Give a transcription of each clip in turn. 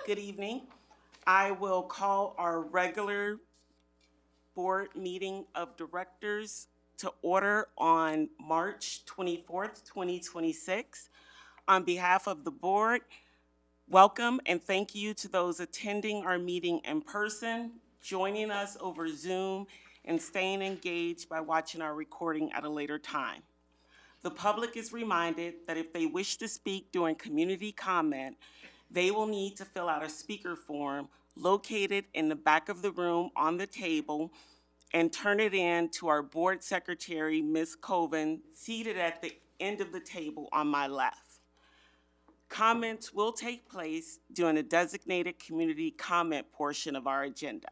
Good evening. I will call our regular board meeting of directors to order on March 24th, 2026. On behalf of the board, welcome and thank you to those attending our meeting in person, joining us over Zoom, and staying engaged by watching our recording at a later time. The public is reminded that if they wish to speak during community comment, they will need to fill out a speaker form located in the back of the room on the table and turn it in to our board secretary, Ms. Coven, seated at the end of the table on my left. Comments will take place during the designated community comment portion of our agenda.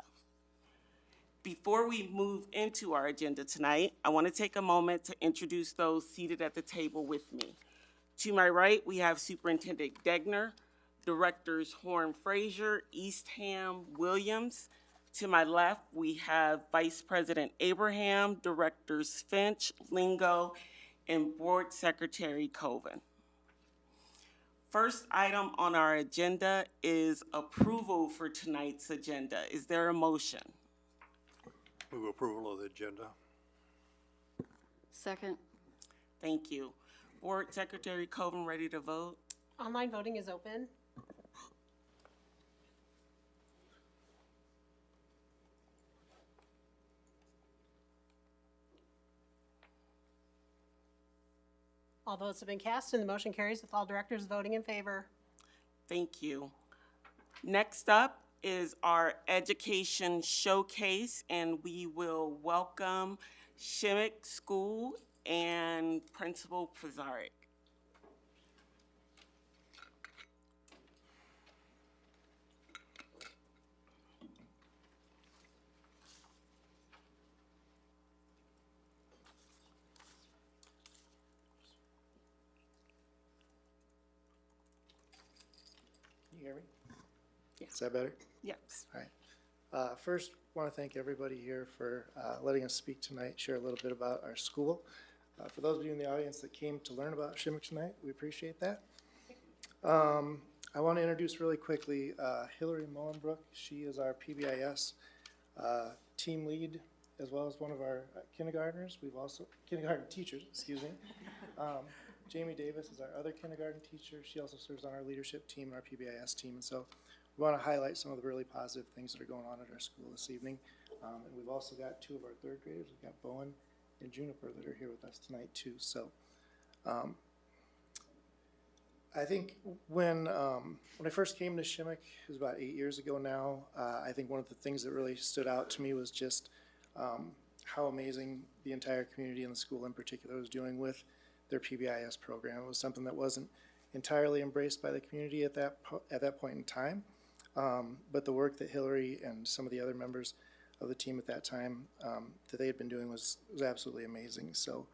Before we move into our agenda tonight, I want to take a moment to introduce those seated at the table with me. To my right, we have Superintendent Degner, Directors Horn Frazier, Eastham, Williams. To my left, we have Vice President Abraham, Directors Finch, Lingo, and Board Secretary Coven. First item on our agenda is approval for tonight's agenda. Is there a motion? Move approval of the agenda. Second. Thank you. Board Secretary Coven, ready to vote? Online voting is open. All votes have been cast and the motion carries with all directors voting in favor. Thank you. Next up is our education showcase, and we will welcome Shimmick School and Principal Pizarnik. Can you hear me? Yeah. Is that better? Yes. All right. First, want to thank everybody here for letting us speak tonight, share a little bit about our school. For those of you in the audience that came to learn about Shimmick tonight, we appreciate that. I want to introduce really quickly Hillary Mullenbrook. She is our PBIS team lead, as well as one of our kindergartners. We've also, kindergarten teachers, excuse me. Jamie Davis is our other kindergarten teacher. She also serves on our leadership team and our PBIS team. And so we want to highlight some of the really positive things that are going on at our school this evening. And we've also got two of our third graders. We've got Bowen and Juniper that are here with us tonight too. So I think when I first came to Shimmick, it was about 8 years ago now, I think one of the things that really stood out to me was just how amazing the entire community and the school in particular was doing with their PBIS program. It was something that wasn't entirely embraced by the community at that point in time. But the work that Hillary and some of the other members of the team at that time that they had been doing was absolutely amazing. So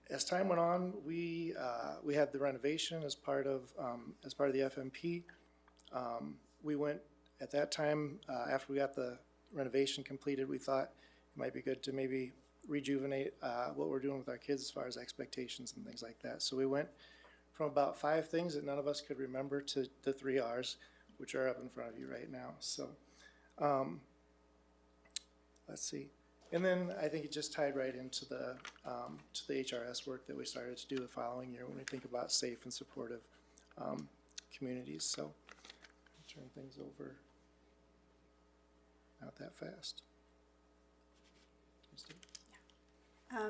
as time went on, we had the renovation as part of the FMP. We went at that time after we got the renovation completed. We thought it might be good to maybe rejuvenate what we're doing with our kids as far as expectations and things like that. So we went from about 5 things that none of us could remember to the 3 R's, which are up in front of you right now. So let's see. And then I think it just tied right into the HRS work that we started to do the following year when we think about safe and supportive communities. So I'll turn things over. Not that fast.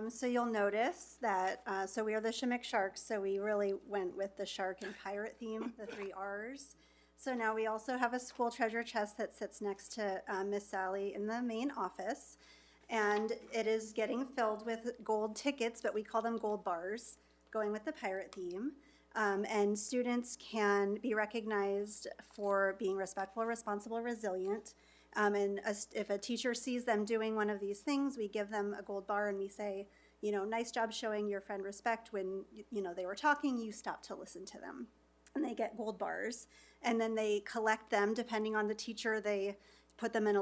So you'll notice that, so we are the Shimmick Sharks, so we really went with the shark and pirate theme, the 3 R's. So now we also have a school treasure chest that sits next to Miss Sally in the main office. And it is getting filled with gold tickets, but we call them gold bars, going with the pirate theme. And students can be recognized for being respectful, responsible, resilient. And if a teacher sees them doing one of these things, we give them a gold bar and we say, you know, nice job showing your friend respect. When, you know, they were talking, you stopped to listen to them. And they get gold bars. And then they collect them depending on the teacher they put them in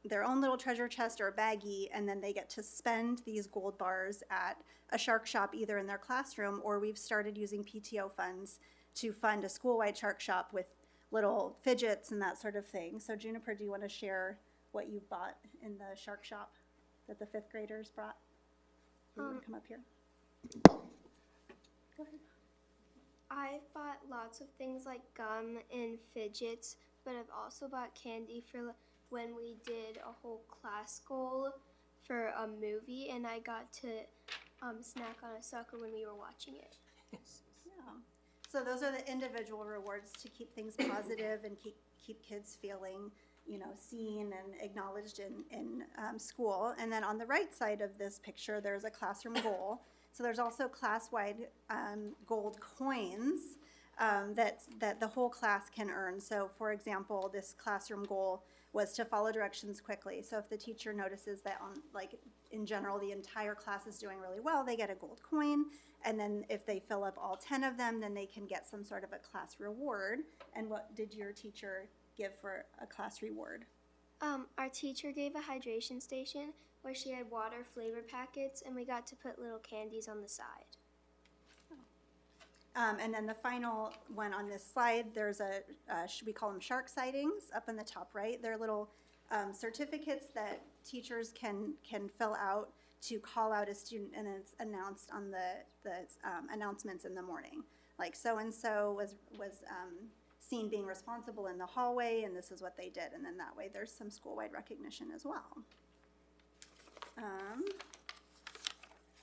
their own little treasure chest or baggie, and then they get to spend these gold bars at a shark shop either in their classroom, or we've started using PTO funds to fund a school-wide shark shop with little fidgets and that sort of thing. So Juniper, do you want to share what you bought in the shark shop that the fifth graders brought? You want to come up here? Go ahead. I've bought lots of things like gum and fidgets, but I've also bought candy for when we did a whole class goal for a movie, and I got to snack on a sucker when we were watching it. Yeah. So those are the individual rewards to keep things positive and keep kids feeling, seen and acknowledged in school. And then on the right side of this picture, there's a classroom goal. So there's also class-wide gold coins that the whole class can earn. So for example, this classroom goal was to follow directions quickly. So if the teacher notices that in general, the entire class is doing really well, they get a gold coin. And then if they fill up all 10 of them, then they can get some sort of a class reward. And what did your teacher give for a class reward? Our teacher gave a hydration station where she had water flavor packets, and we got to put little candies on the side. And then the final one on this slide, there's we call them shark sightings up in the top right. They're little certificates that teachers can fill out to call out a student, and it's announced on the announcements in the morning. Like so-and-so was seen being responsible in the hallway, and this is what they did. And then that way there's some school-wide recognition as well.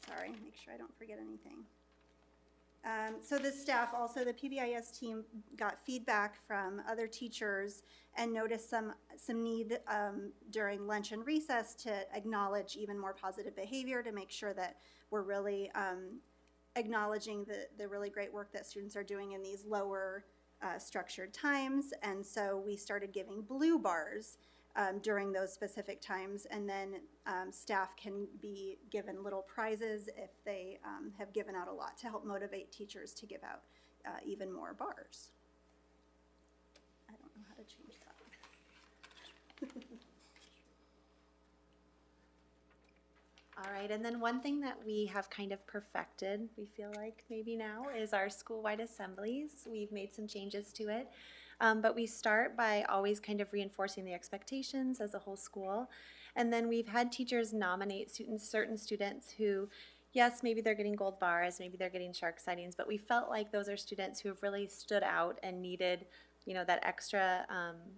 Sorry, make sure I don't forget anything. So the staff, also the PBIS team, got feedback from other teachers and noticed some need during lunch and recess to acknowledge even more positive behavior, to make sure that we're really acknowledging the really great work that students are doing in these lower structured times. And so we started giving blue bars during those specific times, and then staff can be given little prizes if they have given out a lot, to help motivate teachers to give out even more bars. I don't know how to change that. All right, and then one thing that we have kind of perfected, we feel like maybe now, is our school-wide assemblies. We've made some changes to it. But we start by always kind of reinforcing the expectations as a whole school. And then we've had teachers nominate certain students who, yes, maybe they're getting gold bars, maybe they're getting shark sightings, but we felt like those are students who have really stood out and needed, that extra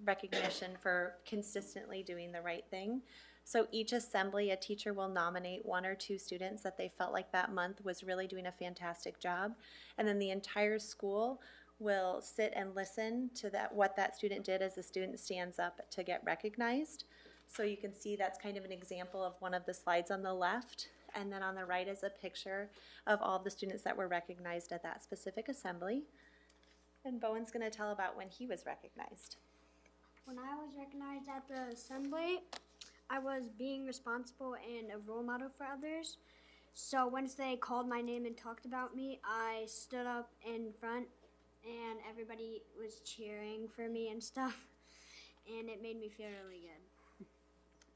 recognition for consistently doing the right thing. So each assembly, a teacher will nominate 1 or 2 students that they felt like that month was really doing a fantastic job. And then the entire school will sit and listen to what that student did as the student stands up to get recognized. So you can see that's kind of an example of one of the slides on the left, and then on the right is a picture of all the students that were recognized at that specific assembly. And Bowen's going to tell about when he was recognized. When I was recognized at the assembly, I was being responsible and a role model for others. So once they called my name and talked about me, I stood up in front and everybody was cheering for me and stuff, and it made me feel really good.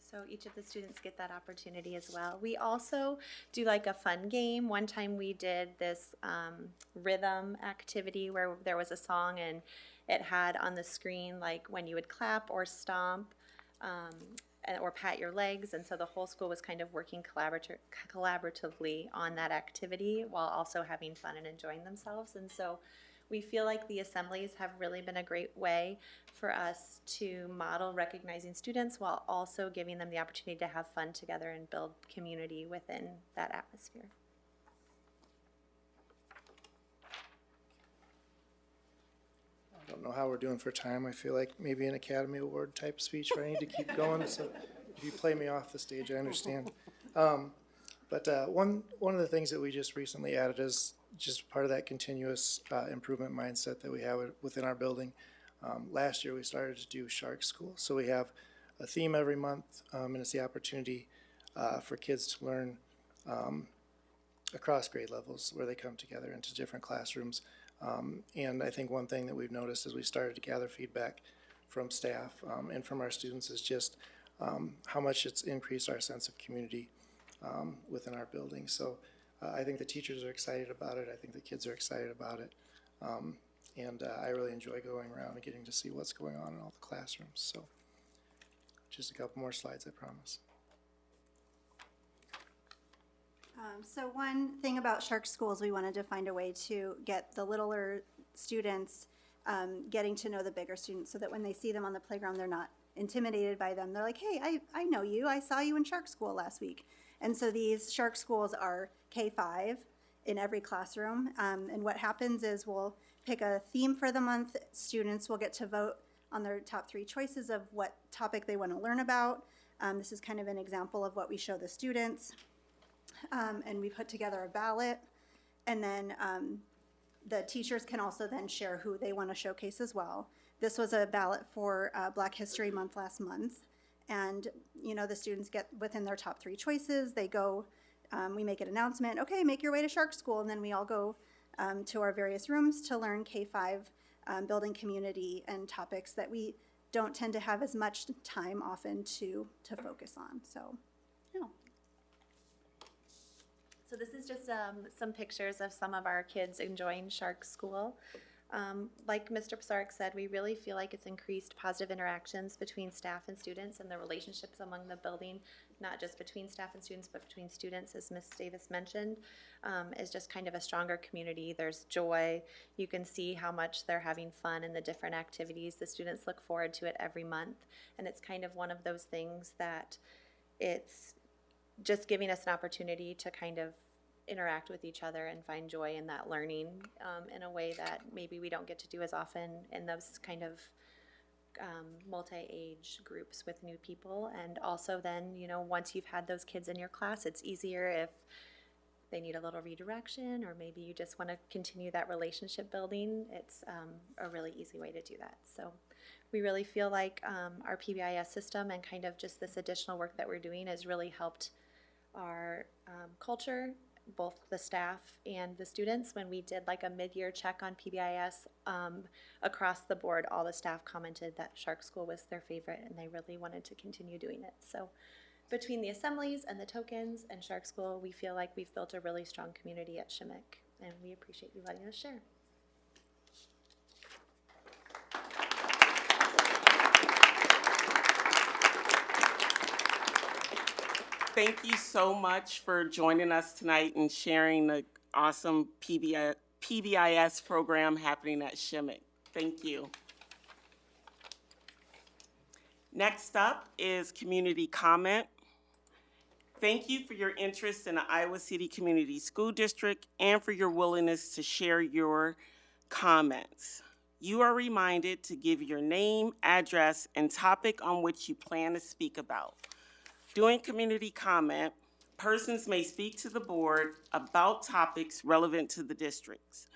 So each of the students get that opportunity as well. We also do like a fun game. One time we did this rhythm activity where there was a song and it had on the screen like when you would clap or stomp or pat your legs, and so the whole school was kind of working collaboratively on that activity while also having fun and enjoying themselves. And so we feel like the assemblies have really been a great way for us to model recognizing students while also giving them the opportunity to have fun together and build community within that atmosphere. I don't know how we're doing for time. I feel like maybe an Academy Award type speech where I need to keep going. So if you play me off the stage, I understand. But one of the things that we just recently added is just part of that continuous improvement mindset that we have within our building. Last year we started to do Shark School. So we have a theme every month, and it's the opportunity for kids to learn across grade levels where they come together into different classrooms. And I think one thing that we've noticed as we started to gather feedback from staff and from our students is just how much it's increased our sense of community within our building. So I think the teachers are excited about it. I think the kids are excited about it. And I really enjoy going around and getting to see what's going on in all the classrooms. So just a couple more slides, I promise. So one thing about Shark School is we wanted to find a way to get the littler students getting to know the bigger students so that when they see them on the playground, they're not intimidated by them. They're like, hey, I know you. I saw you in Shark School last week. And so these Shark Schools are K-5 in every classroom. And what happens is we'll pick a theme for the month. Students will get to vote on their top 3 choices of what topic they want to learn about. This is kind of an example of what we show the students. And we put together a ballot. And then the teachers can also then share who they want to showcase as well. This was a ballot for Black History Month last month. And, you know, the students get within their top 3 choices. They go, we make an announcement, okay, make your way to Shark School. And then we all go to our various rooms to learn K-5 building community and topics that we don't tend to have as much time often to focus on. So, yeah. So this is just some pictures of some of our kids enjoying Shark School. Like Mr. Psarek said, we really feel like it's increased positive interactions between staff and students and the relationships among the building, not just between staff and students, but between students, as Ms. Davis mentioned, is just kind of a stronger community. There's joy. You can see how much they're having fun in the different activities. The students look forward to it every month, and it's kind of one of those things that it's just giving us an opportunity to kind of interact with each other and find joy in that learning in a way that maybe we don't get to do as often in those kind of multi-age groups with new people. And also then, you know, once you've had those kids in your class, it's easier if they need a little redirection or maybe you just want to continue that relationship building. It's a really easy way to do that. So we really feel like our PBIS system and kind of just this additional work that we're doing has really helped our culture, both the staff and the students. When we did like a mid-year check on PBIS, across the board, all the staff commented that Shark School was their favorite and they really wanted to continue doing it. So between the assemblies and the tokens and Shark School, we feel like we've built a really strong community at Shimmick, and we appreciate you letting us share. Thank you so much for joining us tonight and sharing the awesome PBIS program happening at Shimmick. Thank you. Next up is community comment. Thank you for your interest in the Iowa City Community School District and for your willingness to share your comments. You are reminded to give your name, address, and topic on which you plan to speak about. During community comment, persons may speak to the board about topics relevant to the districts.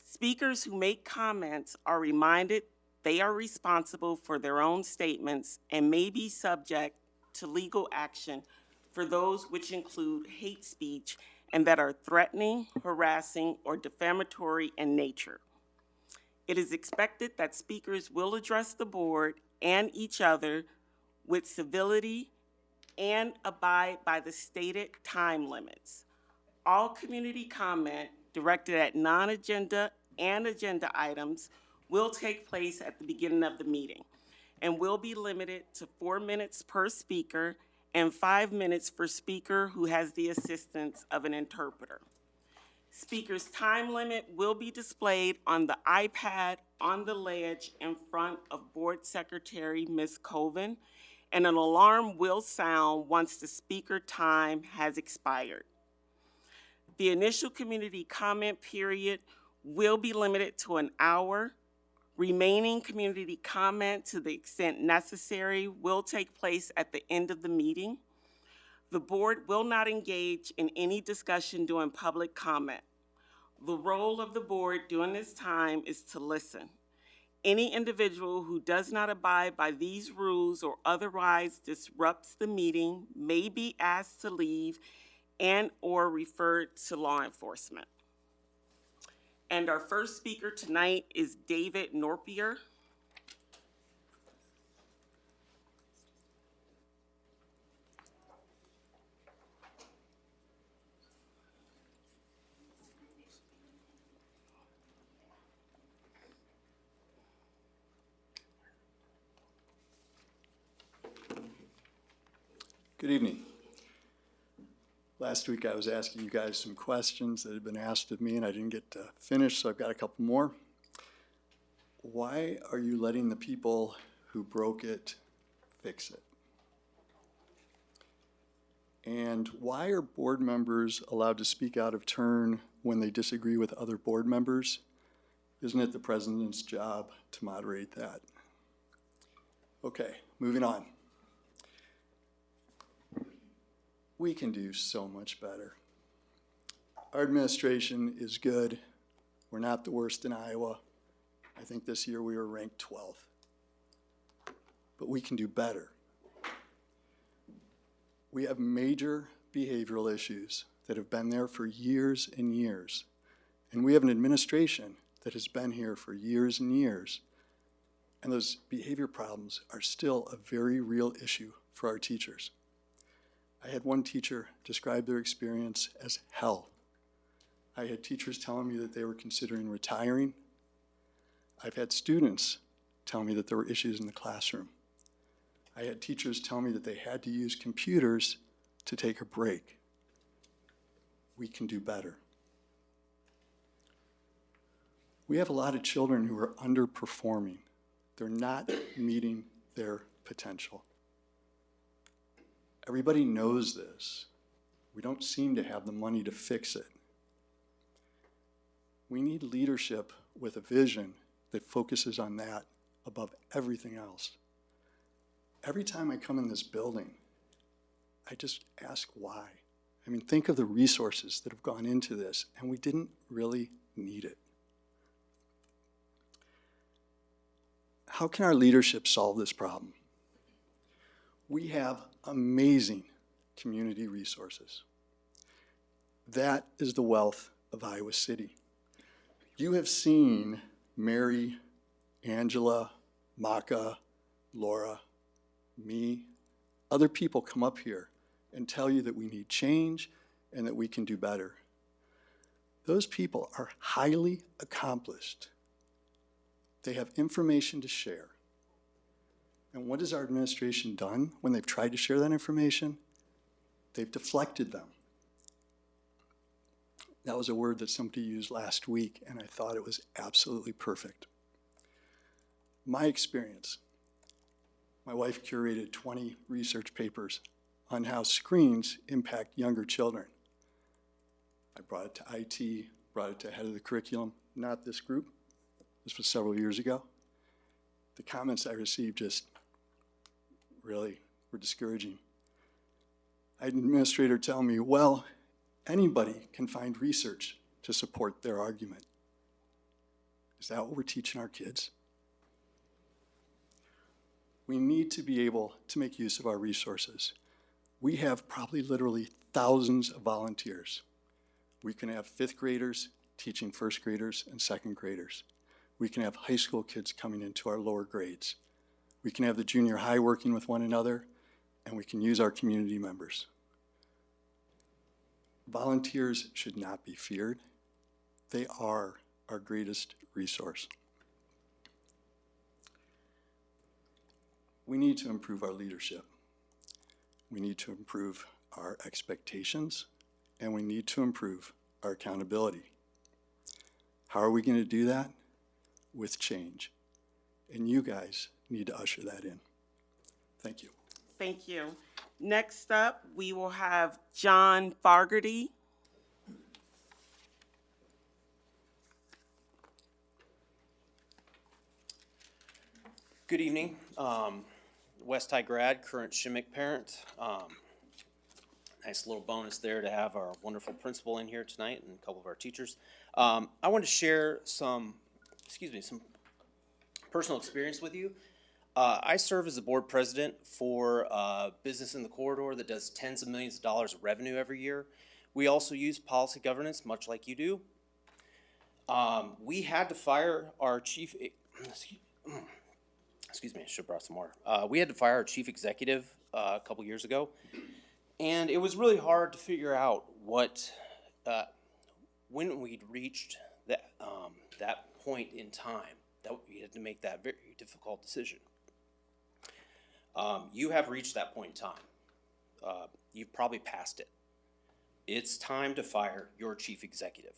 Speakers who make comments are reminded they are responsible for their own statements and may be subject to legal action for those which include hate speech and that are threatening, harassing, or defamatory in nature. It is expected that speakers will address the board and each other with civility and abide by the stated time limits. All community comment directed at non-agenda and agenda items will take place at the beginning of the meeting and will be limited to 4 minutes per speaker and 5 minutes for speaker who has the assistance of an interpreter. Speaker's time limit will be displayed on the iPad on the ledge in front of Board Secretary Ms. Colvin, and an alarm will sound once the speaker time has expired. The initial community comment period will be limited to an hour. Remaining community comment, to the extent necessary, will take place at the end of the meeting. The board will not engage in any discussion during public comment. The role of the board during this time is to listen. Any individual who does not abide by these rules or otherwise disrupts the meeting may be asked to leave and or referred to law enforcement. And our first speaker tonight is David Norpier. Good evening. Last week I was asking you guys some questions that had been asked of me and I didn't get to finish, so I've got a couple more. Why are you letting the people who broke it fix it? And why are board members allowed to speak out of turn when they disagree with other board members? Isn't it the president's job to moderate that? Okay, moving on. We can do so much better. Our administration is good. We're not the worst in Iowa. I think this year we were ranked 12th. But we can do better. We have major behavioral issues that have been there for years and years. And we have an administration that has been here for years and years. And those behavior problems are still a very real issue for our teachers. I had one teacher describe their experience as hell. I had teachers telling me that they were considering retiring. I've had students tell me that there were issues in the classroom. I had teachers tell me that they had to use computers to take a break. We can do better. We have a lot of children who are underperforming. They're not meeting their potential. Everybody knows this. We don't seem to have the money to fix it. We need leadership with a vision that focuses on that above everything else. Every time I come in this building, I just ask why. I mean, think of the resources that have gone into this, and we didn't really need it. How can our leadership solve this problem? We have amazing community resources. That is the wealth of Iowa City. You have seen Mary, Angela, Maka, Laura, me, other people come up here and tell you that we need change and that we can do better. Those people are highly accomplished. They have information to share. And what has our administration done when they've tried to share that information? They've deflected them. That was a word that somebody used last week, and I thought it was absolutely perfect. My experience, my wife curated 20 research papers on how screens impact younger children. I brought it to IT, brought it to head of the curriculum, not this group. This was several years ago. The comments I received just really were discouraging. I had an administrator tell me, well, anybody can find research to support their argument. Is that what we're teaching our kids? We need to be able to make use of our resources. We have probably literally thousands of volunteers. We can have 5th graders teaching 1st graders and 2nd graders. We can have high school kids coming into our lower grades. We can have the junior high working with one another, and we can use our community members. Volunteers should not be feared. They are our greatest resource. We need to improve our leadership. We need to improve our expectations, and we need to improve our accountability. How are we going to do that? With change. And you guys need to usher that in. Thank you. Thank you. Next up, we will have John Fogarty. Good evening. West High grad, current Shimmick parent. Nice little bonus there to have our wonderful principal in here tonight and a couple of our teachers. I want to share some personal experience with you. I serve as the board president for a business in the corridor that does tens of millions of dollars of revenue every year. We also use policy governance, much like you do. We had to fire our chief, excuse me, I should have brought some more. We had to fire our chief executive a couple years ago. And it was really hard to figure out what, when we'd reached that, that point in time, that we had to make that very difficult decision. You have reached that point in time. You've probably passed it. It's time to fire your chief executive.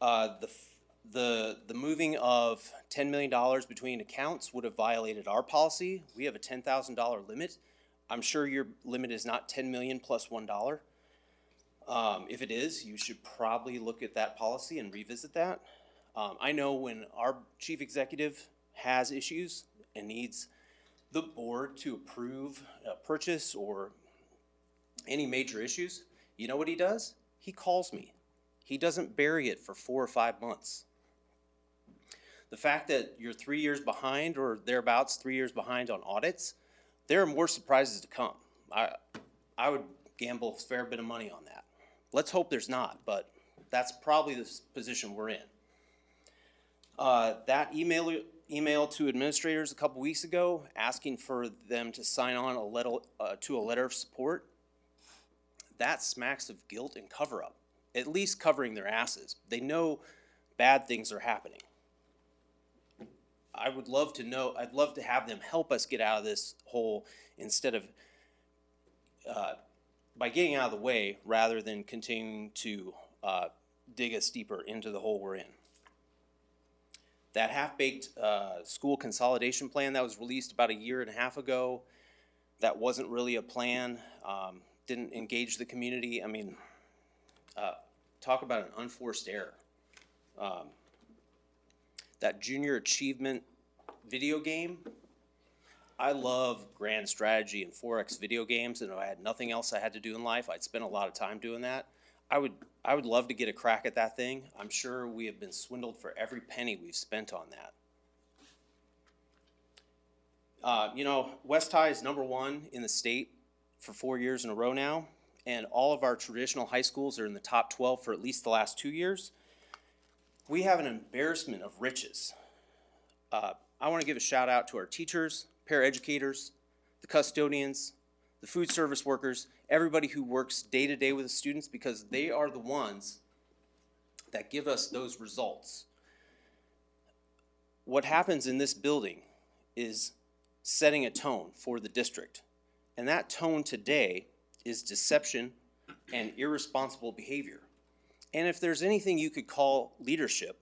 The moving of $10 million between accounts would have violated our policy. We have a $10,000 limit. I'm sure your limit is not 10 million plus $1. If it is, you should probably look at that policy and revisit that. I know when our chief executive has issues and needs the board to approve a purchase or any major issues, you know what he does? He calls me. He doesn't bury it for 4 or 5 months. The fact that you're 3 years behind or thereabouts, 3 years behind on audits, there are more surprises to come. I would gamble a fair bit of money on that. Let's hope there's not, but that's probably the position we're in. That email to administrators a couple weeks ago asking for them to sign on to a letter of support, that smacks of guilt and cover-up, at least covering their asses. They know bad things are happening. I'd love to have them help us get out of this hole instead of, by getting out of the way rather than continuing to dig us deeper into the hole we're in. That half-baked school consolidation plan that was released about 1.5 years ago, that wasn't really a plan, didn't engage the community. I mean, talk about an unforced error. That junior achievement video game, I love Grand Strategy and Forex video games, and if I had nothing else I had to do in life, I'd spend a lot of time doing that. I would love to get a crack at that thing. I'm sure we have been swindled for every penny we've spent on that. You know, West High is #1 in the state for 4 years in a row now, and all of our traditional high schools are in the top 12 for at least the last 2 years. We have an embarrassment of riches. I want to give a shout out to our teachers, paraeducators, the custodians, the food service workers, everybody who works day to day with the students, because they are the ones that give us those results. What happens in this building is setting a tone for the district. And that tone today is deception and irresponsible behavior. And if there's anything you could call leadership,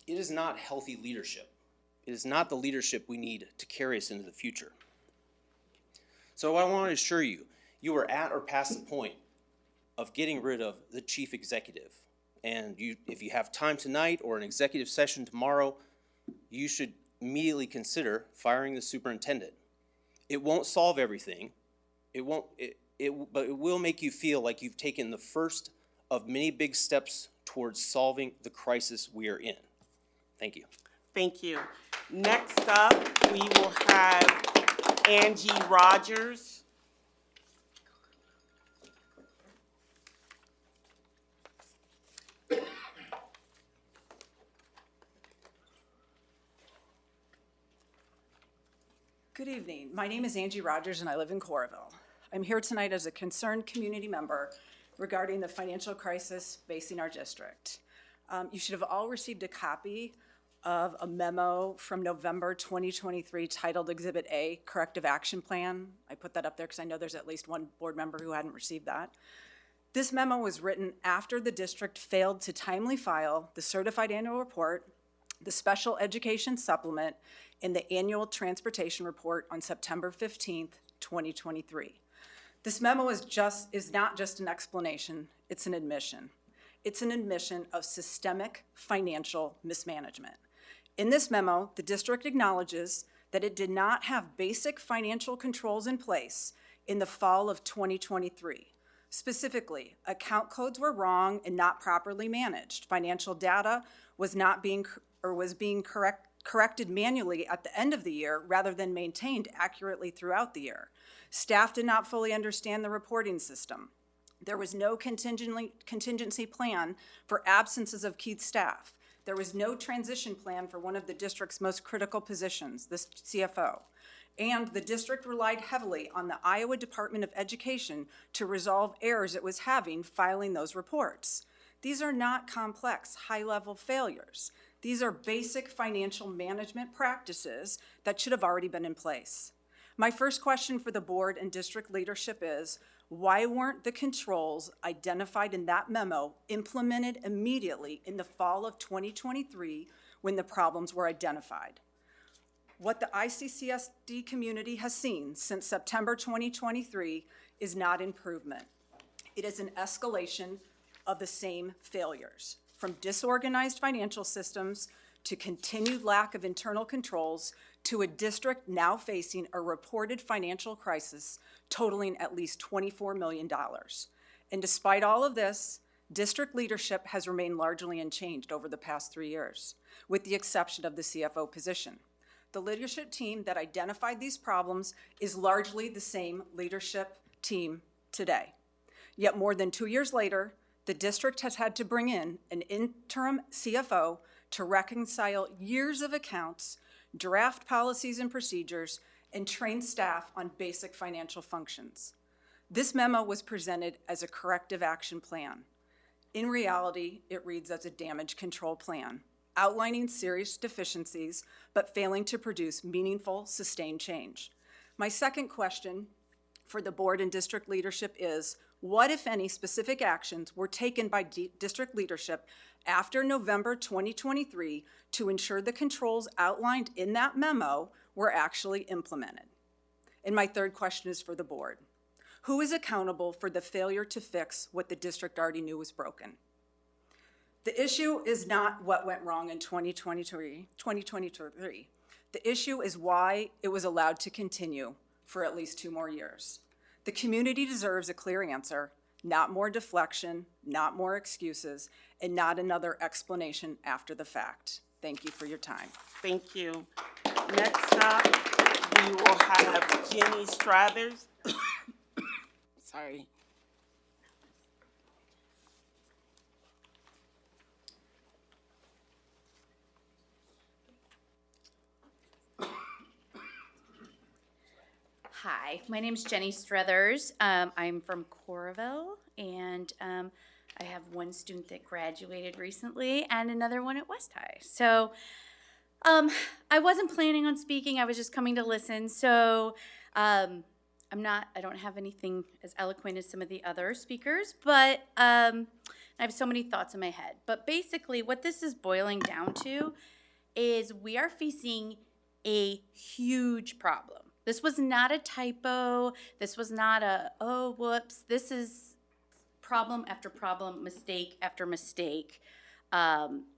it is not healthy leadership. It is not the leadership we need to carry us into the future. So I want to assure you, you are at or past the point of getting rid of the chief executive. And if you have time tonight or an executive session tomorrow, you should immediately consider firing the superintendent. It won't solve everything. But it will make you feel like you've taken the first of many big steps towards solving the crisis we are in. Thank you. Thank you. Next up, we will have Angie Rogers. Good evening. My name is Angie Rogers and I live in Coralville. I'm here tonight as a concerned community member regarding the financial crisis facing our district. You should have all received a copy of a memo from November 2023 titled Exhibit A, Corrective Action Plan. I put that up there because I know there's at least one board member who hadn't received that. This memo was written after the district failed to timely file the certified annual report, the special education supplement, and the annual transportation report on September 15th, 2023. This memo is not just an explanation, it's an admission. It's an admission of systemic financial mismanagement. In this memo, the district acknowledges that it did not have basic financial controls in place in the fall of 2023. Specifically, account codes were wrong and not properly managed. Financial data was being corrected manually at the end of the year rather than maintained accurately throughout the year. Staff did not fully understand the reporting system. There was no contingency plan for absences of key staff. There was no transition plan for one of the district's most critical positions, the CFO. And the district relied heavily on the Iowa Department of Education to resolve errors it was having filing those reports. These are not complex, high-level failures. These are basic financial management practices that should have already been in place. My first question for the board and district leadership is, why weren't the controls identified in that memo implemented immediately in the fall of 2023 when the problems were identified? What the ICCSD community has seen since September 2023 is not improvement. It is an escalation of the same failures, from disorganized financial systems to continued lack of internal controls to a district now facing a reported financial crisis totaling at least $24 million. And despite all of this, district leadership has remained largely unchanged over the past 3 years, with the exception of the CFO position. The leadership team that identified these problems is largely the same leadership team today. Yet more than 2 years later, the district has had to bring in an interim CFO to reconcile years of accounts, draft policies and procedures, and train staff on basic financial functions. This memo was presented as a corrective action plan. In reality, it reads as a damage control plan, outlining serious deficiencies, but failing to produce meaningful, sustained change. My second question for the board and district leadership is, what, if any, specific actions were taken by district leadership after November 2023 to ensure the controls outlined in that memo were actually implemented? And my third question is for the board. Who is accountable for the failure to fix what the district already knew was broken? The issue is not what went wrong in 2023. The issue is why it was allowed to continue for at least 2 more years. The community deserves a clear answer, not more deflection, not more excuses, and not another explanation after the fact. Thank you for your time. Thank you. Next up, we will have Jenny Strathers. Sorry. Hi, my name's Jenny Struthers. I'm from Coralville, and I have one student that graduated recently and another one at West High. So I wasn't planning on speaking. I was just coming to listen. So I don't have anything as eloquent as some of the other speakers, but I have so many thoughts in my head. But basically what this is boiling down to is we are facing a huge problem. This was not a typo. This was not a, oh, whoops. This is problem after problem, mistake after mistake. And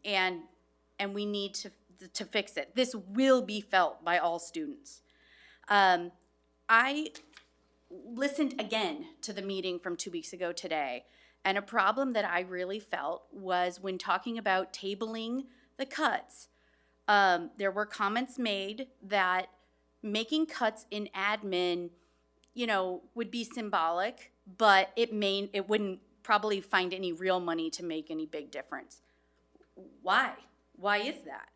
we need to fix it. This will be felt by all students. I listened again to the meeting from 2 weeks ago today, and a problem that I really felt was when talking about tabling the cuts. There were comments made that making cuts in admin, would be symbolic, but it wouldn't probably find any real money to make any big difference. Why? Why is that?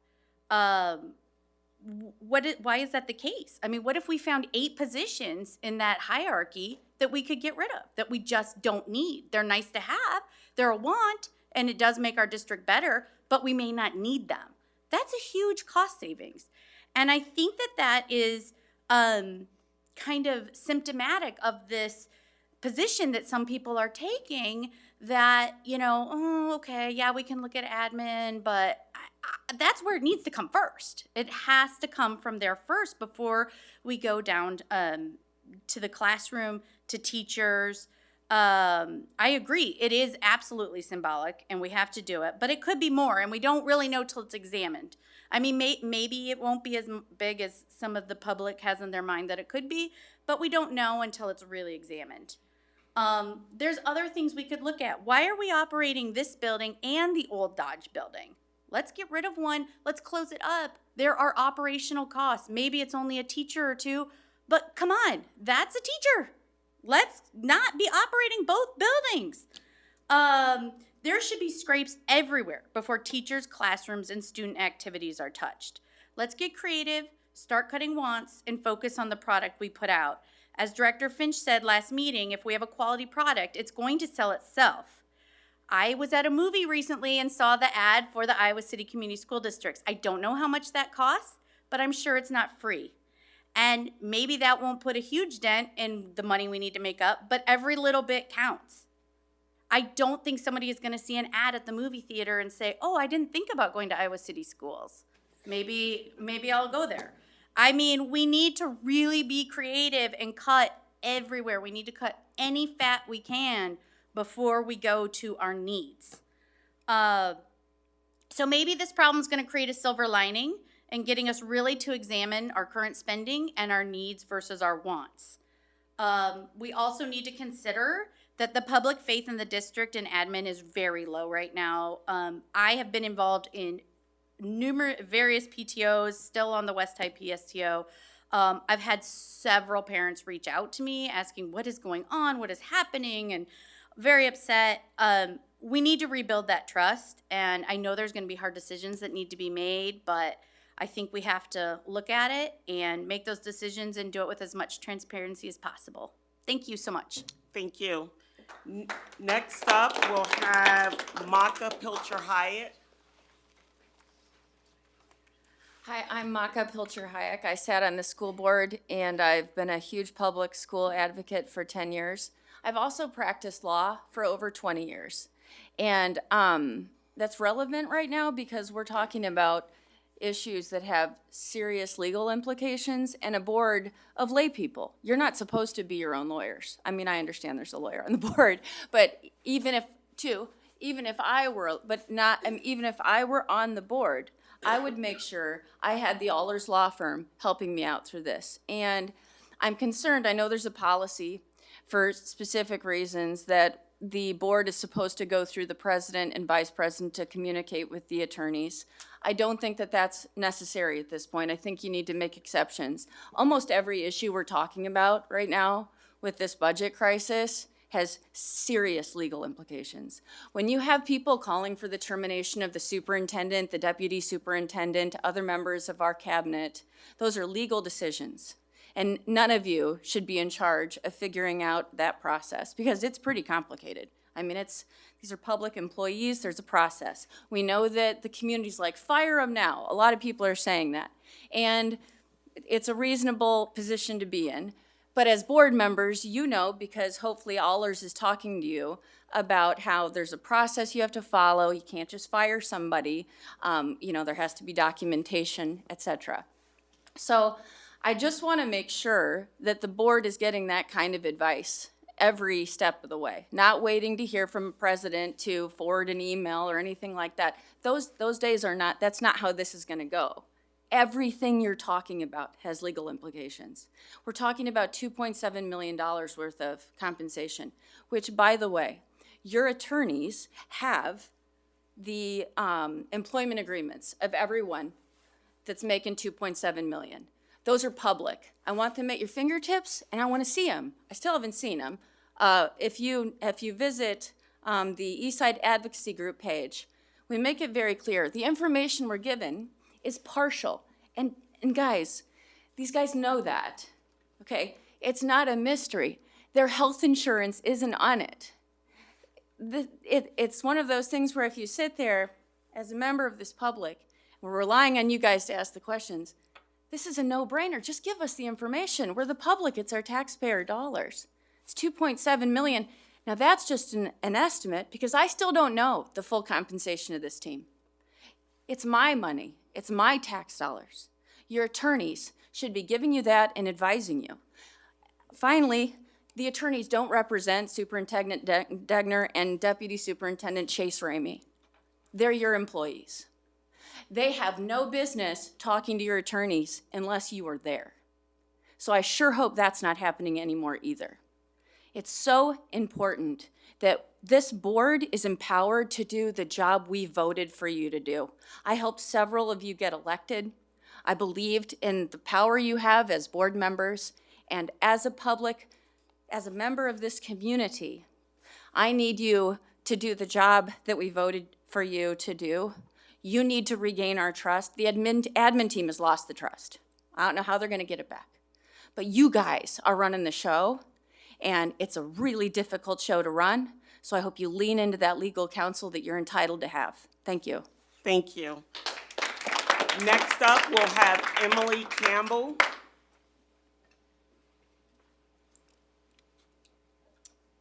Why is that the case? I mean, what if we found 8 positions in that hierarchy that we could get rid of, that we just don't need? They're nice to have, they're a want, and it does make our district better, but we may not need them. That's a huge cost savings. And I think that is kind of symptomatic of this position that some people are taking that, oh, okay, yeah, we can look at admin, but that's where it needs to come first. It has to come from there first before we go down to the classroom, to teachers. I agree, it is absolutely symbolic and we have to do it, but it could be more and we don't really know till it's examined. I mean, maybe it won't be as big as some of the public has in their mind that it could be, but we don't know until it's really examined. There's other things we could look at. Why are we operating this building and the old Dodge building? Let's get rid of one. Let's close it up. There are operational costs. Maybe it's only a teacher or 2, but come on, that's a teacher. Let's not be operating both buildings. There should be scrapes everywhere before teachers, classrooms, and student activities are touched. Let's get creative, start cutting wants, and focus on the product we put out. As Director Finch said last meeting, if we have a quality product, it's going to sell itself. I was at a movie recently and saw the ad for the Iowa City Community School Districts. I don't know how much that costs, but I'm sure it's not free. And maybe that won't put a huge dent in the money we need to make up, but every little bit counts. I don't think somebody is going to see an ad at the movie theater and say, oh, I didn't think about going to Iowa City Schools. Maybe I'll go there. I mean, we need to really be creative and cut everywhere. We need to cut any fat we can before we go to our needs. So maybe this problem is going to create a silver lining and getting us really to examine our current spending and our needs versus our wants. We also need to consider that the public faith in the district and admin is very low right now. I have been involved in various PTOs, still on the West High PSTO. I've had several parents reach out to me asking what is going on, what is happening, and very upset. We need to rebuild that trust, and I know there's going to be hard decisions that need to be made, but I think we have to look at it and make those decisions and do it with as much transparency as possible. Thank you so much. Thank you. Next up, we'll have Maka Pilcher Hyatt. Hi, I'm Maka Pilcher Hayek. I sat on the school board and I've been a huge public school advocate for 10 years. I've also practiced law for over 20 years. And that's relevant right now because we're talking about issues that have serious legal implications and a board of lay people. You're not supposed to be your own lawyers. I mean, I understand there's a lawyer on the board, but even if I were on the board, I would make sure I had the Allers Law Firm helping me out through this. And I'm concerned, I know there's a policy for specific reasons that the board is supposed to go through the president and vice president to communicate with the attorneys. I don't think that that's necessary at this point. I think you need to make exceptions. Almost every issue we're talking about right now with this budget crisis has serious legal implications. When you have people calling for the termination of the superintendent, the deputy superintendent, other members of our cabinet, those are legal decisions. And none of you should be in charge of figuring out that process because it's pretty complicated. I mean, these are public employees, there's a process. We know that the community's like, fire them now. A lot of people are saying that. And it's a reasonable position to be in. But as board members, you know, because hopefully Allers is talking to you about how there's a process you have to follow. You can't just fire somebody. There has to be documentation, et cetera. So I just want to make sure that the board is getting that kind of advice every step of the way, not waiting to hear from a president to forward an email or anything like that. Those days are not, that's not how this is going to go. Everything you're talking about has legal implications. We're talking about $2.7 million worth of compensation, which, by the way, your attorneys have the employment agreements of everyone that's making $2.7 million. Those are public. I want them at your fingertips, and I want to see them. I still haven't seen them. If you visit the Eastside Advocacy Group page, we make it very clear. The information we're given is partial. And guys, these guys know that, okay? It's not a mystery. Their health insurance isn't on it. It's one of those things where if you sit there as a member of this public, we're relying on you guys to ask the questions, this is a no-brainer. Just give us the information. We're the public. It's our taxpayer dollars. It's $2.7 million. Now, that's just an estimate because I still don't know the full compensation of this team. It's my money. It's my tax dollars. Your attorneys should be giving you that and advising you. Finally, the attorneys don't represent Superintendent Degner and Deputy Superintendent Chase Ramey. They're your employees. They have no business talking to your attorneys unless you are there. So I sure hope that's not happening anymore either. It's so important that this board is empowered to do the job we voted for you to do. I helped several of you get elected. I believed in the power you have as board members, and as a member of this community, I need you to do the job that we voted for you to do. You need to regain our trust. The admin team has lost the trust. I don't know how they're going to get it back. But you guys are running the show, and it's a really difficult show to run. So I hope you lean into that legal counsel that you're entitled to have. Thank you. Thank you. Next up, we'll have Emily Campbell.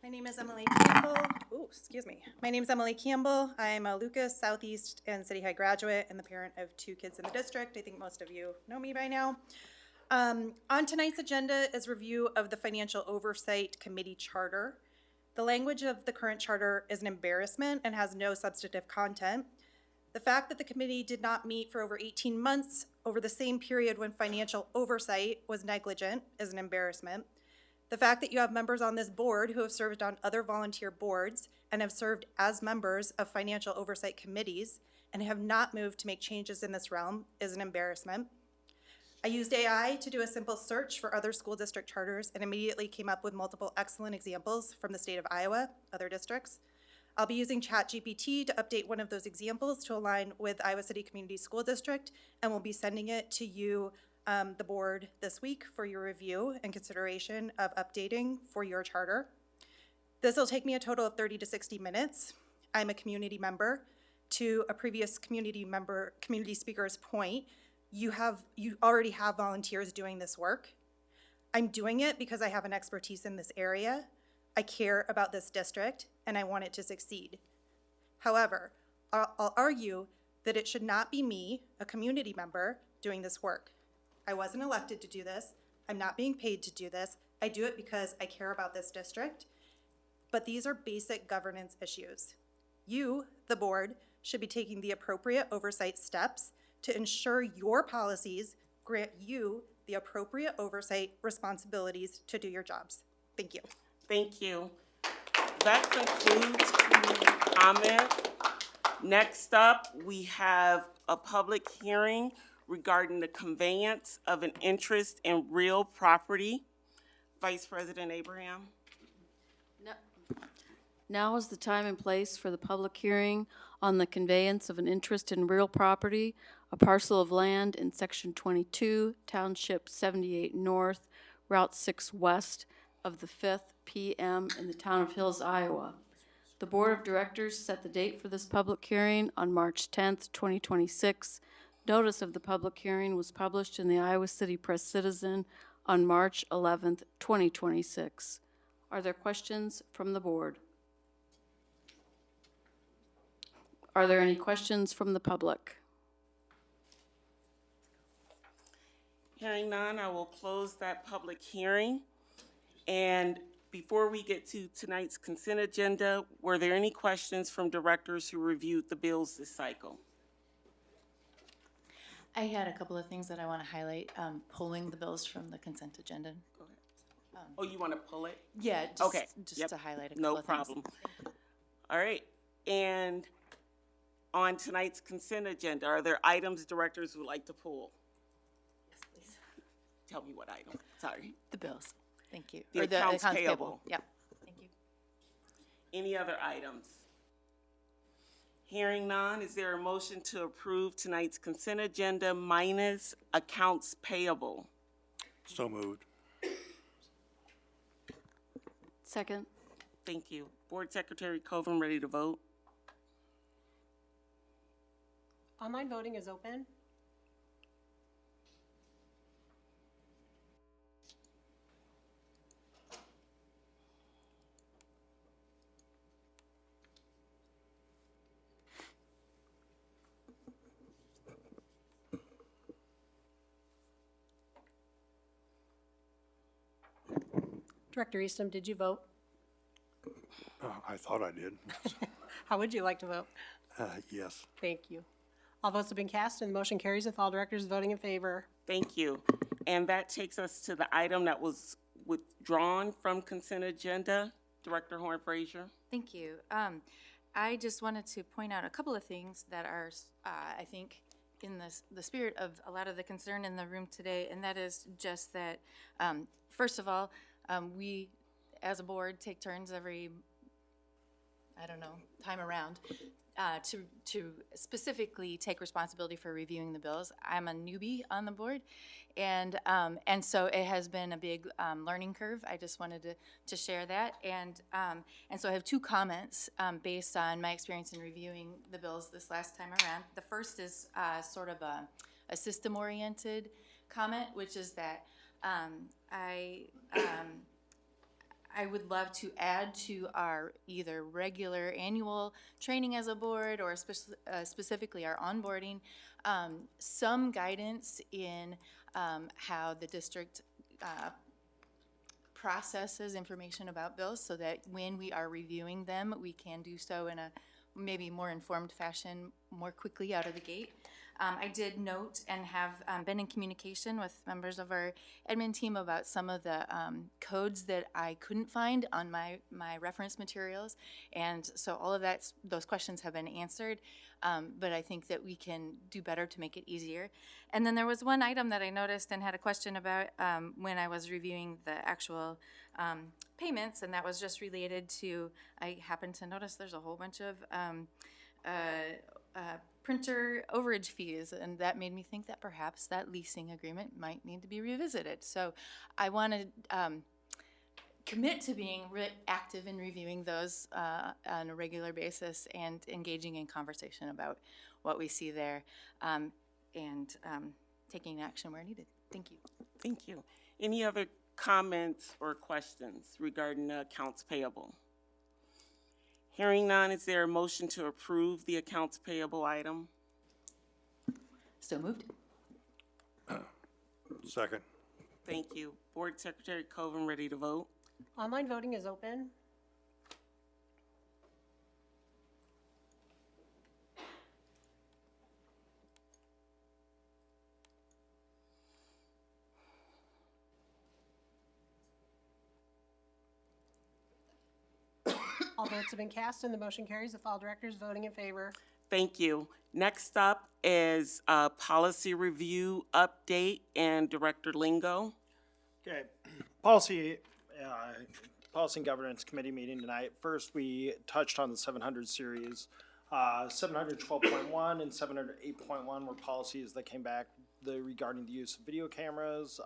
My name is Emily Campbell. Oh, excuse me. My name is Emily Campbell. I'm a Lucas Southeast and City High graduate and the parent of 2 kids in the district. I think most of you know me by now. On tonight's agenda is review of the Financial Oversight Committee Charter. The language of the current charter is an embarrassment and has no substantive content. The fact that the committee did not meet for over 18 months over the same period when financial oversight was negligent is an embarrassment. The fact that you have members on this board who have served on other volunteer boards and have served as members of financial oversight committees and have not moved to make changes in this realm is an embarrassment. I used AI to do a simple search for other school district charters and immediately came up with multiple excellent examples from the state of Iowa, other districts. I'll be using ChatGPT to update one of those examples to align with Iowa City Community School District, and we'll be sending it to you, the board, this week for your review and consideration of updating for your charter. This will take me a total of 30 to 60 minutes. I'm a community member. To a previous community speaker's point, you already have volunteers doing this work. I'm doing it because I have an expertise in this area. I care about this district and I want it to succeed. However, I'll argue that it should not be me, a community member, doing this work. I wasn't elected to do this. I'm not being paid to do this. I do it because I care about this district. But these are basic governance issues. You, the board, should be taking the appropriate oversight steps to ensure your policies grant you the appropriate oversight responsibilities to do your jobs. Thank you. Thank you. That concludes community comment. Next up, we have a public hearing regarding the conveyance of an interest in real property. Vice President Abraham. Now is the time and place for the public hearing on the conveyance of an interest in real property, a parcel of land in Section 22, Township 78 North, Route 6 West of the 5th PM in the town of Hills, Iowa. The Board of Directors set the date for this public hearing on March 10th, 2026. Notice of the public hearing was published in the Iowa City Press Citizen on March 11th, 2026. Are there questions from the board? Are there any questions from the public? Hearing none, I will close that public hearing. And before we get to tonight's consent agenda, were there any questions from directors who reviewed the bills this cycle? I had a couple of things that I want to highlight, pulling the bills from the consent agenda. Go ahead. Oh, you want to pull it? Yeah, Okay. just Yep. to highlight a couple No of things. problem. All right. And on tonight's consent agenda, are there items directors would like to pull? Yes, please. Tell me what item. Sorry. The bills, thank you. The Or accounts payable. Yep, thank you. Any other items? Hearing none, is there a motion to approve tonight's consent agenda minus accounts payable? So moved. Second. Thank you. Board Secretary Coven, ready to vote? Online voting is open. Director Eastham, did you vote? I thought I did. How would you like to vote? Yes. Thank you. All votes have been cast and the motion carries with all directors voting in favor. Thank you. And that takes us to the item that was withdrawn from consent agenda. Director Horn Frazier. Thank you. I just wanted to point out a couple of things that are, I think, in the spirit of a lot of the concern in the room today, and that is just that, first of all, we, as a board, take turns every, I don't know, time around to specifically take responsibility for reviewing the bills. I'm a newbie on the board, and so it has been a big learning curve. I just wanted to share that, and so I have two comments based on my experience in reviewing the bills this last time around. The first is sort of a system-oriented comment, which is that I I would love to add to our either regular annual training as a board or specifically our onboarding, some guidance in how the district processes information about bills so that when we are reviewing them, we can do so in a maybe more informed fashion more quickly out of the gate. I did note and have been in communication with members of our admin team about some of the codes that I couldn't find on my reference materials. And so all of those questions have been answered, but I think that we can do better to make it easier. And then there was one item that I noticed and had a question about when I was reviewing the actual payments, and that was just related to, I happened to notice there's a whole bunch of printer overage fees, and that made me think that perhaps that leasing agreement might need to be revisited. So I want to commit to being active in reviewing those on a regular basis and engaging in conversation about what we see there, and taking action where needed. Thank you. Thank you. Any other comments or questions regarding the accounts payable? Hearing none, is there a motion to approve the accounts payable item? So moved. Second. Thank you. Board Secretary Coven, ready to vote? Online voting is open. All votes have been cast and the motion carries with all directors voting in favor. Thank you. Next up is a policy review update and Director Lingo. Okay, policy and governance committee meeting tonight. First, we touched on the 700 series. 712.1 and 708.1 were policies that came back regarding the use of video cameras.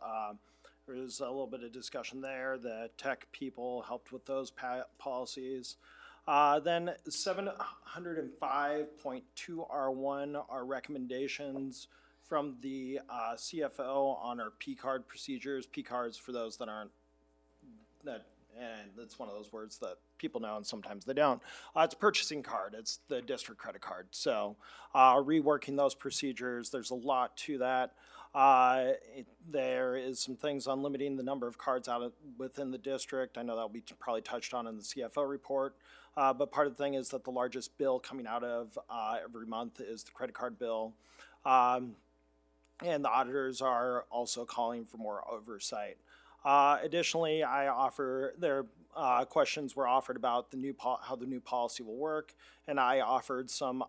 There was a little bit of discussion there. The tech people helped with those policies. Then 705.2R1 are recommendations from the CFO on our P-card procedures. P-cards, for those that aren't, and it's one of those words that people know and sometimes they don't. It's a purchasing card. It's the district credit card. So reworking those procedures, there's a lot to that. There is some things on limiting the number of cards within the district. I know that will be probably touched on in the CFO report. But part of the thing is that the largest bill coming out of every month is the credit card bill. And the auditors are also calling for more oversight. Additionally, questions were offered about how the new policy will work, and I offered some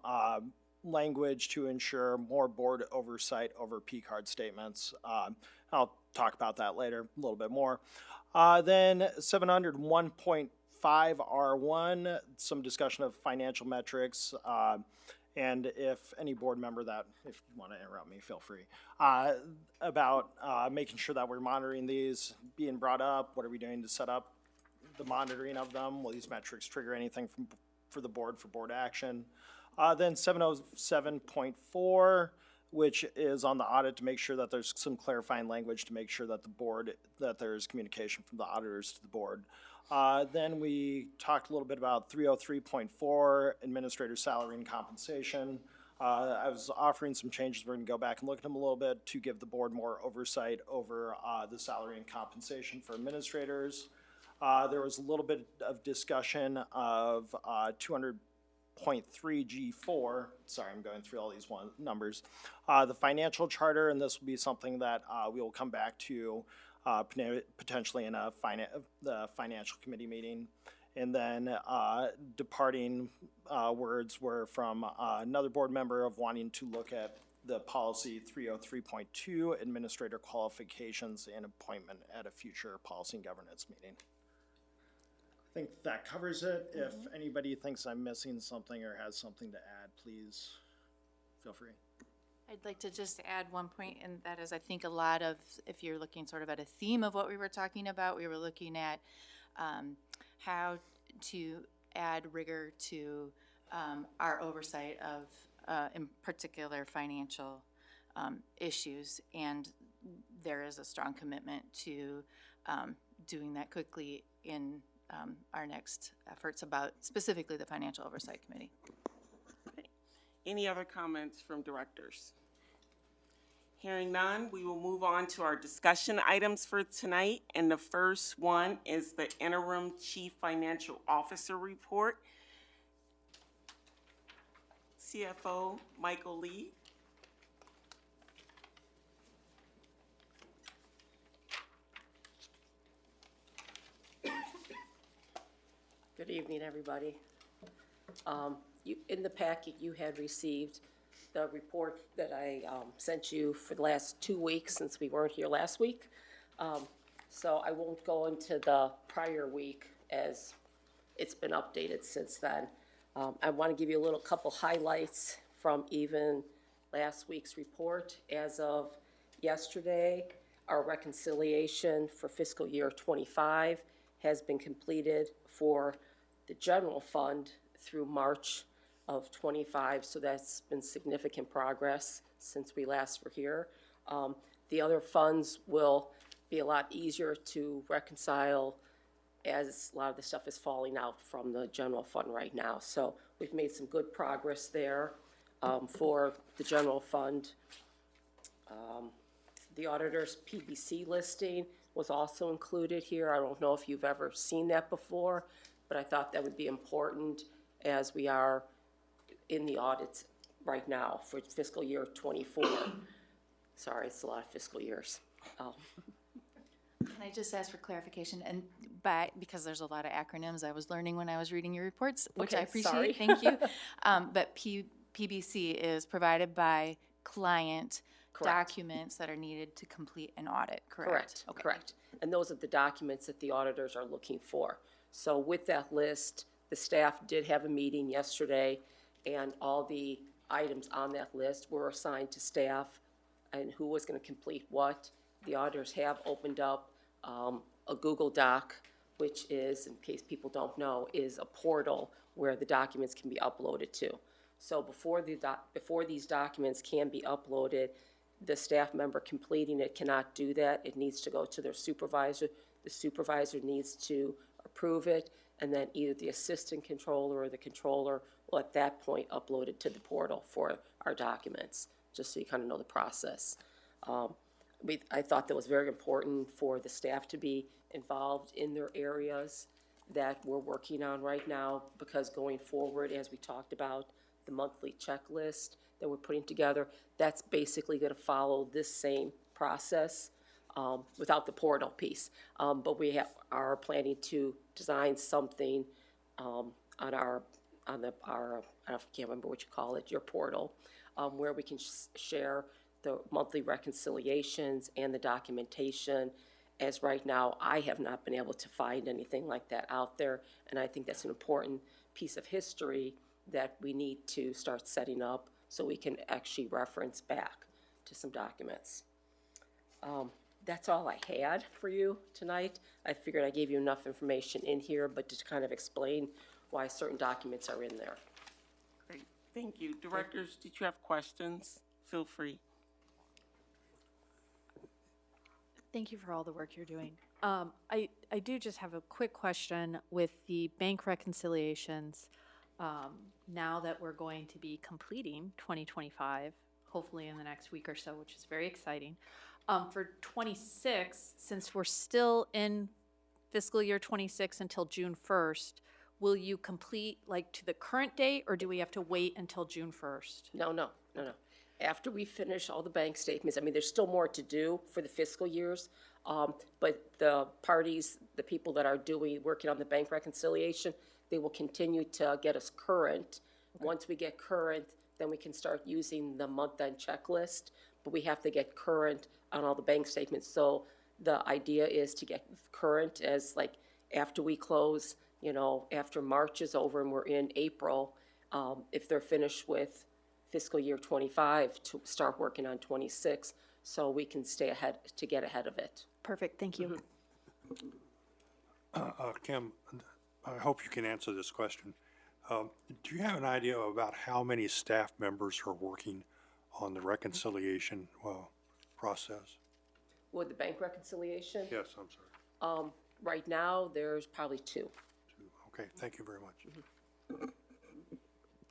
language to ensure more board oversight over P-card statements. I'll talk about that later a little bit more. Then 701.5R1, some discussion of financial metrics. And if any board member if you want to interrupt me, feel free, about making sure that we're monitoring these being brought up. What are we doing to set up the monitoring of them? Will these metrics trigger anything for the board for board action? Then 707.4, which is on the audit, to make sure that there's some clarifying language to make sure that that there's communication from the auditors to the board. Then we talked a little bit about 303.4, administrator salary and compensation. I was offering some changes. We're going to go back and look at them a little bit to give the board more oversight over the salary and compensation for administrators. There was a little bit of discussion of 200.3G4. Sorry, I'm going through all these numbers. The financial charter, and this will be something that we will come back to potentially in the financial committee meeting. And then departing words were from another board member of wanting to look at the policy 303.2, administrator qualifications and appointment at a future policy and governance meeting. I think that covers it. If anybody thinks I'm missing something or has something to add, please feel free. I'd like to just add one point, and that is, I think a lot of, if you're looking sort of at a theme of what we were talking about, we were looking at how to add rigor to our oversight of, in particular, financial issues. And there is a strong commitment to doing that quickly in our next efforts about specifically the Financial Oversight Committee. Any other comments from directors? Hearing none, we will move on to our discussion items for tonight. And the first one is the interim chief financial officer report. CFO Michael Lee. Good evening, everybody. In the packet, you had received the report that I sent you for the last 2 weeks since we weren't here last week. So I won't go into the prior week as it's been updated since then. I want to give you a couple highlights from even last week's report. As of yesterday, our reconciliation for fiscal year '25 has been completed for the general fund through March of '25, so that's been significant progress since we last were here. The other funds will be a lot easier to reconcile as a lot of the stuff is falling out from the general fund right now. So we've made some good progress there for the general fund. The auditor's PBC listing was also included here. I don't know if you've ever seen that before, but I thought that would be important as we are in the audits right now for fiscal year '24. Sorry, it's a lot of fiscal years. Can I just ask for clarification? And because there's a lot of acronyms I was learning when I was reading your reports, which I Okay, appreciate, sorry. thank you. But PBC is provided by client Correct. documents that are needed to complete an audit, correct? Correct, Okay. correct. And those are the documents that the auditors are looking for. So with that list, the staff did have a meeting yesterday, and all the items on that list were assigned to staff and who was going to complete what. The auditors have opened up a Google Doc, which is, in case people don't know, is a portal where the documents can be uploaded to. So before these documents can be uploaded, the staff member completing it cannot do that. It needs to go to their supervisor. The supervisor needs to approve it, and then either the assistant controller or the controller will at that point upload it to the portal for our documents, just so you kind of know the process. I thought that was very important for the staff to be involved in their areas that we're working on right now, because going forward, as we talked about, the monthly checklist that we're putting together, that's basically going to follow this same process without the portal piece. But we are planning to design something on our I can't remember what you call it, your portal, where we can share the monthly reconciliations and the documentation. As right now, I have not been able to find anything like that out there, and I think that's an important piece of history that we need to start setting up so we can actually reference back to some documents. That's all I had for you tonight. I figured I gave you enough information in here, but to kind of explain why certain documents are in there. Great, thank you. Directors, did you have questions? Feel free. Thank you for all the work you're doing. I do just have a quick question with the bank reconciliations. Now that we're going to be completing 2025, hopefully in the next week or so, which is very exciting. For 26, since we're still in fiscal year 26 until June 1st, will you complete like to the current date, or do we have to wait until June 1st? No. After we finish all the bank statements, I mean, there's still more to do for the fiscal years, but the parties, the people that are working on the bank reconciliation, they will continue to get us current. Okay. Once we get current, then we can start using the month-end checklist, but we have to get current on all the bank statements. So the idea is to get current as like after we close, after March is over and we're in April, if they're finished with fiscal year 25, to start working on 26, so we can get ahead of it. Perfect, thank you. Kim, I hope you can answer this question. Do you have an idea about how many staff members are working on the reconciliation process? With the bank reconciliation? Yes, I'm sorry. Right now, there's probably 2. Okay, thank you very much.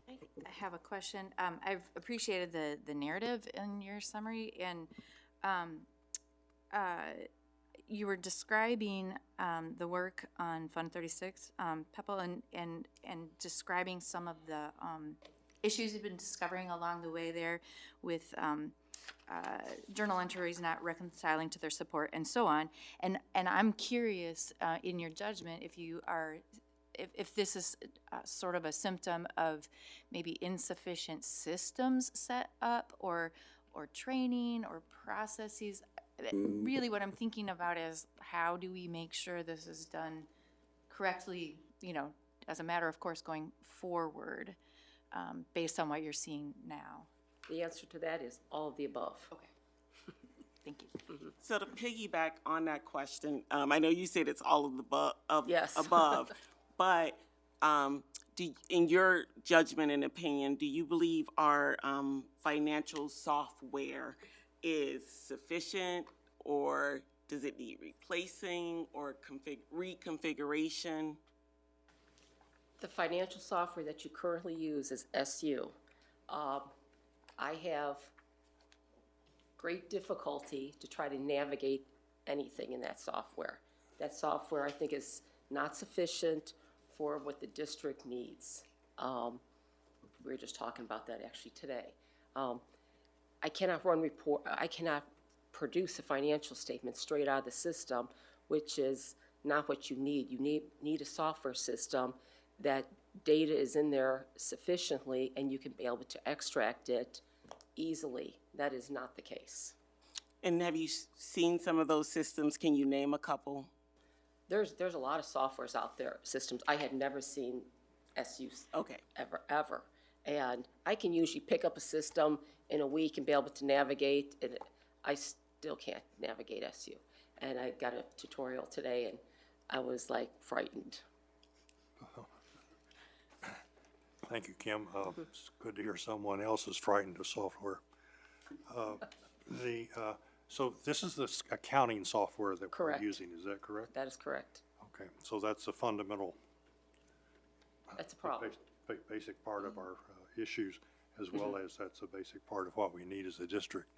I have a question. I've appreciated the narrative in your summary, and you were describing the work on Fund 36, Pepple, and describing some of the issues you've been discovering along the way there with journal entries not reconciling to their support and so on. And I'm curious, in your judgment, if this is sort of a symptom of maybe insufficient systems set up or training or processes. Really what I'm thinking about is how do we make sure this is done correctly, as a matter of course going forward, based on what you're seeing now? The answer to that is all of the above. Okay. Thank you. So to piggyback on that question, I know you said it's all of the Yes. above, but in your judgment and opinion, do you believe our financial software is sufficient, or does it need replacing or reconfiguration? The financial software that you currently use is SU. I have great difficulty to try to navigate anything in that software. That software, I think, is not sufficient for what the district needs. We were just talking about that actually today. I cannot produce a financial statement straight out of the system, which is not what you need. You need a software system that data is in there sufficiently and you can be able to extract it easily. That is not the case. And have you seen some of those systems? Can you name a couple? There's a lot of softwares out there, systems. I had never seen SU ever. And I can usually pick up a system in a week and be able to navigate, and I still can't navigate SU. And I got a tutorial today and I was like frightened. Thank you, Kim. It's good to hear someone else is frightened of software. So this is the accounting software that Correct. we're using, is that correct? That is correct. Okay, so that's a fundamental. That's a problem. Basic part of our issues, as well as that's a basic part of what we need as a district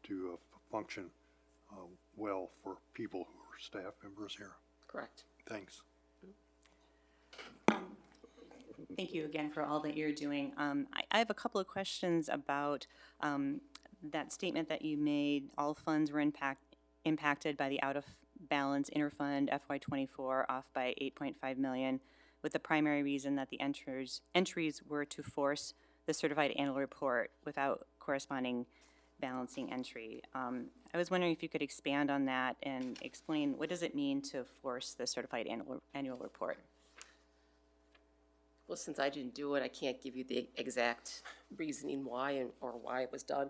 to function well for people who are staff members here. Correct. Thanks. Thank you again for all that you're doing. I have a couple of questions about that statement that you made. All funds were impacted by the out-of-balance interfund FY24 off by $8.5 million, with the primary reason that the entries were to force the certified annual report without corresponding balancing entry. I was wondering if you could expand on that and explain what does it mean to force the certified annual report? Well, since I didn't do it, I can't give you the exact reasoning why or why it was done.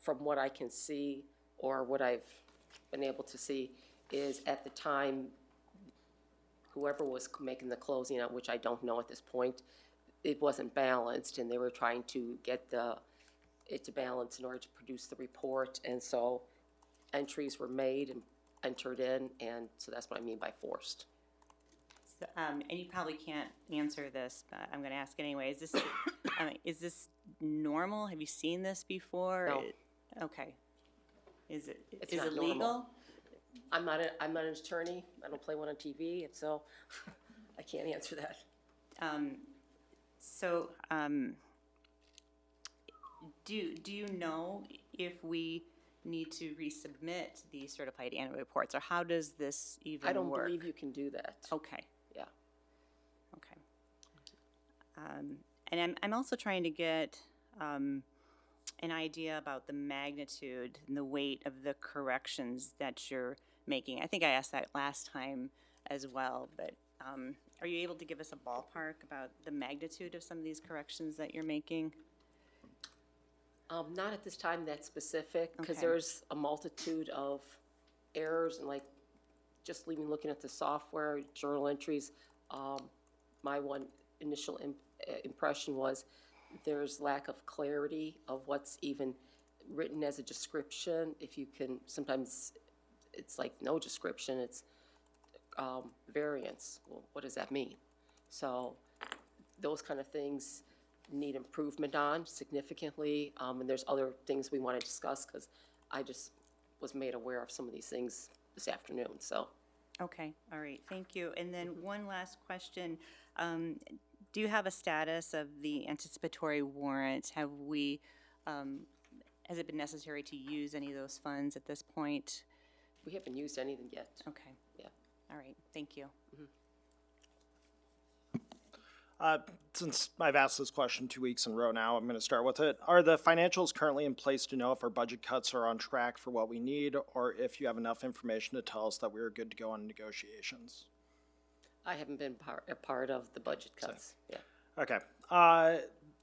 From what I can see, or what I've been able to see, is at the time, whoever was making the closing, which I don't know at this point, it wasn't balanced, and they were trying to get it to balance in order to produce the report, and so entries were made and entered in, and so that's what I mean by forced. And you probably can't answer this, but I'm going to ask anyway. Is this normal? Have you seen this before? No. Okay. Is it not legal? normal. I'm not an attorney. I don't play one on TV, and so I can't answer that. Do you know if we need to resubmit the certified annual reports, or how does this even work? I don't believe you can do that. Okay. Yeah. Okay. And I'm also trying to get an idea about the magnitude and the weight of the corrections that you're making. I think I asked that last time as well, but are you able to give us a ballpark about the magnitude of some of these corrections that you're making? Not at this time that specific, because Okay. there's a multitude of errors, and like just looking at the software, journal entries, my one initial impression was there's lack of clarity of what's even written as a description. If you can, sometimes it's like no description, it's variance. Well, what does that mean? So those kind of things need improvement on significantly, and there's other things we want to discuss, because I just was made aware of some of these things this afternoon, so. Okay, all right, thank you. And then one last question. Do you have a status of the anticipatory warrant? Have we, has it been necessary to use any of those funds at this point? We haven't used anything yet. Okay. Yeah. All right, thank you. Since I've asked this question 2 weeks in a row now, I'm going to start with it. Are the financials currently in place to know if our budget cuts are on track for what we need, or if you have enough information to tell us that we're good to go on negotiations? I haven't been a part of the budget cuts, yeah. Okay.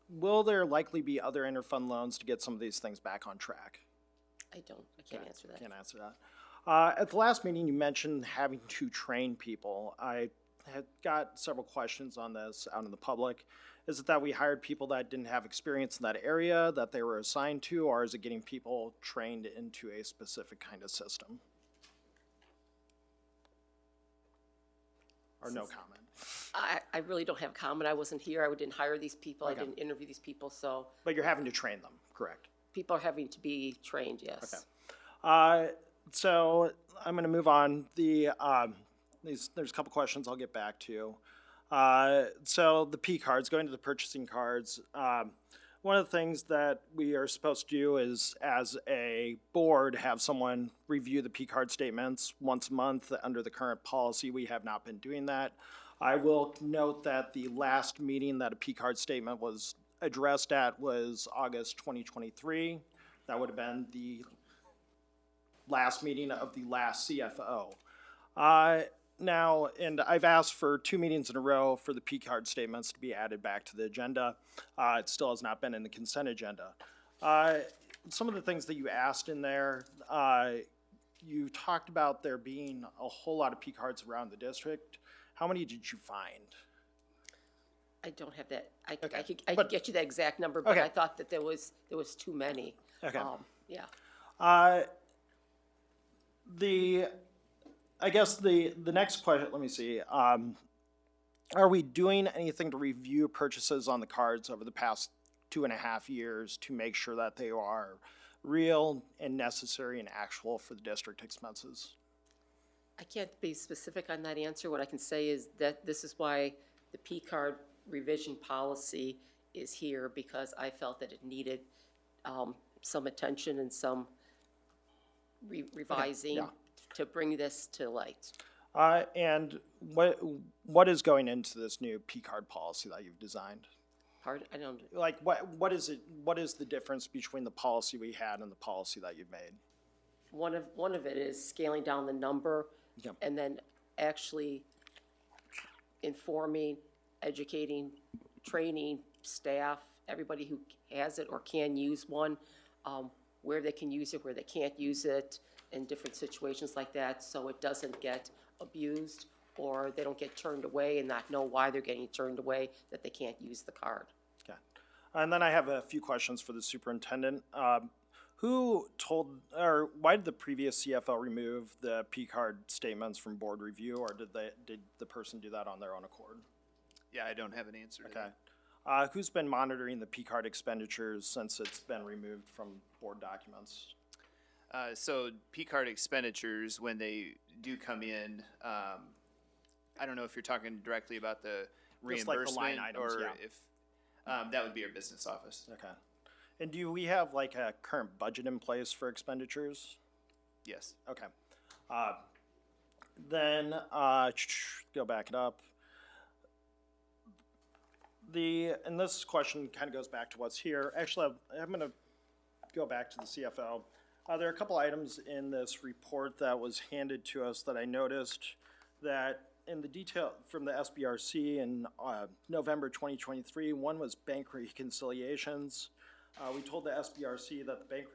Will there likely be other interfund loans to get some of these things back on track? I can't answer that. Can't answer that. At the last meeting, you mentioned having to train people. I had got several questions on this out in the public. Is it that we hired people that didn't have experience in that area that they were assigned to, or is it getting people trained into a specific kind of system? Or no comment? I really don't have comment. I wasn't here. I didn't hire these people. Okay. I didn't interview these people, so. But you're having to train them, correct? People are having to be trained, yes. Okay. So I'm going to move on. There's a couple questions I'll get back to. So the P cards, going to the purchasing cards. One of the things that we are supposed to do is, as a board, have someone review the P card statements once a month. Under the current policy, we have not been doing that. I will note that the last meeting that a P card statement was addressed at was August 2023. That would have been the last meeting of the last CFO. Now, and I've asked for 2 meetings in a row for the P card statements to be added back to the agenda. It still has not been in the consent agenda. Some of the things that you asked in there, you talked about there being a whole lot of P cards around the district. How many did you find? I don't have that. I could get you that exact number, but Okay. I thought that there was too many. Okay. Yeah. I guess the next question, let me see. Are we doing anything to review purchases on the cards over the past 2.5 years to make sure that they are real and necessary and actual for the district expenses? I can't be specific on that answer. What I can say is that this is why the P card revision policy is here, because I felt that it needed some attention and some revising yeah. to bring this to light. And what is going into this new P card policy that you've designed? Pardon? I don't. Like what is it? What is the difference between the policy we had and the policy that you've made? One of it is scaling down the number, Yep. and then actually informing, educating, training staff, everybody who has it or can use one, where they can use it, where they can't use it, in different situations like that, so it doesn't get abused or they don't get turned away and not know why they're getting turned away, that they can't use the card. Okay. And then I have a few questions for the superintendent. Who told, or why did the previous CFO remove the P card statements from board review, or did the person do that on their own accord? Yeah, I don't have an answer to Okay. that. Who's been monitoring the P card expenditures since it's been removed from board documents? So P card expenditures, when they do come in, I don't know if you're talking directly about the Just like the reimbursement line items, or yeah. if that would be our business office. Okay. And do we have like a current budget in place for expenditures? Yes. Okay. Then, go back it up. And this question kind of goes back to what's here. Actually, I'm going to go back to the CFO. There are a couple items in this report that was handed to us that I noticed that in the detail from the SBRC in November 2023, one was bank reconciliations. We told the SBRC that the bank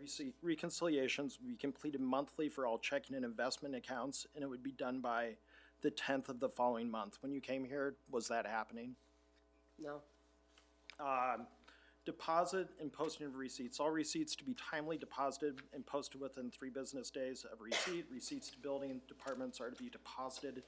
reconciliations would be completed monthly for all checking and investment accounts, and it would be done by the 10th of the following month. When you came here, was that happening? No. Deposit and posting of receipts. All receipts to be timely deposited and posted within 3 business days of receipt. Receipts to building departments are to be deposited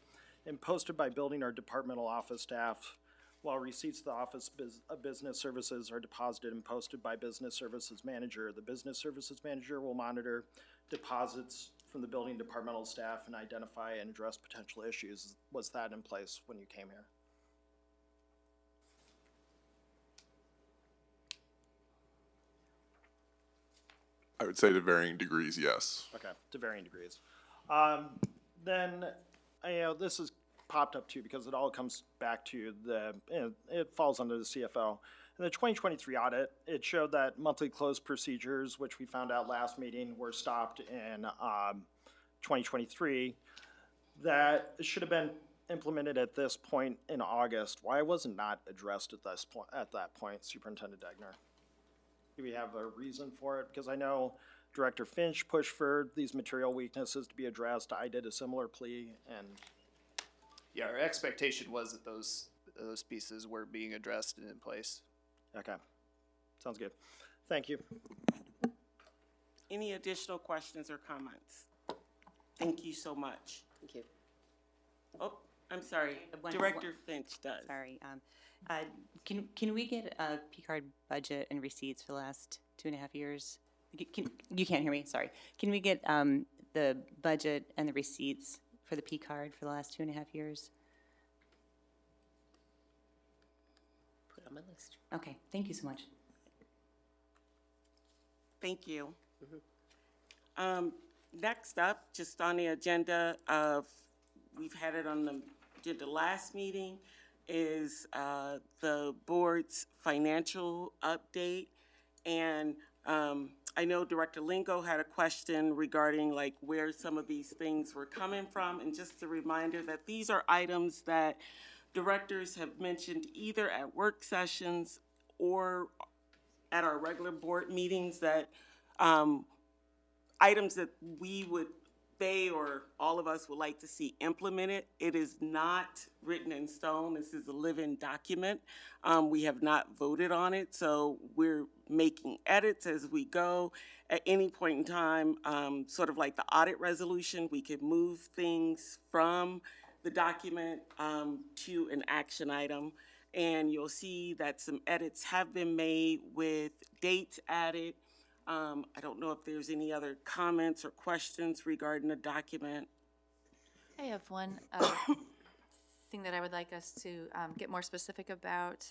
and posted by building or departmental office staff, while receipts to the Office of Business Services are deposited and posted by Business Services Manager. The Business Services Manager will monitor deposits from the building departmental staff and identify and address potential issues. Was that in place when you came here? I would say to varying degrees, yes. Okay, to varying degrees. Then, this has popped up too because it all comes back to it falls under the CFO. In the 2023 audit, it showed that monthly close procedures, which we found out last meeting, were stopped in 2023. That should have been implemented at this point in August. Why was it not addressed at that point, Superintendent Degner? Do we have a reason for it? Because I know Director Finch pushed for these material weaknesses to be addressed. I did a similar plea, and Yeah, our expectation was that those pieces were being addressed and in place. okay, sounds good. Thank you. Any additional questions or comments? Thank you so much. Thank you. Oh, I'm sorry, One- Director Finch does. Sorry. Can we get a P-card budget and receipts for the last 2.5 years? You can't hear me, sorry. Can we get the budget and the receipts for the P-card for the last 2.5 years? Put it on my list. Okay, thank you so much. Thank you. Next up, just on the agenda of, we've had it on the agenda last meeting, is the board's financial update. And I know Director Lingo had a question regarding like where some of these things were coming from. And just a reminder that these are items that directors have mentioned either at work sessions or at our regular board meetings, that items that they or all of us would like to see implemented. It is not written in stone. This is a living document. We have not voted on it, so we're making edits as we go. At any point in time, sort of like the audit resolution, we could move things from the document to an action item. And you'll see that some edits have been made with dates added. I don't know if there's any other comments or questions regarding the document. I have one thing that I would like us to get more specific about.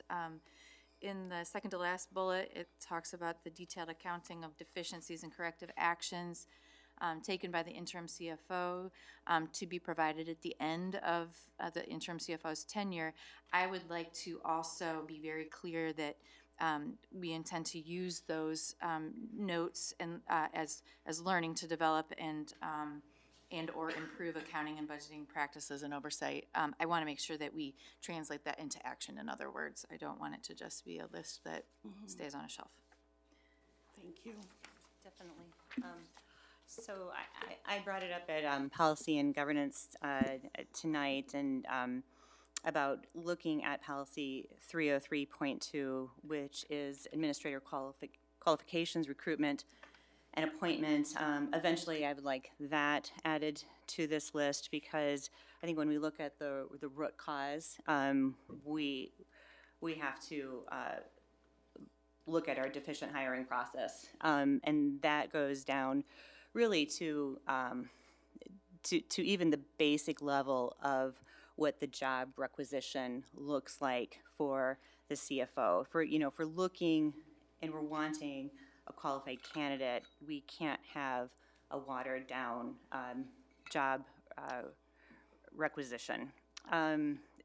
In the second to last bullet, it talks about the detailed accounting of deficiencies and corrective actions taken by the interim CFO to be provided at the end of the interim CFO's tenure. I would like to also be very clear that we intend to use those notes and as learning to develop and or improve accounting and budgeting practices and oversight. I want to make sure that we translate that into action. In other words, I don't want it to just be a list that stays on a shelf. Thank you. Definitely. So I brought it up at Policy and Governance tonight, and about looking at Policy 303.2, which is Administrator Qualifications, Recruitment, and Appointment. Eventually, I would like that added to this list because I think when we look at the root cause, we have to look at our deficient hiring process, and that goes down really to even the basic level of what the job requisition looks like for the CFO. If we're looking and we're wanting a qualified candidate, we can't have a watered down job requisition.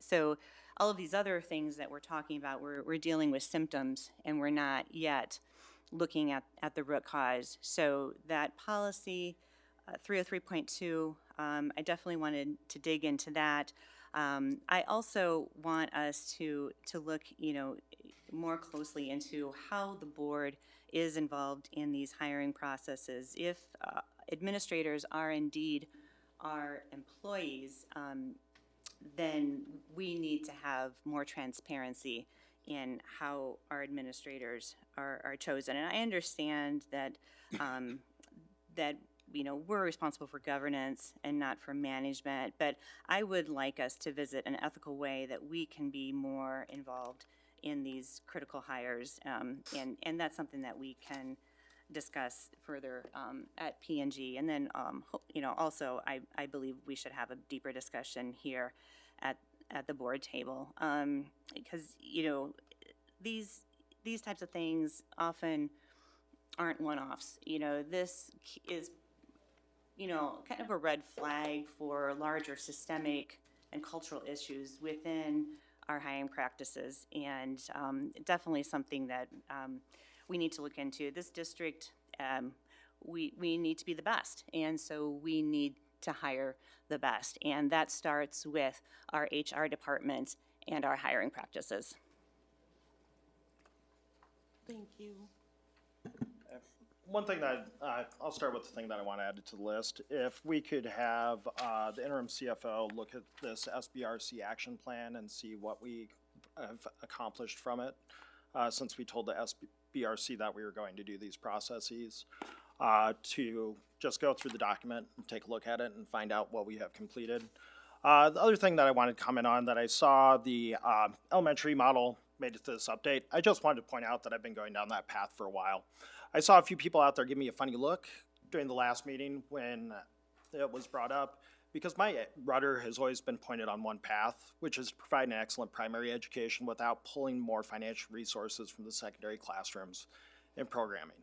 So all of these other things that we're talking about, we're dealing with symptoms and we're not yet looking at the root cause. So that policy 303.2, I definitely wanted to dig into that. I also want us to look, more closely into how the board is involved in these hiring processes. If administrators are indeed our employees, then we need to have more transparency in how our administrators are chosen. And I understand that that we're responsible for governance and not for management, but I would like us to visit an ethical way that we can be more involved in these critical hires, and that's something that we can discuss further at P&G. And then, also, I believe we should have a deeper discussion here at the board table, because, these types of things often aren't one-offs. This is, kind of a red flag for larger systemic and cultural issues within our hiring practices, and definitely something that we need to look into. This district, we need to be the best, and so we need to hire the best, and that starts with our HR department and our hiring practices. Thank you. One thing that, I'll start with the thing that I want to add to the list. If we could have the interim CFO look at this SBRC action plan and see what we have accomplished from it, since we told the SBRC that we were going to do these processes, to just go through the document and take a look at it and find out what we have completed. The other thing that I wanted to comment on, that I saw the elementary model made it to this update. I just wanted to point out that I've been going down that path for a while. I saw a few people out there give me a funny look during the last meeting when it was brought up, because my rudder has always been pointed on one path, which is to provide an excellent primary education without pulling more financial resources from the secondary classrooms and programming.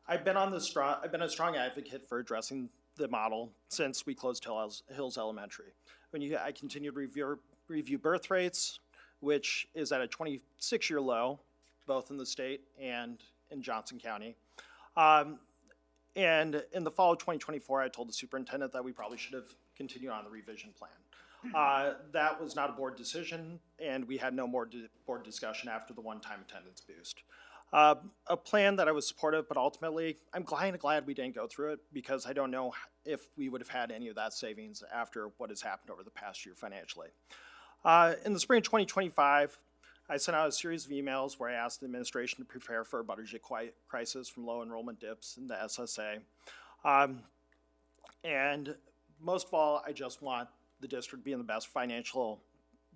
I've been a strong advocate for addressing the model since we closed Hills Elementary. I continue to review birth rates, which is at a 26-year low, both in the state and in Johnson County. And in the fall of 2024, I told the superintendent that we probably should have continued on the revision plan. That was not a board decision, and we had no more board discussion after the one-time attendance boost. A plan that I was supportive, but ultimately, I'm glad we didn't go through it, because I don't know if we would have had any of that savings after what has happened over the past year financially. In the spring of 2025, I sent out a series of emails where I asked the administration to prepare for a budget crisis from low enrollment dips in the SSA. And most of all, I just want the district to be in the best financial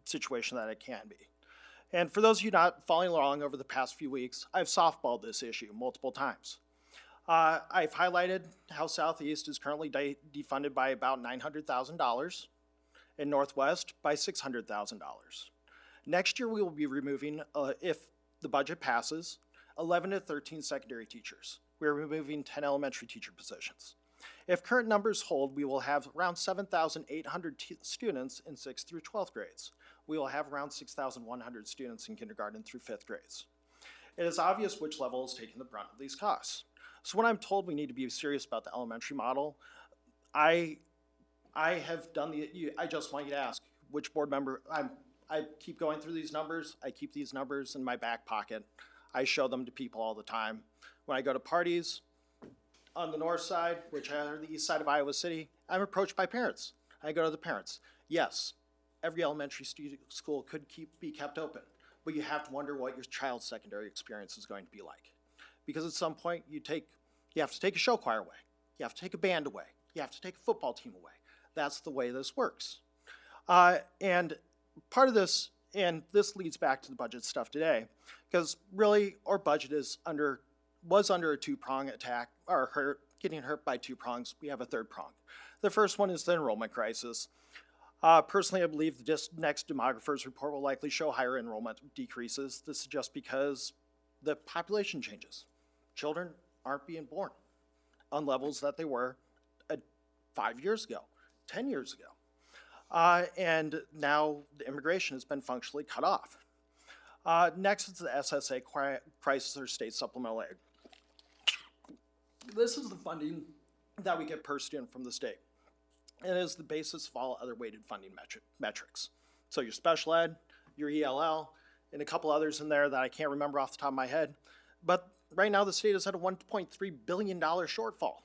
situation that it can be. And for those of you not following along over the past few weeks, I've softballed this issue multiple times. I've highlighted how Southeast is currently defunded by about $900,000, and Northwest by $600,000. Next year, we will be removing, if the budget passes, 11 to 13 secondary teachers. We are removing 10 elementary teacher positions. If current numbers hold, we will have around 7,800 students in 6th through 12th grades. We will have around 6,100 students in kindergarten through 5th grades. It is obvious which level is taking the brunt of these costs. So when I'm told we need to be serious about the elementary model, I just want you to ask which board member. I keep going through these numbers. I keep these numbers in my back pocket. I show them to people all the time. When I go to parties on the north side, which are the east side of Iowa City, I'm approached by parents. I go to the parents. Yes, every elementary school could be kept open, but you have to wonder what your child's secondary experience is going to be like. Because at some point, you have to take a show choir away. You have to take a band away. You have to take a football team away. That's the way this works. And part of this, and this leads back to the budget stuff today, because really our budget was under a two-prong attack, or getting hurt by two prongs. We have a third prong. The first one is the enrollment crisis. Personally, I believe the next demographer's report will likely show higher enrollment decreases. This is just because the population changes. Children aren't being born on levels that they were 5 years ago, 10 years ago. And now the immigration has been functionally cut off. Next is the SSA crisis, or state supplemental aid. This is the funding that we get per student from the state. It is the basis of all other weighted funding metrics. So your special ed, your ELL, and a couple others in there that I can't remember off the top of my head. But right now the state is at a $1.3 billion shortfall.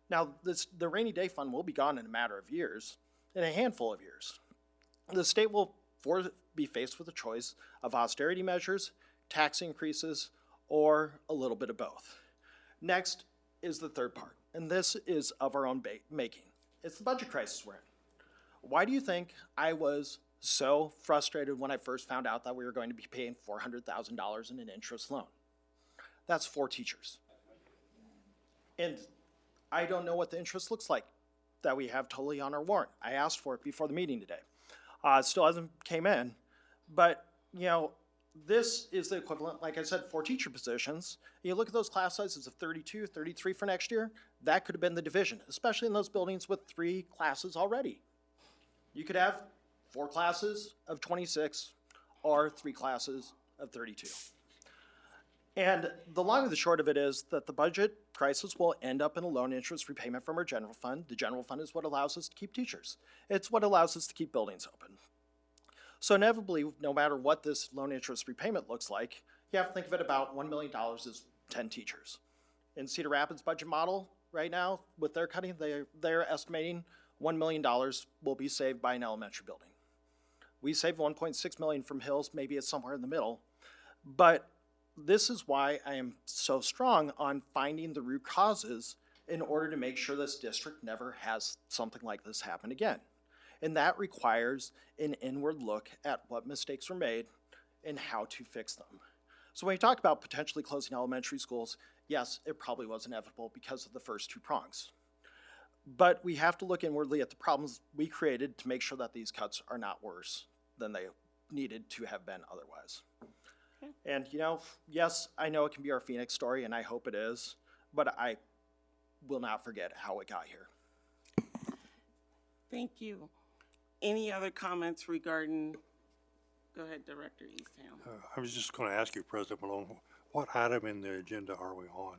Now, the rainy day fund will be gone in a matter of years, in a handful of years. The state will be faced with a choice of austerity measures, tax increases, or a little bit of both. Next is the third part, and this is of our own making. It's the budget crisis we're in. Why do you think I was so frustrated when I first found out that we were going to be paying $400,000 in an interest loan? That's 4 teachers. And I don't know what the interest looks like that we have totally on our warrant. I asked for it before the meeting today. It still hasn't came in, but you know, this is the equivalent, like I said, 4 teacher positions. You look at those class sizes of 32, 33 for next year, that could have been the division, especially in those buildings with 3 classes already. You could have 4 classes of 26 or 3 classes of 32. And the long and the short of it is that the budget crisis will end up in a loan interest repayment from our general fund. The general fund is what allows us to keep teachers. It's what allows us to keep buildings open. So inevitably, no matter what this loan interest repayment looks like, you have to think of it about $1 million as 10 teachers. In Cedar Rapids' budget model right now, with their cutting, they're estimating $1 million will be saved by an elementary building. We saved $1.6 million from Hills, maybe it's somewhere in the middle, but this is why I am so strong on finding the root causes in order to make sure this district never has something like this happen again. And that requires an inward look at what mistakes were made and how to fix them. So when you talk about potentially closing elementary schools, yes, it probably was inevitable because of the first 2 prongs. But we have to look inwardly at the problems we created to make sure that these cuts are not worse than they needed to have been otherwise. And you know, yes, I know it can be our Phoenix story, and I hope it is, but I will not forget how it got here. Thank you. Any other comments regarding, go ahead, Director Eastham. I was just going to ask you, President Malone, what item in the agenda are we on?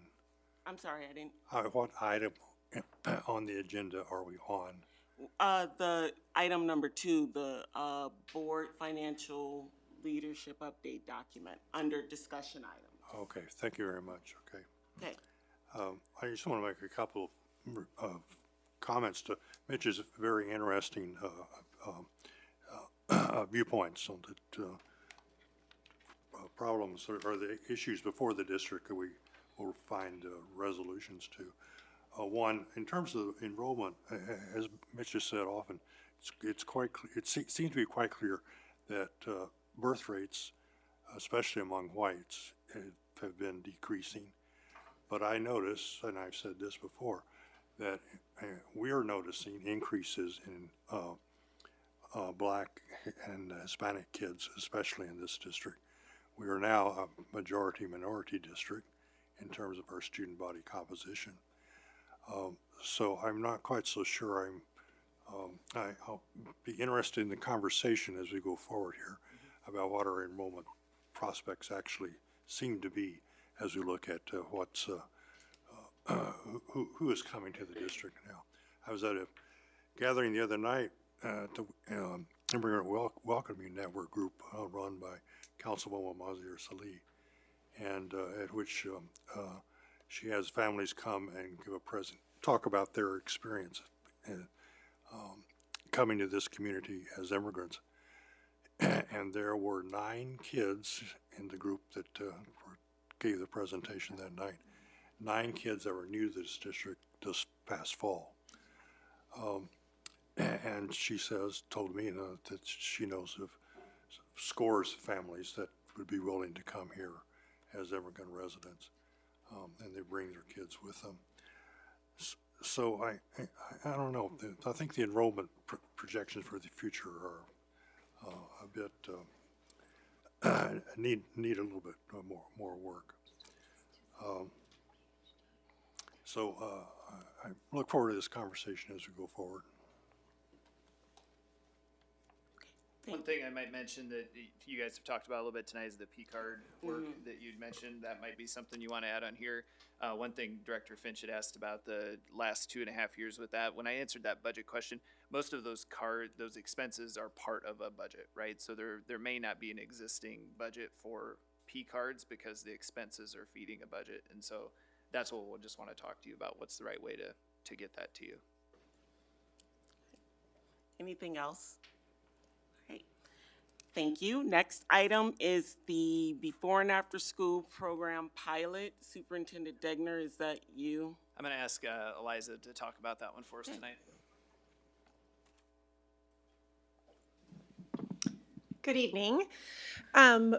I'm sorry, I didn't. What item on the agenda are we on? The item number 2, the board financial leadership update document under discussion items. Okay, thank you very much. Okay. Okay. I just want to make a couple of comments to Mitch's very interesting viewpoints on the problems or the issues before the district that we will find resolutions to. One, in terms of enrollment, as Mitch has said often, it's quite it seems to be quite clear that birth rates, especially among whites, have been decreasing. But I notice, and I've said this before, that we are noticing increases in Black and Hispanic kids, especially in this district. We are now a majority-minority district in terms of our student body composition. So I'm not quite so sure I'll be interested in the conversation as we go forward here about what our enrollment prospects actually seem to be as we look at what's who is coming to the district now. I was at a gathering the other night at the Immigrant Welcoming Network group run by Councilwoman Mazir Salih, and at which she has families come and give a talk about their experience coming to this community as immigrants. And there were 9 kids in the group that gave the presentation that night. 9 kids that were new to this district this past fall. And she told me that she knows of scores of families that would be willing to come here as immigrant residents, and they bring their kids with them. So I don't know. I think the enrollment projections for the future are a bit need a little bit more work. So I look forward to this conversation as we go forward. One thing I might mention that you guys have talked about a little bit tonight is the P-card work that you'd mentioned. That might be something you want to add on here. One thing Director Finch had asked about the last 2.5 years with that. When I answered that budget question, most of those expenses are part of a budget, right? So there may not be an existing budget for P-cards because the expenses are feeding a budget. And so that's what we'll just want to talk to you about. What's the right way to get that to you? Anything else? Thank you. Next item is the before and after school program pilot. Superintendent Degner, is that you? I'm gonna ask Eliza to talk about that one for us tonight. Good evening.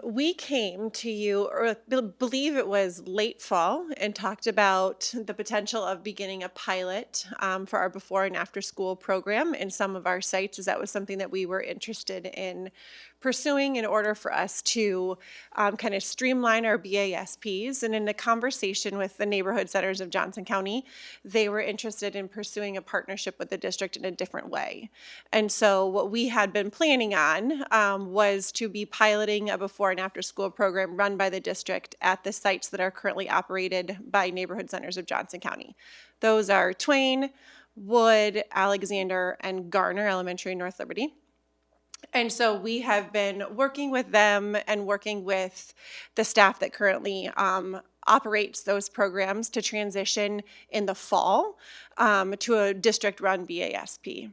We came to you, or believe it was late fall, and talked about the potential of beginning a pilot for our before and after school program in some of our sites, as that was something that we were interested in pursuing in order for us to kind of streamline our BASPs. And in a conversation with the neighborhood centers of Johnson County, they were interested in pursuing a partnership with the district in a different way. And so what we had been planning on was to be piloting a before and after school program run by the district at the sites that are currently operated by neighborhood centers of Johnson County. Those are Twain, Wood, Alexander, and Garner Elementary in North Liberty. And so we have been working with them and working with the staff that currently operates those programs to transition in the fall to a district-run BASP.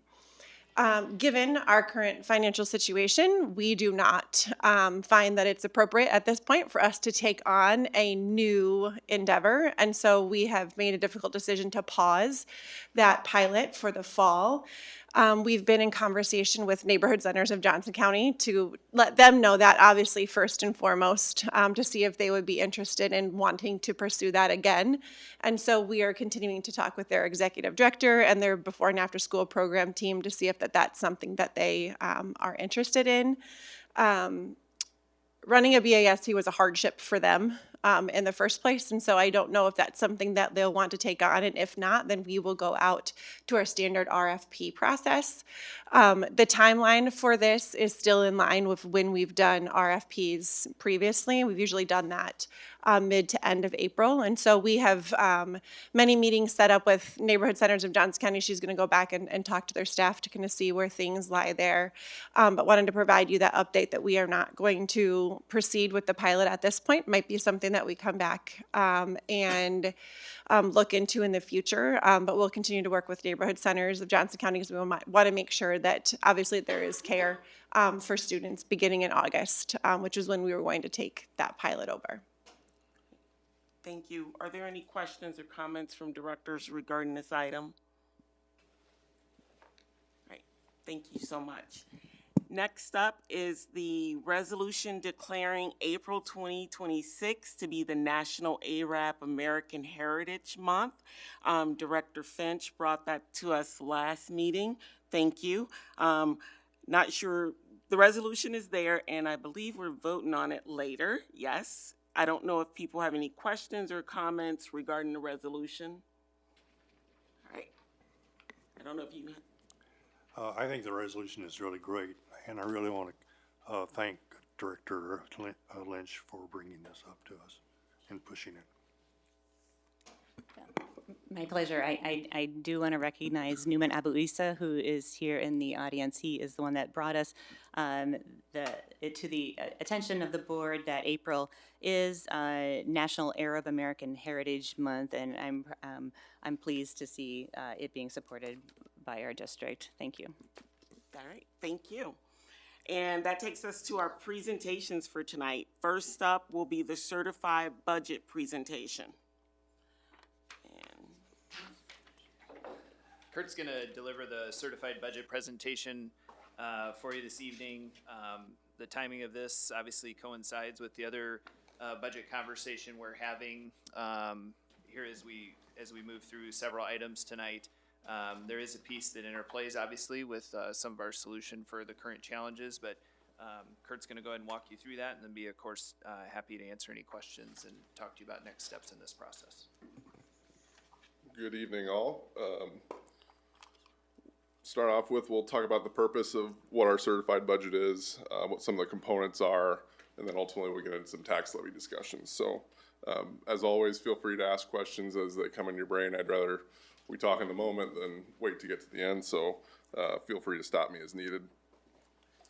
Given our current financial situation, we do not find that it's appropriate at this point for us to take on a new endeavor. And so we have made a difficult decision to pause that pilot for the fall. We've been in conversation with neighborhood centers of Johnson County to let them know that, obviously, first and foremost, to see if they would be interested in wanting to pursue that again. And so we are continuing to talk with their executive director and their before and after school program team to see if that's something that they are interested in. Running a BASP was a hardship for them in the first place, and so I don't know if that's something that they'll want to take on, and if not, then we will go out to our standard RFP process. The timeline for this is still in line with when we've done RFPs previously. We've usually done that mid to end of April, and so we have many meetings set up with neighborhood centers of Johnson County. She's going to go back and talk to their staff to kind of see where things lie there, but wanted to provide you that update that we are not going to proceed with the pilot at this point. Might be something that we come back and look into in the future, but we'll continue to work with neighborhood centers of Johnson County because we want to make sure that obviously there is care for students beginning in August, which is when we were going to take that pilot over. Thank you. Are there any questions or comments from directors regarding this item? All right, thank you so much. Next up is the resolution declaring April 2026 to be the National ARAP American Heritage Month. Director Finch brought that to us last meeting. Thank you. Not sure, the resolution is there, and I believe we're voting on it later. Yes. I don't know if people have any questions or comments regarding the resolution. All right. I don't know if you... I think the resolution is really great, and I really want to thank Director Lynch for bringing this up to us and pushing it. My pleasure. I do want to recognize Newman Abu Isa, who is here in the audience. He is the one that brought us to the attention of the board that April is National Arab American Heritage Month, and I'm pleased to see it being supported by our district. Thank you. All right, thank you. And that takes us to our presentations for tonight. First up will be the certified budget presentation. Kurt's going to deliver the certified budget presentation for you this evening. The timing of this obviously coincides with the other budget conversation we're having here as we move through several items tonight. There is a piece that interplays obviously with some of our solution for the current challenges, but Kurt's going to go ahead and walk you through that and then be, of course, happy to answer any questions and talk to you about next steps in this process. Good evening, all. Start off with, we'll talk about the purpose of what our certified budget is, what some of the components are, and then ultimately we'll get into some tax levy discussions. So, as always, feel free to ask questions as they come in your brain. I'd rather we talk in the moment than wait to get to the end, so feel free to stop me as needed.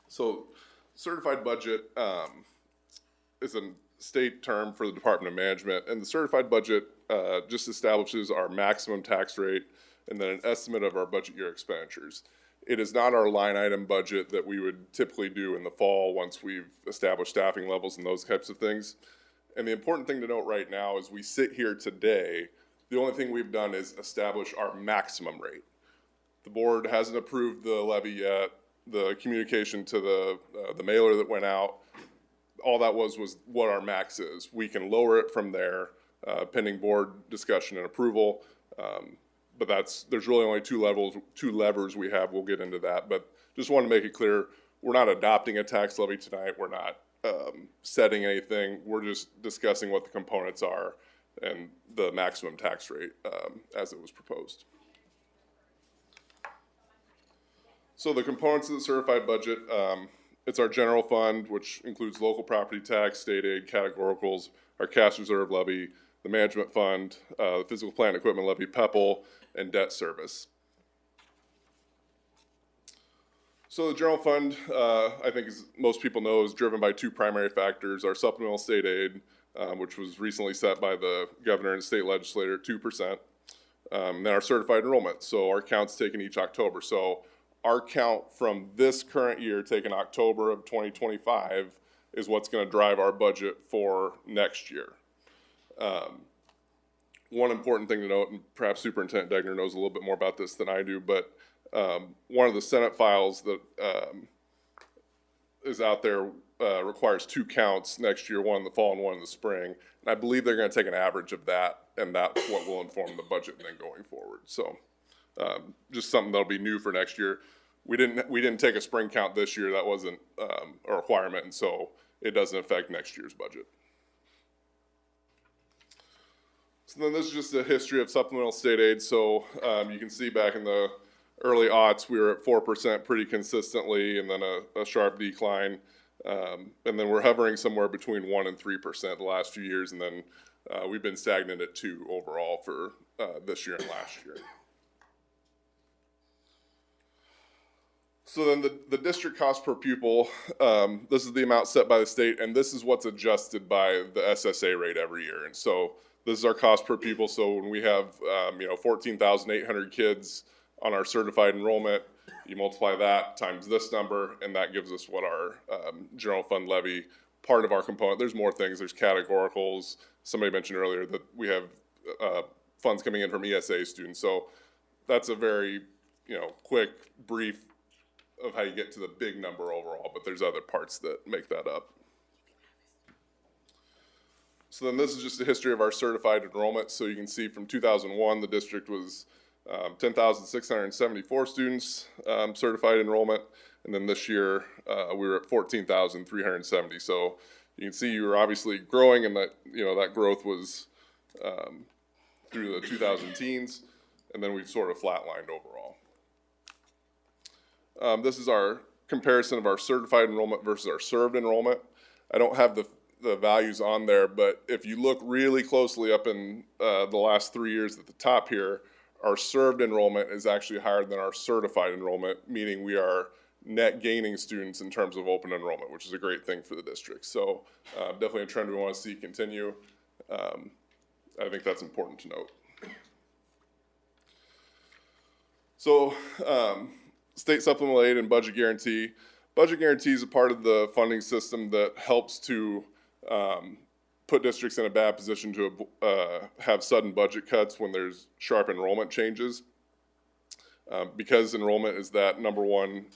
So, certified budget is a state term for the Department of Management, and the certified budget just establishes our maximum tax rate and then an estimate of our budget year expenditures. It is not our line item budget that we would typically do in the fall once we've established staffing levels and those types of things. And the important thing to note right now is we sit here today, The only thing we've done is establish our maximum rate. The board hasn't approved the levy yet. The communication to the mailer that went out, all that was what our max is. We can lower it from there, pending board discussion and approval. But there's really only two levers we have. We'll get into that, but just want to make it clear, we're not adopting a tax levy tonight. We're not setting anything. We're just discussing what the components are and the maximum tax rate as it was proposed. So the components of the certified budget, it's our general fund, which includes local property tax, state aid, categoricals, our cash reserve levy, the management fund, the physical plant equipment levy, PEPL, and debt service. So the general fund, I think as most people know, is driven by two primary factors: our supplemental state aid, which was recently set by the governor and state legislature at 2%, and then our certified enrollment. So our count's taken each October. So our count from this current year, taken October of 2025, is what's going to drive our budget for next year. One important thing to note, and perhaps Superintendent Degner knows a little bit more about this than I do, but one of the Senate files that is out there requires two counts next year, one in the fall and one in the spring. And I believe they're going to take an average of that, and that's what will inform the budget then going forward. So just something that'll be new for next year. We didn't take a spring count this year. That wasn't a requirement, and so it doesn't affect next year's budget. So then this is just a history of supplemental state aid. So you can see back in the early aughts, we were at 4% pretty consistently, and then a sharp decline. And then we're hovering somewhere between 1% and 3% the last few years, and then we've been stagnant at 2% overall for this year and last year. So then the district cost per pupil, this is the amount set by the state, and this is what's adjusted by the SSA rate every year. And so this is our cost per pupil. So when we have 14,800 kids on our certified enrollment, you multiply that times this number, and that gives us what our general fund levy, part of our component. There's more things. There's categoricals. Somebody mentioned earlier that we have funds coming in from ESA students. So that's a very quick, brief of how you get to the big number overall, but there's other parts that make that up. So then this is just a history of our certified enrollment. So you can see from 2001, the district was 10,674 students certified enrollment, and then this year we were at 14,370. So you can see you were obviously growing, and that that growth was through the 2000 teens, and then we've sort of flatlined overall. This is our comparison of our certified enrollment versus our served enrollment. I don't have the values on there, but if you look really closely up in the last 3 years at the top here, our served enrollment is actually higher than our certified enrollment, meaning we are net gaining students in terms of open enrollment, which is a great thing for the district. So definitely a trend we want to see continue. I think that's important to note. So state supplemental aid and budget guarantee. Budget guarantee is a part of the funding system that helps to put districts in a bad position to have sudden budget cuts when there's sharp enrollment changes. Because enrollment is that number one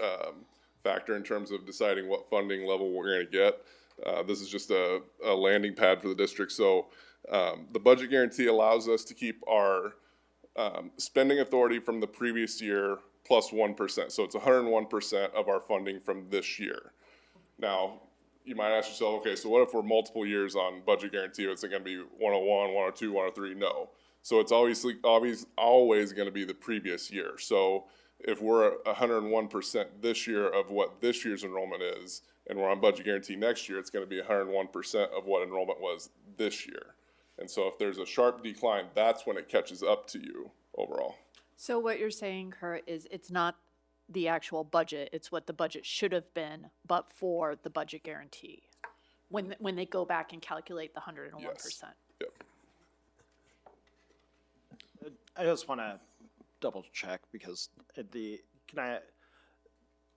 factor in terms of deciding what funding level we're going to get. This is just a landing pad for the district. So the budget guarantee allows us to keep our spending authority from the previous year plus 1%. So it's 101% of our funding from this year. Now, you might ask yourself, okay, so what if we're multiple years on budget guarantee? Is it going to be 101, 102, 103? No. So it's always going to be the previous year. So if we're at 101% this year of what this year's enrollment is, and we're on budget guarantee next year, it's going to be 101% of what enrollment was this year. And so if there's a sharp decline, that's when it catches up to you overall. So what you're saying, Kurt, is it's not the actual budget, it's what the budget should have been, but for the budget guarantee, when they go back and calculate the 101%. Yes. Yep. I just want to double check because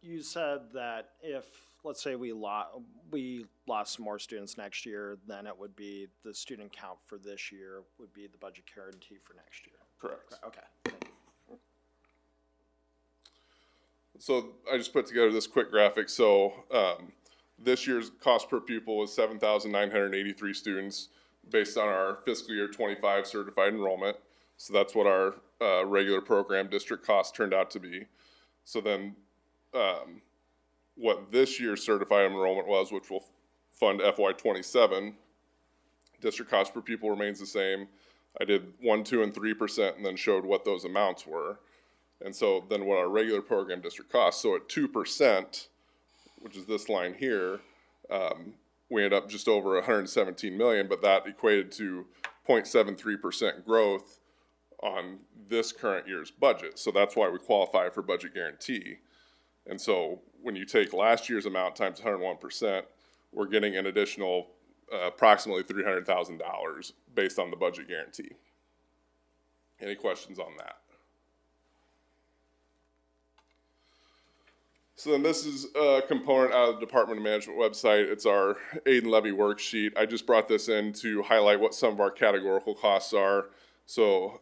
you said that if, let's say we lost some more students next year, then it would be the student count for this year would be the budget guarantee for next year. Correct. Okay. So I just put together this quick graphic. So this year's cost per pupil was 7,983 students based on our fiscal year 25 certified enrollment. So that's what our regular program district cost turned out to be. So then what this year's certified enrollment was, which will fund FY 27, district cost per pupil remains the same. I did 1%, 2%, and 3% and then showed what those amounts were. And so then what our regular program district costs. So at 2%, which is this line here, we ended up just over 117 million, but that equated to 0.73% growth on this current year's budget. So that's why we qualify for budget guarantee. And so when you take last year's amount times 101%, we're getting an additional approximately $300,000 based on the budget guarantee. Any questions on that? So then this is a component out of the Department of Management website. It's our aid and levy worksheet. I just brought this in to highlight what some of our categorical costs are. So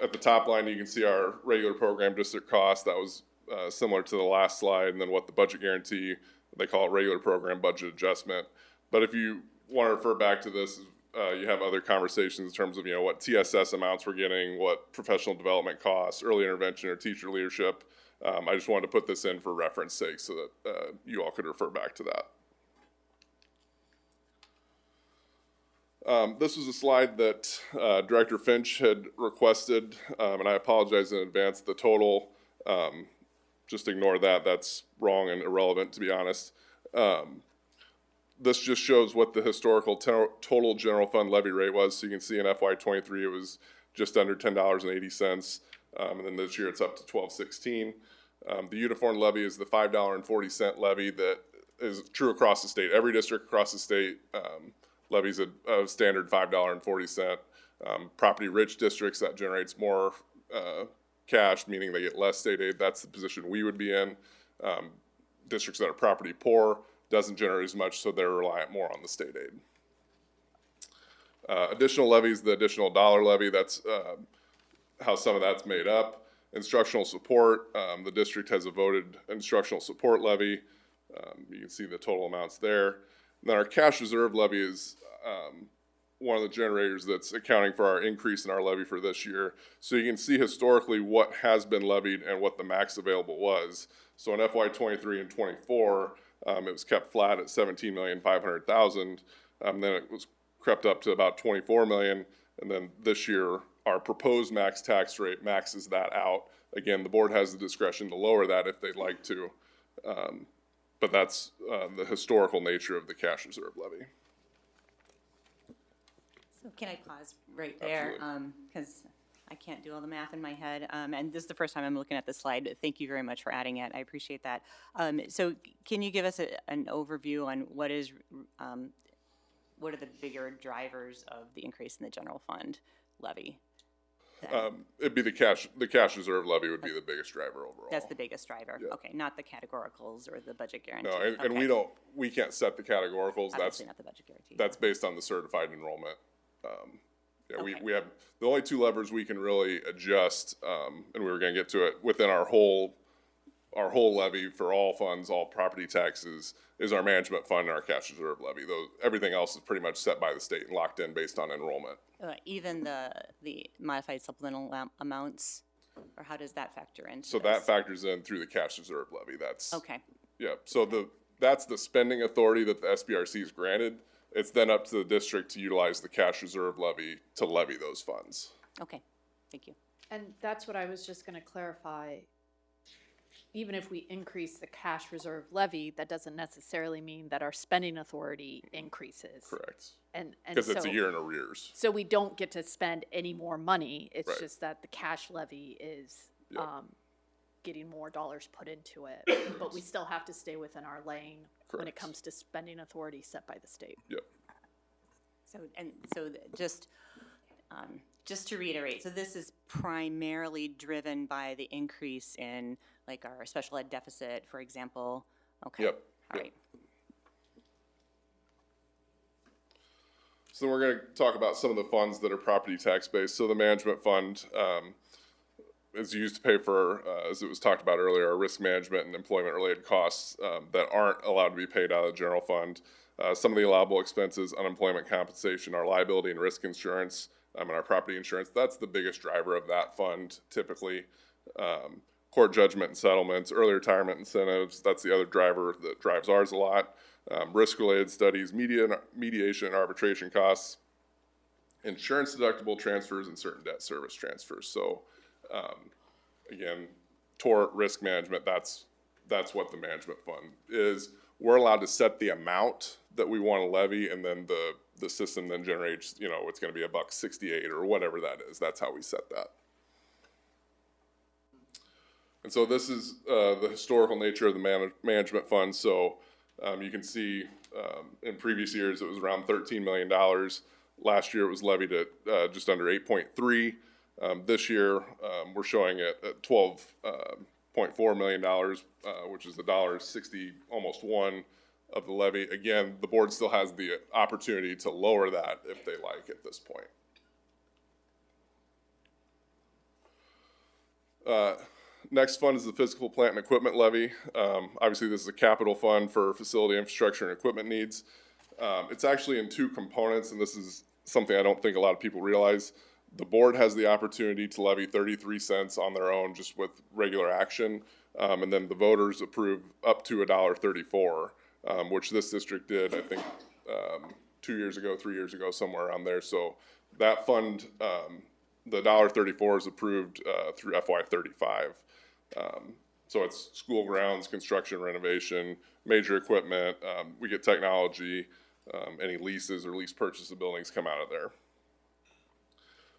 at the top line, you can see our regular program district cost. That was similar to the last slide. And then what the budget guarantee, they call it regular program budget adjustment. But if you want to refer back to this, you have other conversations in terms of, you know, what TSS amounts we're getting, what professional development costs, early intervention or teacher leadership. I just wanted to put this in for reference sake so that you all could refer back to that. This was a slide that Director Finch had requested, and I apologize in advance. The total, just ignore that. That's wrong and irrelevant, to be honest. This just shows what the historical total general fund levy rate was. So you can see in FY23 it was just under $10.80. And then this year it's up to $12.16. The uniform levy is the $5.40 levy that is true across the state. Every district across the state levies a standard $5.40. Property-rich districts, that generates more cash, meaning they get less state aid. That's the position we would be in. Districts that are property poor doesn't generate as much, so they're reliant more on the state aid. Additional levies, the additional dollar levy, that's how some of that's made up. Instructional support, the district has a voted instructional support levy. You can see the total amounts there. And then our cash reserve levy is one of the generators that's accounting for our increase in our levy for this year. So you can see historically what has been levied and what the max available was. So in FY23 and 24, it was kept flat at $17,500,000. Then it was crept up to about 24 million. And then this year, our proposed max tax rate maxes that out. Again, the board has the discretion to lower that if they'd like to. But that's the historical nature of the cash reserve levy. So can I pause right there? Because I can't do all the math in my head. And this is the first time I'm looking at this slide. Thank you very much for adding it. I appreciate that. So can you give us an overview on what are the bigger drivers of the increase in the general fund levy? It'd be the cash reserve levy would be the biggest driver overall. That's the biggest driver. Yeah. Okay, not the categoricals or the budget guarantee. No, and we can't set the categoricals. Obviously not the budget guarantee. That's based on the certified enrollment. Okay. We have the only two levers we can really adjust, and we were going to get to it within our whole levy for all funds, all property taxes, is our management fund and our cash reserve levy. Everything else is pretty much set by the state and locked in based on enrollment. Even the modified supplemental amounts, or how does that factor into So that factors in through the cash reserve levy. That's okay. Yeah. So that's the spending authority that the SBRC is granted. It's then up to the district to utilize the cash reserve levy to levy those funds. Okay, thank you. And that's what I was just going to clarify. Even if we increase the cash reserve levy, that doesn't necessarily mean that our spending authority increases. Correct. And because it's a year in arrears. So we don't get to spend any more money. It's Right. just that the cash levy is getting more dollars put into it. But we still have to stay within our lane when it Correct. comes to spending authority set by the state. Yep. So just just to reiterate, so this is primarily driven by the increase in like our special ed deficit, for example? Okay. Yep. All right. So then we're going to talk about some of the funds that are property tax based. So the management fund is used to pay for, as it was talked about earlier, our risk management and employment related costs that aren't allowed to be paid out of the general fund. Some of the allowable expenses, unemployment compensation, our liability and risk insurance, and our property insurance. That's the biggest driver of that fund typically. Court judgment and settlements, early retirement incentives, that's the other driver that drives ours a lot. Risk-related studies, mediation and arbitration costs, insurance deductible transfers, and certain debt service transfers. So, again, tort risk management, that's what the management fund is. We're allowed to set the amount that we want to levy, and then the system then generates, it's going to be $1.68 or whatever that is. That's how we set that. And so this is the historical nature of the management fund. So you can see in previous years it was around $13 million. Last year it was levied at just under 8.3. This year we're showing it at $12.4 million, which is $1.60, almost one of the levy. Again, the board still has the opportunity to lower that if they like at this point. Next fund is the physical plant and equipment levy. Obviously, this is a capital fund for facility infrastructure and equipment needs. It's actually in two components, and this is something I don't think a lot of people realize. The board has the opportunity to levy 33 cents on their own just with regular action, and then the voters approve up to $1.34, which this district did, I think, 2 years ago, 3 years ago, somewhere around there. So that fund, the $1.34 is approved through FY35. So it's school grounds, construction, renovation, major equipment. We get technology, any leases or lease purchase of buildings come out of there.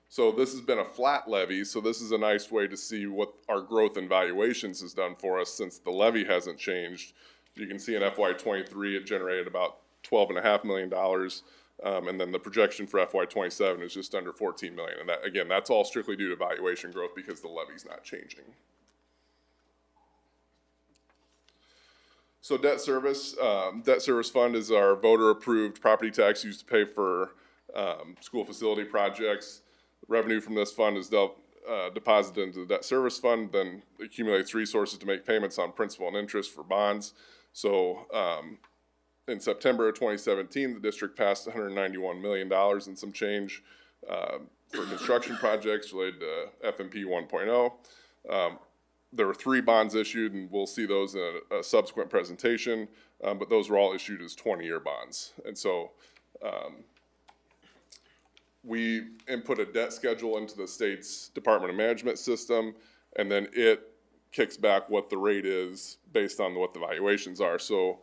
So this has been a flat levy, so this is a nice way to see what our growth in valuations has done for us since the levy hasn't changed. You can see in FY23 it generated about $12.5 million, and then the projection for FY27 is just under $14 million. And that, again, that's all strictly due to valuation growth because the levy's not changing. So debt service fund is our voter-approved property tax used to pay for school facility projects. Revenue from this fund is deposited into the debt service fund, then accumulates resources to make payments on principal and interest for bonds. So in September of 2017, the district passed $191 million and some change for construction projects related to FMP 1.0. There were 3 bonds issued, and we'll see those in a subsequent presentation, but those were all issued as 20-year bonds. And so we input a debt schedule into the state's Department of Management system, and then it kicks back what the rate is based on what the valuations are. So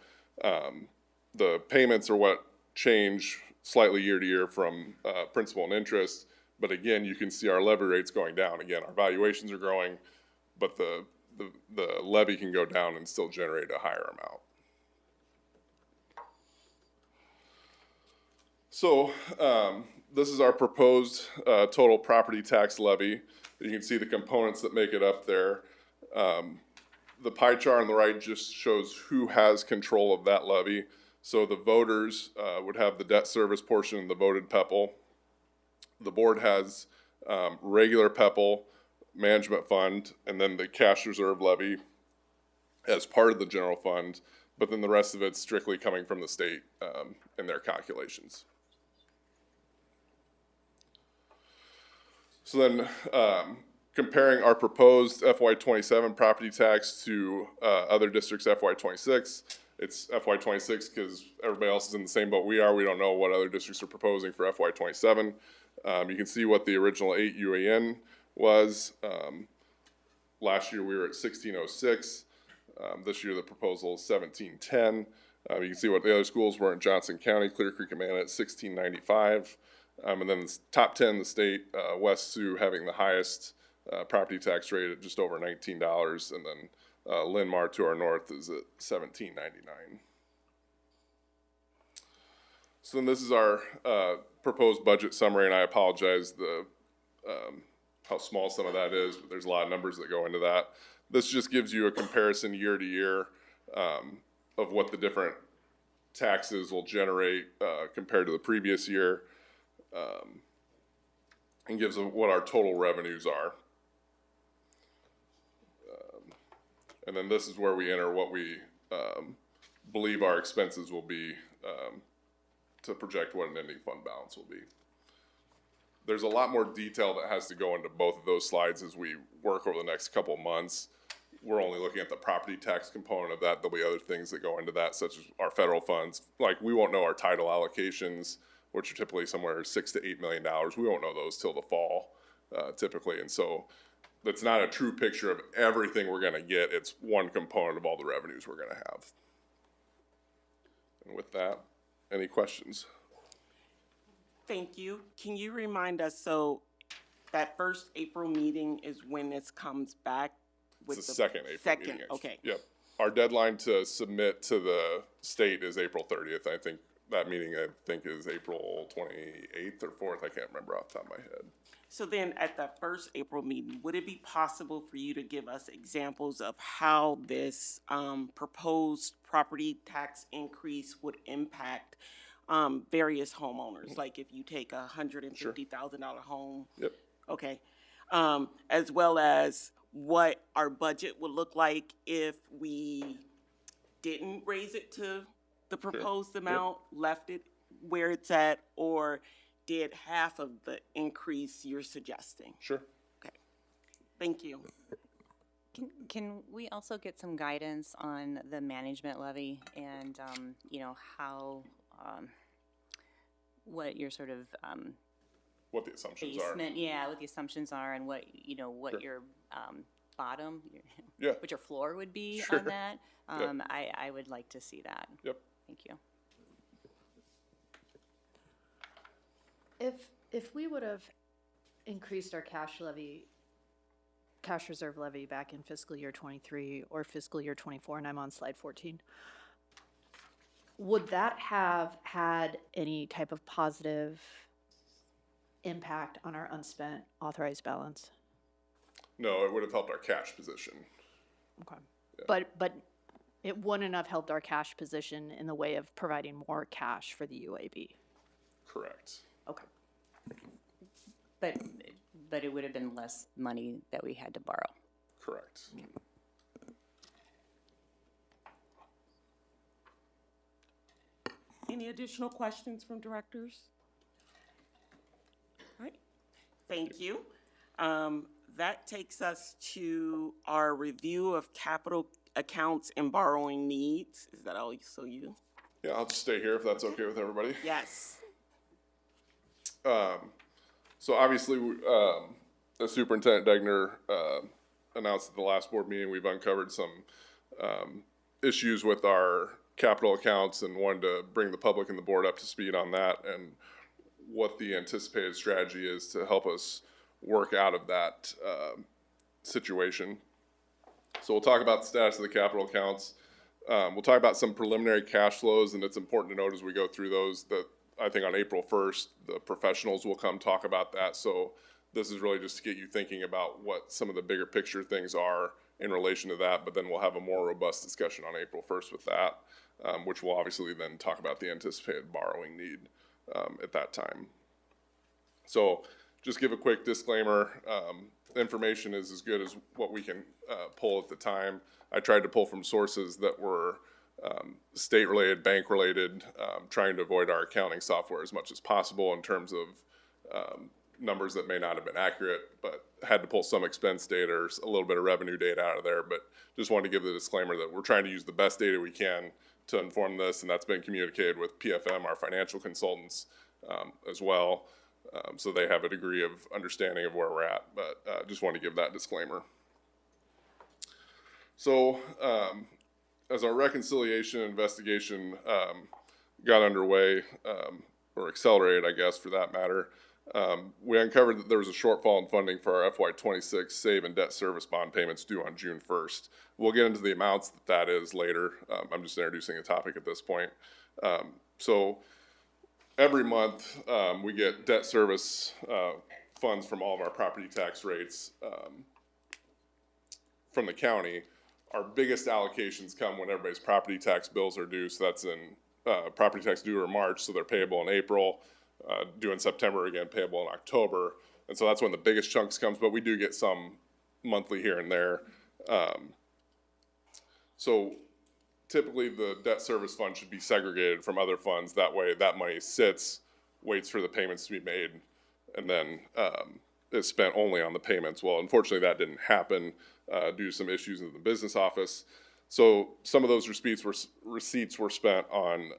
the payments are what change slightly year to year from principal and interest, but again, you can see our levy rates going down. Again, our valuations are growing, but the levy can go down and still generate a higher amount. So this is our proposed total property tax levy. You can see the components that make it up there. The pie chart on the right just shows who has control of that levy. So the voters would have the debt service portion of the voted PEPL. The board has regular PEPL, management fund, and then the cash reserve levy as part of the general fund, but then the rest of it's strictly coming from the state in their calculations. So then comparing our proposed FY27 property tax to other districts' FY26, it's FY26 because everybody else is in the same boat we are. We don't know what other districts are proposing for FY27. You can see what the original 8 UAN was. Last year we were at 1606. This year the proposal is 1710. You can see what the other schools were in Johnson County, Clear Creek, and Amana at 1695. And then the top 10 in the state, West Sioux having the highest property tax rate at just over $19, and then Linn-Mar to our north is at $17.99. So then this is our proposed budget summary, and I apologize, the how small some of that is, but there's a lot of numbers that go into that. This just gives you a comparison year to year of what the different taxes will generate compared to the previous year, and gives what our total revenues are. And then this is where we enter what we believe our expenses will be to project what an ending fund balance will be. There's a lot more detail that has to go into both of those slides as we work over the next couple of months. We're only looking at the property tax component of that. There'll be other things that go into that, such as our federal funds. Like, we won't know our title allocations, which are typically somewhere $6 to $8 million. We won't know those till the fall, typically. And so that's not a true picture of everything we're gonna get. It's one component of all the revenues we're gonna have. And with that, any questions? Thank you. Can you remind us, so that first April meeting is when this comes back? With It's the second April meeting. Okay. Yep. Our deadline to submit to the state is April 30th. I think that meeting, is April 28th or 4th. I can't remember off the top of my head. So then at that first April meeting, would it be possible for you to give us examples of how this proposed property tax increase would impact various homeowners? Like if you take a $150,000 home? Yep. Okay. As well as what our budget would look like if we didn't raise it to the proposed amount, left it where it's at, or did half of the increase you're suggesting? Sure. Okay. Thank you. Can we also get some guidance on the management levy and, how, what your sort of, what the assumptions are. basement, yeah, what the assumptions are and what, what Sure. your, bottom, Yeah. what your floor would be Sure. on that? Yep. I would like to see that. Yep. Thank you. If we would have increased our cash reserve levy back in fiscal year '23 or fiscal year '24, and I'm on slide 14, would that have had any type of positive impact on our unspent authorized balance? No, it would have helped our cash position. Okay. But it wouldn't have helped our cash position in the way of providing more cash for the UAB. Correct. Okay. But it would have been less money that we had to borrow. Correct. Any additional questions from directors? All right, thank you. That takes us to our review of capital accounts and borrowing needs. Is that also you? Yeah, I'll just stay here if that's okay with everybody. Yes. So obviously, as Superintendent Degner announced at the last board meeting, we've uncovered some issues with our capital accounts and wanted to bring the public and the board up to speed on that and what the anticipated strategy is to help us work out of that situation. So we'll talk about the status of the capital accounts. We'll talk about some preliminary cash flows, and it's important to note as we go through those that I think on April 1st, the professionals will come talk about that. So this is really just to get you thinking about what some of the bigger picture things are in relation to that, but then we'll have a more robust discussion on April 1st with that, which will obviously then talk about the anticipated borrowing need at that time. So just give a quick disclaimer. Information is as good as what we can pull at the time. I tried to pull from sources that were state-related, bank-related, trying to avoid our accounting software as much as possible in terms of numbers that may not have been accurate, but had to pull some expense data or a little bit of revenue data out of there. But just wanted to give the disclaimer that we're trying to use the best data we can to inform this, and that's been communicated with PFM, our financial consultants, as well. So they have a degree of understanding of where we're at, but just want to give that disclaimer. So as our reconciliation investigation got underway, or accelerated, I guess, for that matter, we uncovered that there was a shortfall in funding for our FY26 save and debt service bond payments due on June 1st. We'll get into the amounts that is later. I'm just introducing the topic at this point. So every month, we get debt service funds from all of our property tax rates, from the county. Our biggest allocations come when everybody's property tax bills are due, so that's in, property tax due in March, so they're payable in April, due in September, again, payable in October. And so that's when the biggest chunks comes, but we do get some monthly here and there. So typically the debt service fund should be segregated from other funds. That way that money sits, waits for the payments to be made, and then is spent only on the payments. Well, unfortunately that didn't happen due to some issues in the business office. So some of those receipts were spent on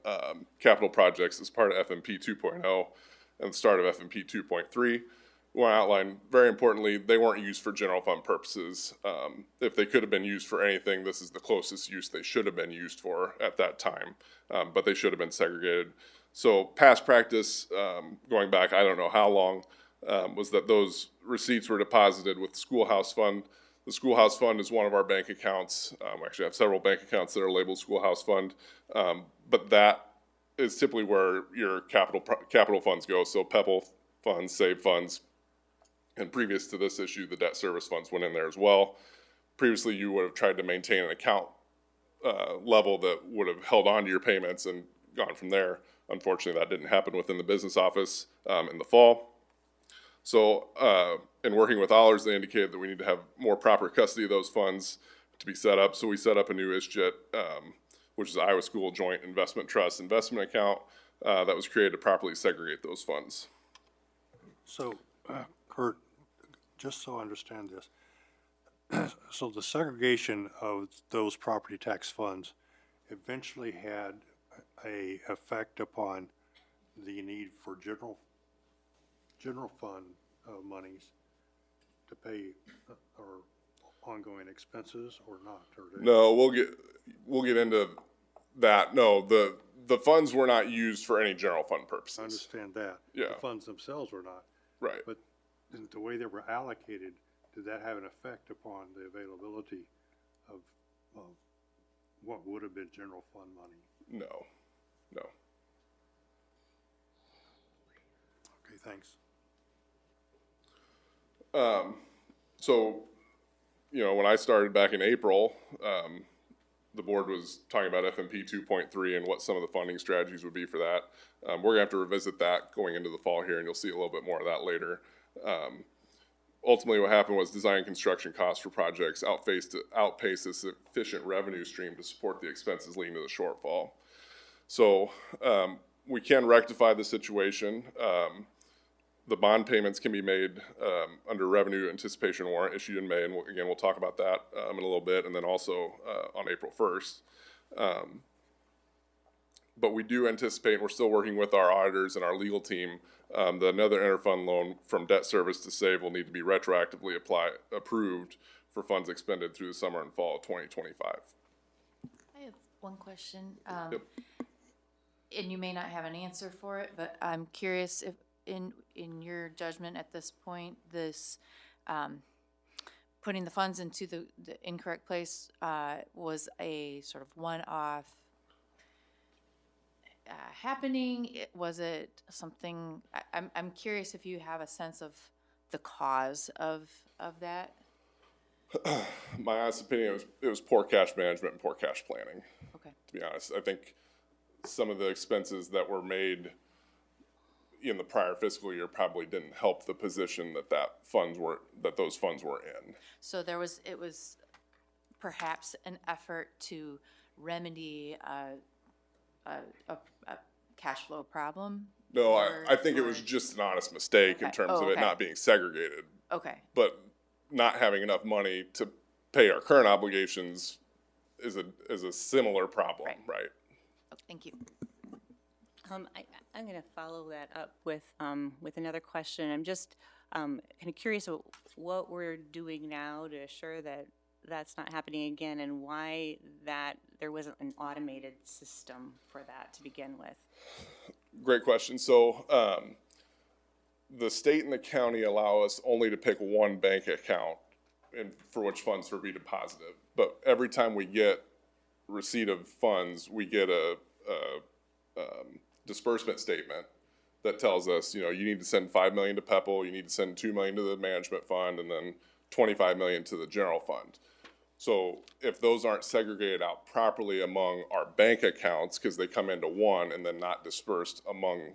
capital projects as part of FMP 2.0 and the start of FMP 2.3. I want to outline, very importantly, they weren't used for general fund purposes. If they could have been used for anything, this is the closest use they should have been used for at that time, but they should have been segregated. So past practice, going back I don't know how long, was that those receipts were deposited with the schoolhouse fund. The schoolhouse fund is one of our bank accounts. We actually have several bank accounts that are labeled schoolhouse fund, but that is typically where your capital funds go. So PEPAL funds, SAVE funds, and previous to this issue, the debt service funds went in there as well. Previously, you would have tried to maintain an account level that would have held on to your payments and gone from there. Unfortunately, that didn't happen within the business office in the fall. So in working with Allers, they indicated that we need to have more proper custody of those funds to be set up. So we set up a new ISJIT, which is the Iowa School Joint Investment Trust investment account that was created to properly segregate those funds. So, Kurt, just so I understand this, so the segregation of those property tax funds eventually had a effect upon the need for general fund monies to pay or ongoing expenses or not? Or No, we'll get into that. No, the funds were not used for any general fund purposes. I understand that. Yeah. The funds themselves were not. Right. But the way they were allocated, did that have an effect upon the availability of what would have been general fund money? No. Okay, thanks. So, you know, when I started back in April, the board was talking about FMP 2.3 and what some of the funding strategies would be for that. We're gonna have to revisit that going into the fall here, and you'll see a little bit more of that later. Ultimately, what happened was design and construction costs for projects outpaced a sufficient revenue stream to support the expenses leading to the shortfall. So we can rectify the situation. The bond payments can be made under revenue anticipation warrant issued in May, and we'll talk about that in a little bit, and then also on April 1st. But we do anticipate, and we're still working with our auditors and our legal team, that another interfund loan from debt service to SAVE will need to be retroactively approved for funds expended through the summer and fall of 2025. I have one question. Yep. And you may not have an answer for it, but I'm curious if, in your judgment at this point, this putting the funds into the incorrect place was a sort of one-off happening? Was it something? I'm curious if you have a sense of the cause of that. My honest opinion, it was poor cash management and poor cash planning. Okay. To be honest, I think some of the expenses that were made in the prior fiscal year probably didn't help the position that those funds were in. So it was perhaps an effort to remedy a cash flow problem? No, I think it was just an honest mistake in terms of it not being segregated. Okay. But not having enough money to pay our current obligations is a similar problem, right? Oh, thank you. I'm going to follow that up with another question. I'm just kind of curious about what we're doing now to assure that that's not happening again, and why that there wasn't an automated system for that to begin with. Great question. So the state and the county allow us only to pick one bank account for which funds will be deposited. But every time we get receipt of funds, we get a disbursement statement that tells us, you know, you need to send 5 million to PEPAL, you need to send 2 million to the management fund, and then 25 million to the general fund. So if those aren't segregated out properly among our bank accounts, because they come into one and then not dispersed among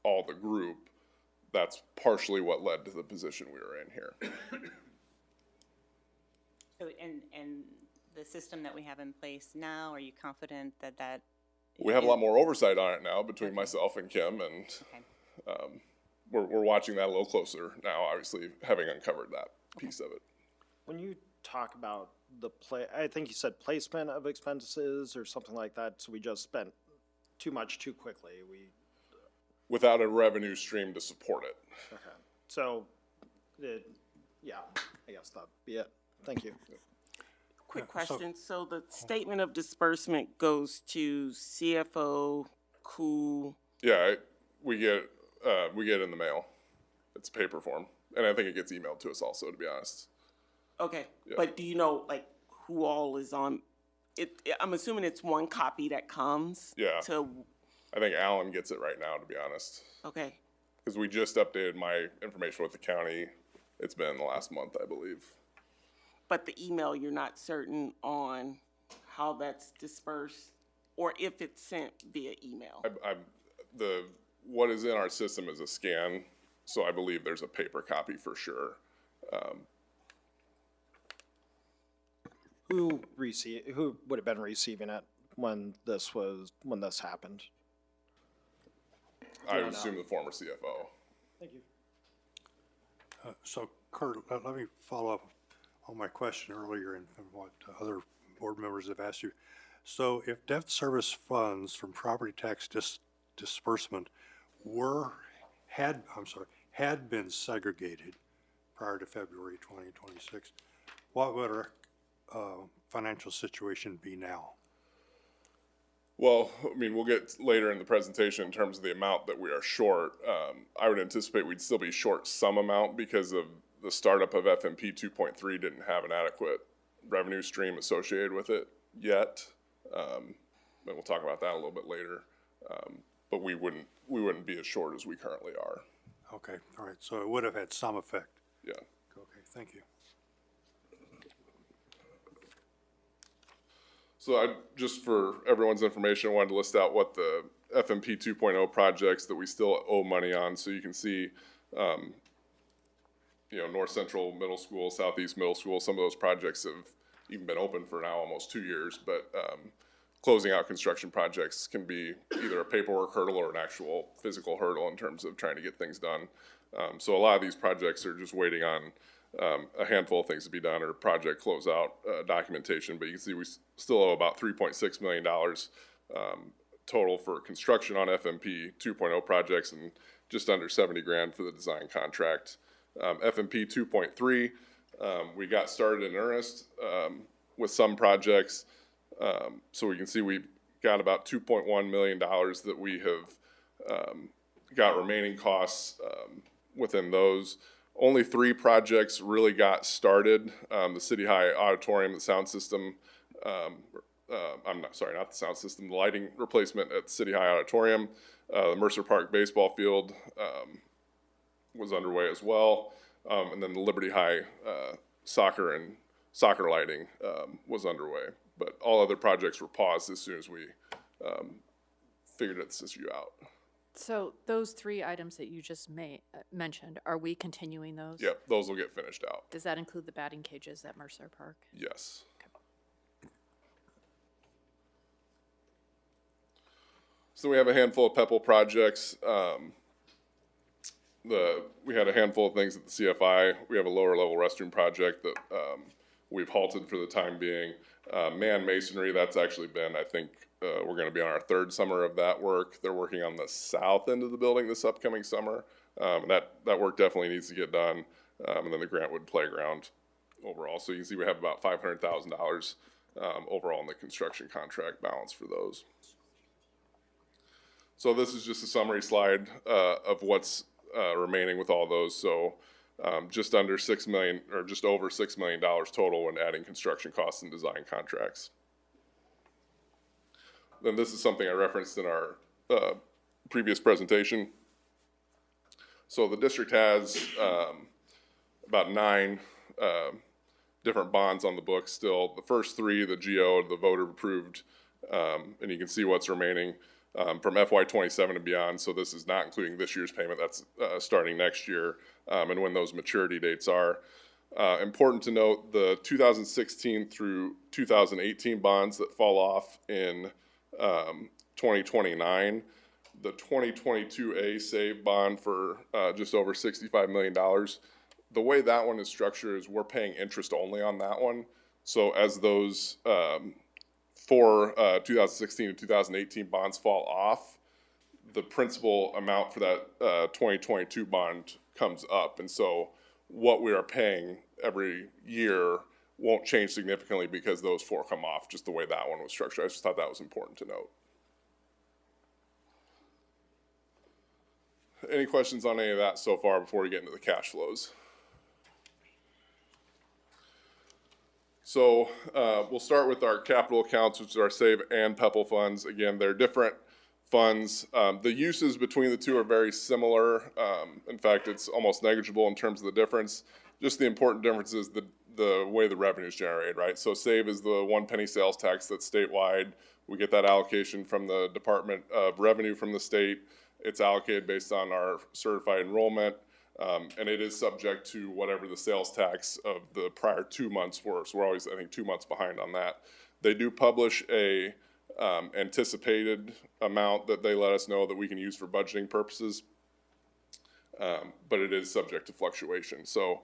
all the group, that's partially what led to the position we were in here. So, and the system that we have in place now, are you confident that that? We have a lot more oversight on it now between myself and Kim, and we're watching that a little closer now, obviously, having uncovered that piece of it. When you talk about I think you said placement of expenses or something like that, so we just spent too much too quickly. Without a revenue stream to support it. Okay. So, yeah, I guess that'd be it. Thank you. Quick question. So the statement of disbursement goes to CFO, COO. Yeah, we get it in the mail. It's paper form, and I think it gets emailed to us also, to be honest. Okay, Yeah. but do you know, like, who all is on it? I'm assuming it's one copy that comes. Yeah. To, I think Alan gets it right now, to be honest. okay, Because we just updated my information with the county. It's been the last month, I believe. but the email, you're not certain on how that's dispersed or if it's sent via email. What is in our system is a scan, so I believe there's a paper copy for sure. Who would have been receiving it when this happened? I would assume the former CFO. Thank you. So Kurt, let me follow up on my question earlier and what other board members have asked you. So if debt service funds from property tax disbursement had been segregated prior to February 2026, what would our financial situation be now? Well, I mean, we'll get later in the presentation in terms of the amount that we are short. I would anticipate we'd still be short some amount because of the startup of FMP 2.3 didn't have an adequate revenue stream associated with it yet. And we'll talk about that a little bit later. But we wouldn't be as short as we currently are. Okay, all right, so it would have had some effect. Yeah. Okay, thank you. So just for everyone's information, I wanted to list out what the FMP 2.0 projects that we still owe money on. So you can see, North Central Middle School, Southeast Middle School, some of those projects have even been open for now almost 2 years. But closing out construction projects can be either a paperwork hurdle or an actual physical hurdle in terms of trying to get things done. So a lot of these projects are just waiting on a handful of things to be done or project closeout documentation, but you can see we still owe about $3.6 million total for construction on FMP 2.0 projects and just under 70 grand for the design contract. FMP 2.3, we got started in earnest with some projects, so we can see we've got about $2.1 million that we have got remaining costs within those. Only 3 projects really got started. The City High Auditorium, the sound system, not the sound system, the lighting replacement at City High Auditorium. The Mercer Park baseball field was underway as well. And then the Liberty High soccer lighting was underway. But all other projects were paused as soon as we figured this issue out. So those 3 items that you just mentioned, are we continuing those? Yep, those will get finished out. Does that include the batting cages at Mercer Park? Yes. So we have a handful of PEPAL projects. We had a handful of things at the CFI. We have a lower level restroom project that we've halted for the time being. Man masonry, that's actually been, I think, we're going to be on our 3rd summer of that work. They're working on the south end of the building this upcoming summer. That work definitely needs to get done. And then the Grantwood Playground overall. So you can see we have about $500,000 overall in the construction contract balance for those. So this is just a summary slide of what's remaining with all those. So just under $6 million, or just over $6 million total when adding construction costs and design contracts. Then this is something I referenced in our previous presentation. So the district has about 9 different bonds on the books still. The first 3, the GO, the voter approved, and you can see what's remaining from FY27 and beyond. So this is not including this year's payment. That's starting next year, and when those maturity dates are. Important to note, the 2016 through 2018 bonds that fall off in 2029, the 2022A SAVE bond for just over $65 million. The way that one is structured is we're paying interest only on that one. So as those 2016 to 2018 bonds fall off, the principal amount for that 2022 bond comes up. And so what we are paying every year won't change significantly because those 4 come off, just the way that one was structured. I just thought that was important to note. Any questions on any of that so far before we get into the cash flows? So we'll start with our capital accounts, which are our SAVE and PEPAL funds. Again, they're different funds. The uses between the two are very similar. In fact, it's almost negligible in terms of the difference. Just the important difference is the way the revenue is generated, right? So SAVE is the 1 penny sales tax that's statewide. We get that allocation from the Department of Revenue from the state. It's allocated based on our certified enrollment. And it is subject to whatever the sales tax of the prior 2 months were. So we're always, I think, 2 months behind on that. They do publish a anticipated amount that they let us know that we can use for budgeting purposes. But it is subject to fluctuation. So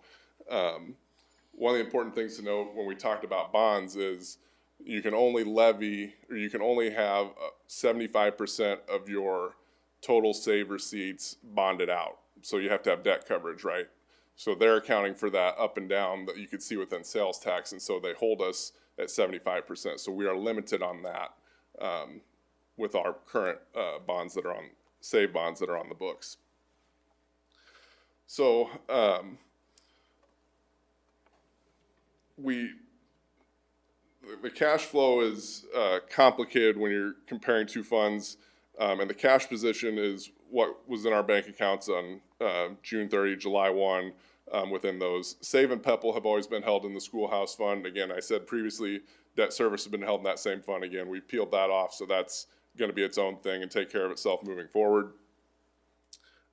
one of the important things to note when we talked about bonds is you can only levy, or you can only have 75% of your total SAVE receipts bonded out. So you have to have debt coverage, right? So they're accounting for that up and down that you could see within sales tax, and so they hold us at 75%. So we are limited on that with our current bonds that are on, SAVE bonds that are on the books. So the cash flow is complicated when you're comparing 2 funds, and the cash position is what was in our bank accounts on June 30, July 1, within those. SAVE and PEPAL have always been held in the schoolhouse fund. Again, I said previously, debt service has been held in that same fund. Again, we've peeled that off, so that's going to be its own thing and take care of itself moving forward.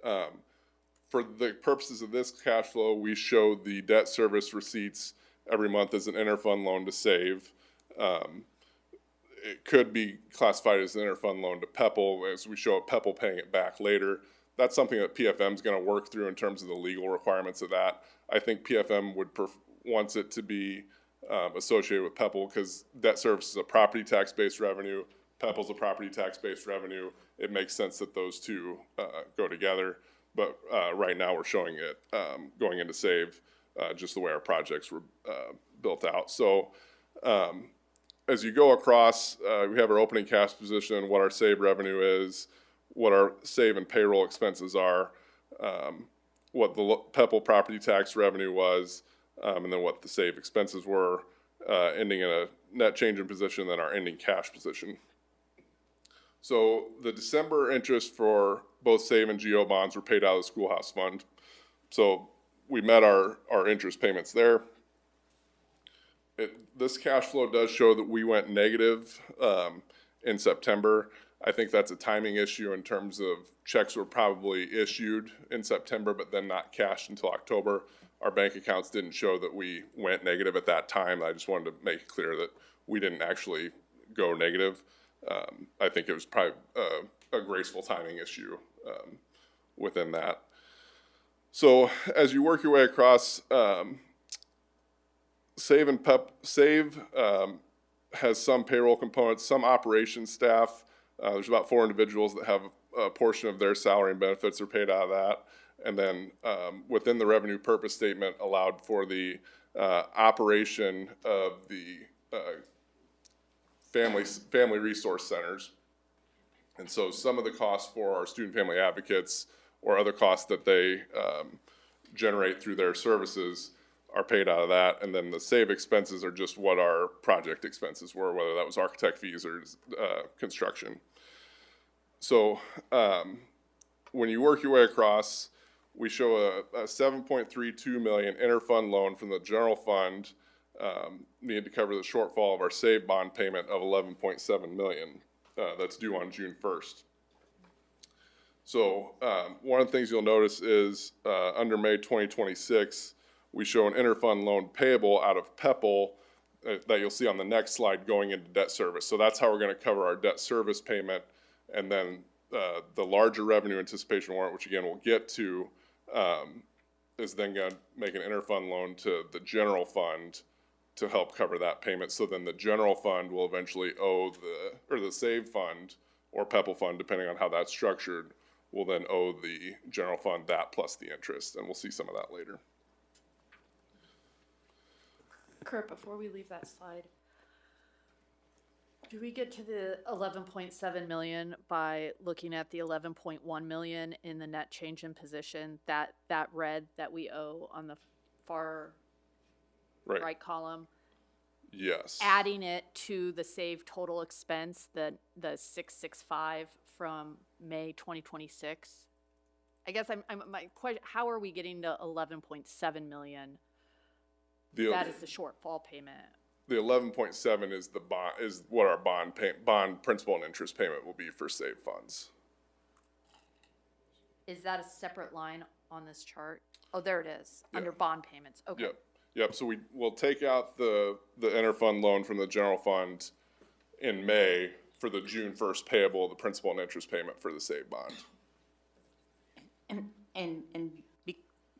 For the purposes of this cash flow, we show the debt service receipts every month as an interfund loan to SAVE. It could be classified as an interfund loan to PEPAL, as we show PEPAL paying it back later. That's something that PFM is going to work through in terms of the legal requirements of that. I think PFM wants it to be associated with PEPAL because debt service is a property tax-based revenue. PEPAL is a property tax-based revenue. It makes sense that those two go together. But right now we're showing it going into SAVE just the way our projects were built out. So as you go across, we have our opening cash position, what our SAVE revenue is, what our SAVE and payroll expenses are, what the PEPAL property tax revenue was, and then what the SAVE expenses were, ending in a net change in position, then our ending cash position. So the December interest for both SAVE and GO bonds were paid out of the schoolhouse fund. So we met our interest payments there. This cash flow does show that we went negative in September. I think that's a timing issue in terms of checks were probably issued in September, but then not cashed until October. Our bank accounts didn't show that we went negative at that time. I just wanted to make it clear that we didn't actually go negative. I think it was probably a graceful timing issue within that. So as you work your way across, SAVE and SAVE has some payroll components, some operations staff. There's about 4 individuals that have a portion of their salary and benefits are paid out of that. And then within the revenue purpose statement allowed for the operation of the family resource centers. And so some of the costs for our student family advocates or other costs that they generate through their services are paid out of that. And then the SAVE expenses are just what our project expenses were, whether that was architect fees or construction. So when you work your way across, we show a 7.32 million interfund loan from the general fund, needed to cover the shortfall of our save bond payment of 11.7 million, that's due on June 1st. So, one of the things you'll notice is, under May 2026, we show an interfund loan payable out of PEPL that you'll see on the next slide going into debt service. So that's how we're gonna cover our debt service payment. And then, the larger revenue anticipation warrant, which again we'll get to, is then gonna make an interfund loan to the general fund to help cover that payment. So then the general fund will eventually owe the save fund or PEPL fund, depending on how that's structured, will then owe the general fund that plus the interest, and we'll see some of that later. Kurt, before we leave that slide, do we get to the 11.7 million by looking at the 11.1 million in the net change in position, that red that we owe on the far right column? Yes. Adding it to the save total expense, the 665 from May 2026. I guess my question, how are we getting to 11.7 million? That is the shortfall payment. The 11.7 is the bond, is what our bond principal and interest payment will be for save funds. Is that a separate line on this chart? Oh, there it is, under bond payments, okay. Yep, so we'll take out the interfund loan from the general fund in May for the June 1st payable, the principal and interest payment for the save bond.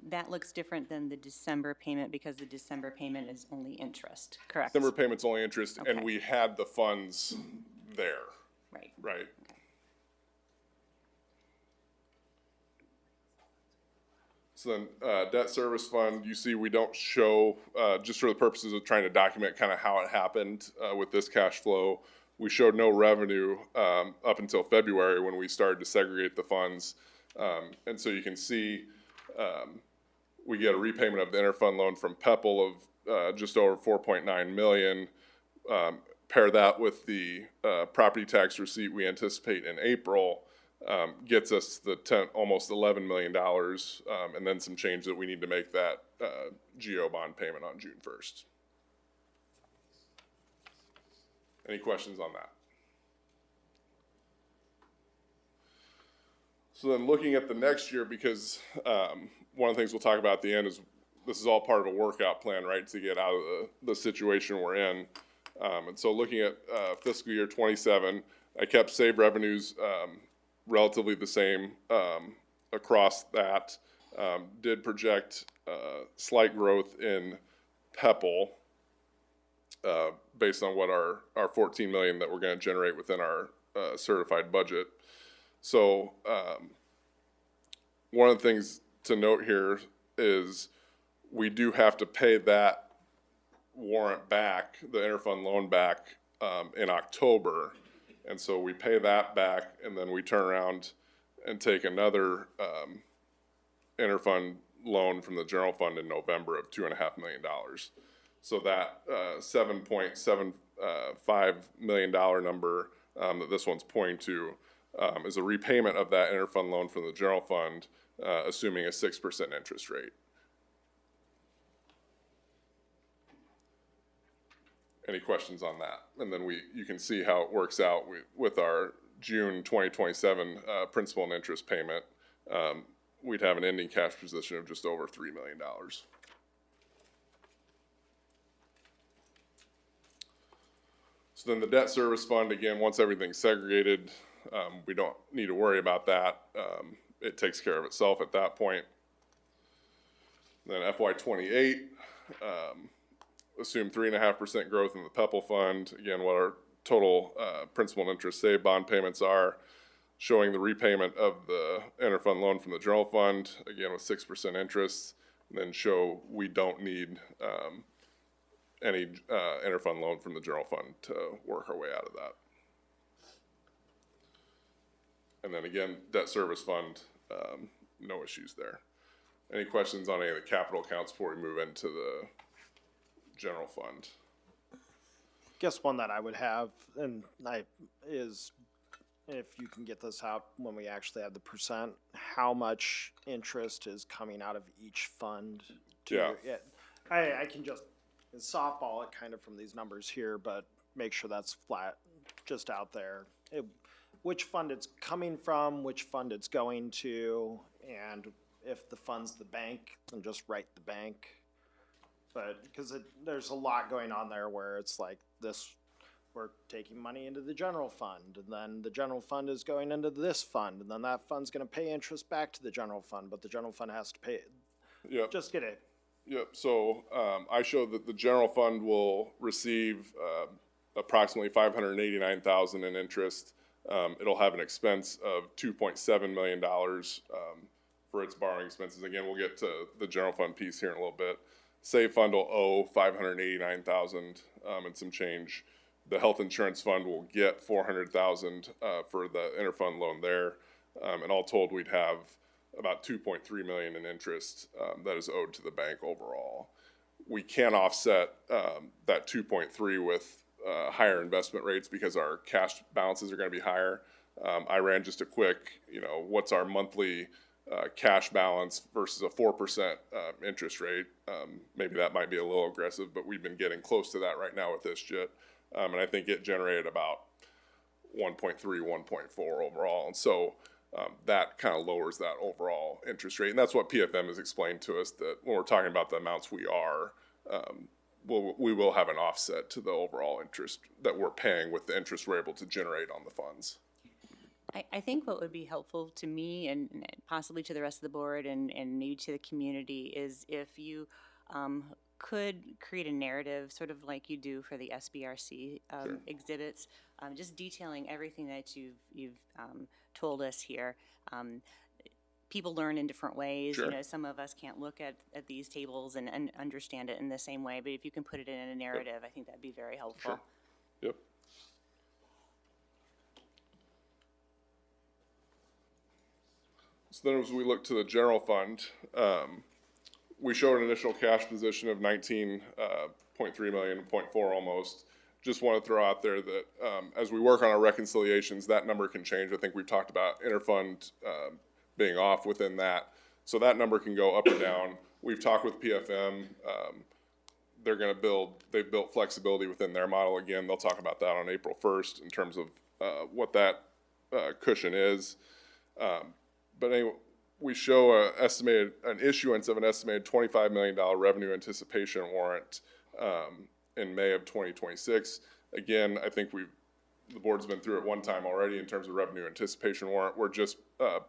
That looks different than the December payment because the December payment is only interest, correct? December payment's only interest, Okay. and we had the funds there. Right. Right. So then, debt service fund, you see we don't show, just for the purposes of trying to document kind of how it happened, with this cash flow. We showed no revenue, up until February when we started to segregate the funds. And so you can see, we get a repayment of the interfund loan from PEPL of, just over 4.9 million. Pair that with the, property tax receipt we anticipate in April, gets us the almost $11 million, and then some change that we need to make that GO bond payment on June 1st. Any questions on that? So then looking at the next year, because one of the things we'll talk about at the end is this is all part of a workout plan, right, to get out of the situation we're in. And so looking at fiscal year 27, I kept save revenues relatively the same across that. Did project slight growth in PEPL based on what our 14 million that we're going to generate within our certified budget. So one of the things to note here is we do have to pay that warrant back, the interfund loan back, in October. And so we pay that back, and then we turn around and take another interfund loan from the general fund in November of $2.5 million. So that $7.75 million number that this one's pointing to is a repayment of that interfund loan from the general fund, assuming a 6% interest rate. Any questions on that? And then you can see how it works out with our June 2027 principal and interest payment. We'd have an ending cash position of just over $3 million. So then the debt service fund, again, once everything's segregated, we don't need to worry about that. It takes care of itself at that point. Then FY28, assume 3.5% growth in the PEPL fund. Again, what our total principal and interest save bond payments are, showing the repayment of the interfund loan from the general fund, again with 6% interest, and then show we don't need any interfund loan from the general fund to work our way out of that. And then again, debt service fund, no issues there. Any questions on any of the capital accounts before we move into the general fund? Guess one that I would have, is if you can get this out when we actually have the percent, how much interest is coming out of each fund? Yeah. I can just softball it kind of from these numbers here, but make sure that's flat, just out there. Which fund it's coming from, which fund it's going to, and if the fund's the bank, then just write the bank. But, because there's a lot going on there where it's like this, we're taking money into the general fund, and then the general fund is going into this fund, and then that fund's gonna pay interest back to the general fund, but the general fund has to pay it. Yep. Just get it. Yep, so, I showed that the general fund will receive, approximately $589,000 in interest. It'll have an expense of $2.7 million, for its borrowing expenses. Again, we'll get to the general fund piece here in a little bit. Save fund will owe $589,000, and some change. The health insurance fund will get $400,000, for the interfund loan there. And all told, we'd have about $2.3 million in interest, that is owed to the bank overall. We can offset, that 2.3 with, higher investment rates because our cash balances are gonna be higher. I ran just a quick, what's our monthly, cash balance versus a 4% interest rate. Maybe that might be a little aggressive, but we've been getting close to that right now with this JIT. And I think it generated about 1.3, 1.4 overall. And so that kind of lowers that overall interest rate. And that's what PFM has explained to us, that when we're talking about the amounts we are, we will have an offset to the overall interest that we're paying with the interest we're able to generate on the funds. I think what would be helpful to me and possibly to the rest of the board and maybe to the community is if you could create a narrative, sort of like you do for the SBRC Sure. exhibits, just detailing everything that you've told us here. People learn in different ways. Sure. Some of us can't look at these tables and understand it in the same way, but if you can put it in a narrative, I think that'd be very helpful. Sure. Yep. So then as we look to the general fund, we showed an initial cash position of 19.3 million, 0.4 almost. Just want to throw out there that as we work on our reconciliations, that number can change. I think we've talked about interfund being off within that. So that number can go up or down. We've talked with PFM. They've built flexibility within their model. Again, they'll talk about that on April 1st in terms of what that cushion is. But anyway, we show an issuance of an estimated $25 million revenue anticipation warrant in May of 2026. Again, I think the board's been through it one time already in terms of revenue anticipation warrant. We're just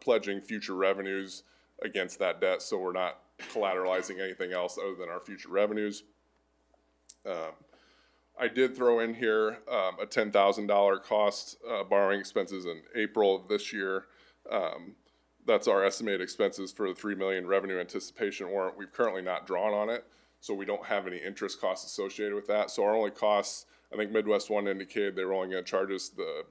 pledging future revenues against that debt, so we're not collateralizing anything else other than our future revenues. I did throw in here a $10,000 cost borrowing expenses in April of this year. That's our estimated expenses for the $3 million revenue anticipation warrant. We've currently not drawn on it, so we don't have any interest costs associated with that. So our only costs, I think Midwest One indicated they were only going to charge us the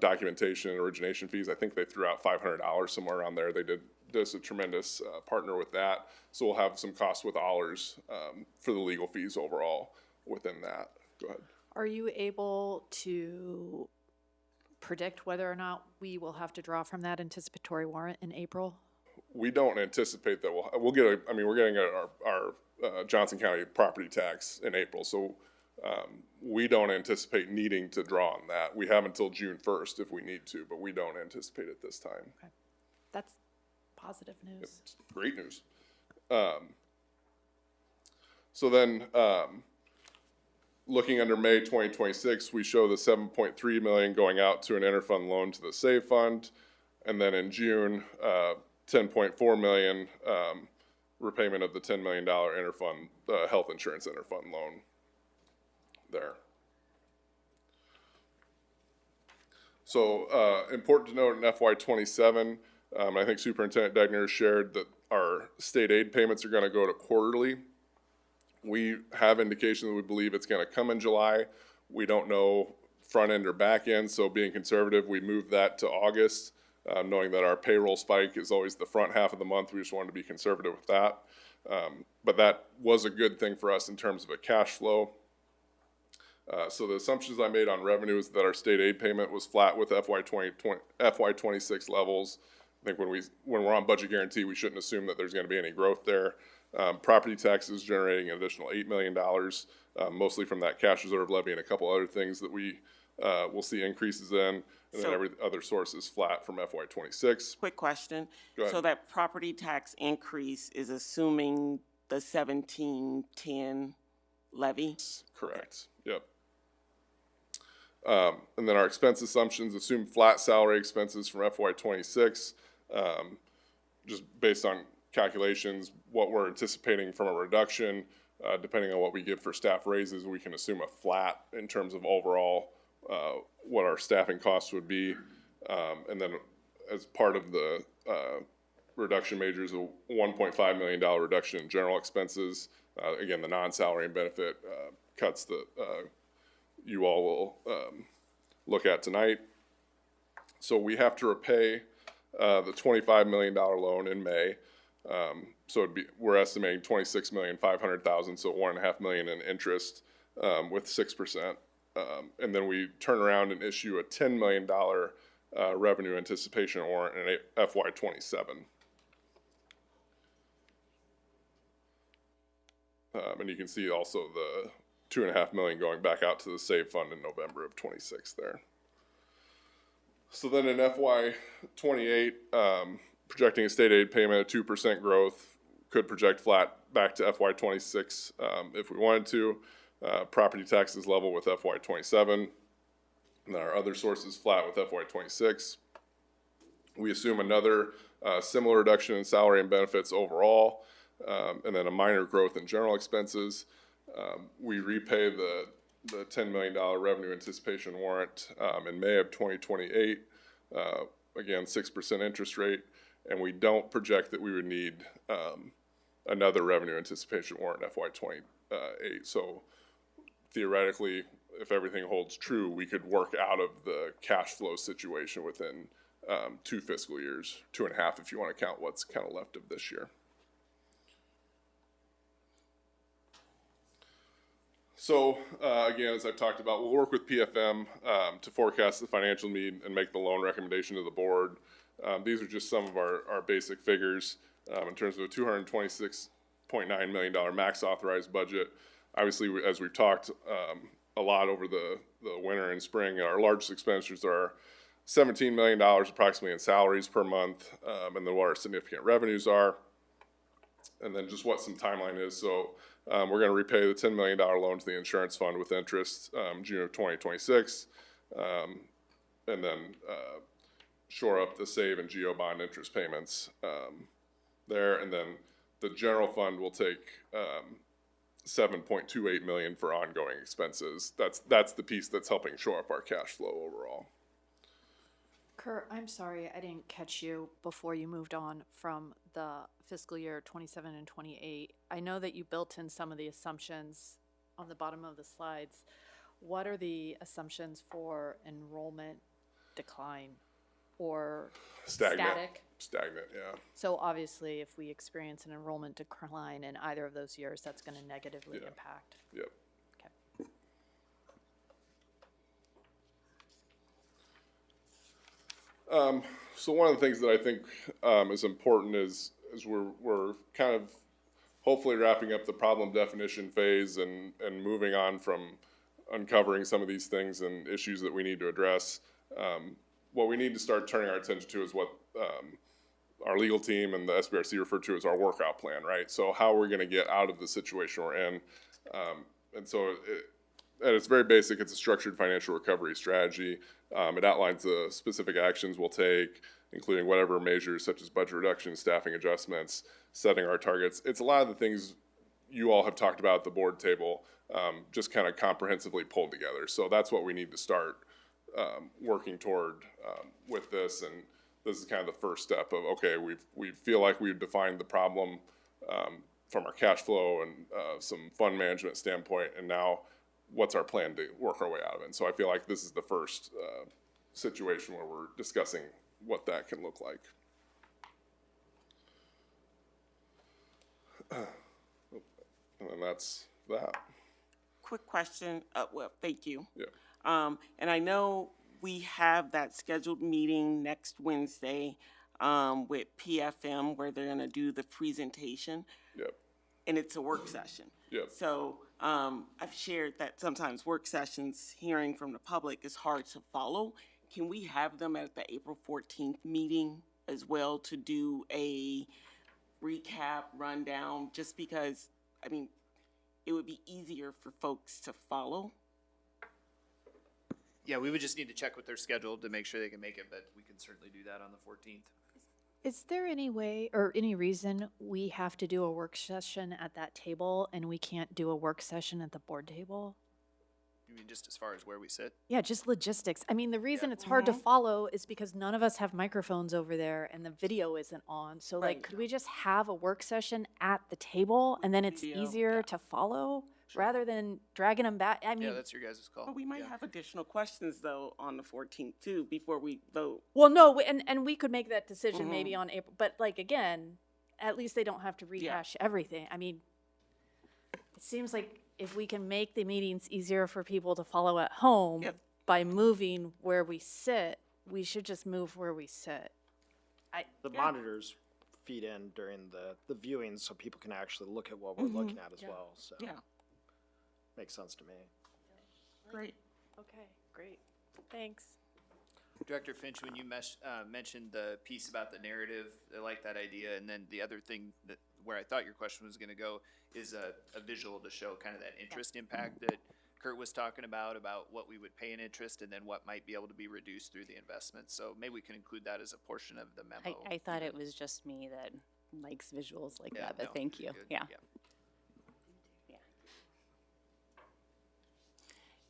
documentation and origination fees. I think they threw out $500 somewhere around there. They did us a tremendous partner with that. So we'll have some costs with Ollers for the legal fees overall within that. Go ahead. Are you able to predict whether or not we will have to draw from that anticipatory warrant in April? We don't anticipate that we'll get we're getting our Johnson County property tax in April, so we don't anticipate needing to draw on that. We have until June 1st if we need to, but we don't anticipate it this time. Okay. That's positive news. It's great news. So then, looking under May 2026, we show the $7.3 million going out to an interfund loan to the Save Fund, and then in June, $10.4 million repayment of the $10 million interfund, health insurance interfund loan there. So important to note in FY27, I think Superintendent Degner shared that our state aid payments are going to go to quarterly. We have indication that we believe it's going to come in July. We don't know front end or back end, so being conservative, we moved that to August, knowing that our payroll spike is always the front half of the month. We just wanted to be conservative with that. But that was a good thing for us in terms of a cash flow. So the assumptions I made on revenue is that our state aid payment was flat with FY 26 levels. I think when we're on budget guarantee, we shouldn't assume that there's gonna be any growth there. Property taxes generating an additional $8 million, mostly from that cash reserve levy and a couple other things that we will see increases in. And then So- every other source is flat from FY 26. Quick question. Go ahead. So that property tax increase is assuming the 1710 levy? Correct, yep. And then our expense assumptions assume flat salary expenses from FY 26, just based on calculations, what we're anticipating from a reduction, depending on what we give for staff raises, we can assume a flat in terms of overall, what our staffing costs would be. And then as part of the, reduction measures, a $1.5 million reduction in general expenses. Again, the non-salary and benefit, cuts that, you all will, look at tonight. So we have to repay, the $25 million loan in May. So we're estimating $26,500,000, so $1.5 million in interest, with 6%. And then we turn around and issue a $10 million, revenue anticipation warrant in FY 27. And you can see also the $2.5 million going back out to the SAVE fund in November of 26 there. So then in FY 28, projecting a state aid payment of 2% growth, could project flat back to FY 26 if we wanted to. Property taxes level with FY 27. And then our other sources flat with FY 26. We assume another similar reduction in salary and benefits overall, and then a minor growth in general expenses. We repay the $10 million revenue anticipation warrant in May of 2028. Again, 6% interest rate, and we don't project that we would need another revenue anticipation warrant in FY 28. So theoretically, if everything holds true, we could work out of the cash flow situation within 2 fiscal years, 2.5 if you want to count what's kind of left of this year. So, again, as I've talked about, we'll work with PFM to forecast the financial need and make the loan recommendation to the board. These are just some of our basic figures in terms of a $226.9 million max authorized budget. Obviously, as we've talked a lot over the winter and spring, our largest expenditures are $17 million approximately in salaries per month, and then what our significant revenues are. And then just what some timeline is. So we're going to repay the $10 million loan to the insurance fund with interest June of 2026, and then shore up the SAVE and GEO bond interest payments there. And then the general fund will take $7.28 million for ongoing expenses. That's the piece that's helping shore up our cash flow overall. Kurt, I'm sorry, I didn't catch you before you moved on from the fiscal year 27 and 28. I know that you built in some of the assumptions on the bottom of the slides. What are the assumptions for enrollment decline or static? Stagnant, yeah. So obviously, if we experience an enrollment decline in either of those years, that's going to negatively impact. Yep. Okay. So one of the things that I think is important is we're kind of hopefully wrapping up the problem definition phase and moving on from uncovering some of these things and issues that we need to address. What we need to start turning our attention to is what our legal team and the SBRC refer to as our workout plan, right? So how we're going to get out of the situation we're in. And so at its very basic, it's a structured financial recovery strategy. It outlines the specific actions we'll take, including whatever measures such as budget reduction, staffing adjustments, setting our targets. It's a lot of the things you all have talked about at the board table, just kind of comprehensively pulled together. So that's what we need to start working toward with this. And this is kind of the first step of, okay, we feel like we've defined the problem from our cash flow and some fund management standpoint, and now what's our plan to work our way out of it? And so I feel like this is the first situation where we're discussing what that can look like. And then that's that. quick question. Well, thank you. Yeah. And I know we have that scheduled meeting next Wednesday, with PFM where they're gonna do the presentation. Yep. And it's a work session. Yep. So, I've shared that sometimes work sessions, hearing from the public is hard to follow. Can we have them at the April 14th meeting as well to do a recap, rundown, just because, I mean, it would be easier for folks to follow? Yeah, we would just need to check with their schedule to make sure they can make it, but we can certainly do that on the 14th. Is there any way or any reason we have to do a work session at that table and we can't do a work session at the board table? You mean just as far as where we sit? Yeah, just logistics. I mean, the reason it's hard to follow is because none of us have microphones over there and the video isn't on. So like, could we just have a work session at the table and then it's Video, easier to follow rather than dragging them back? I mean, Yeah, that's your guys' call. But we might have additional questions though on the 14th too, before we vote. well, no, and we could make that decision maybe on April, but like, again, at least they don't have to rehash everything. I mean, it seems like if we can make the meetings easier for people to follow at home by moving where we sit, we should just move where we sit. The monitors feed in during the viewing so people can actually look at what we're looking at as well, so. Yeah. Makes sense to me. Great. Okay, great. Thanks. Director Finch, when you mentioned the piece about the narrative, I like that idea. And then the other thing that where I thought your question was going to go is a visual to show kind of that interest impact that Kurt was talking about what we would pay in interest and then what might be able to be reduced through the investment. So maybe we can include that as a portion of the memo. I thought it was just me that likes visuals like Yeah, that, but no, thank you. you're good. Yeah.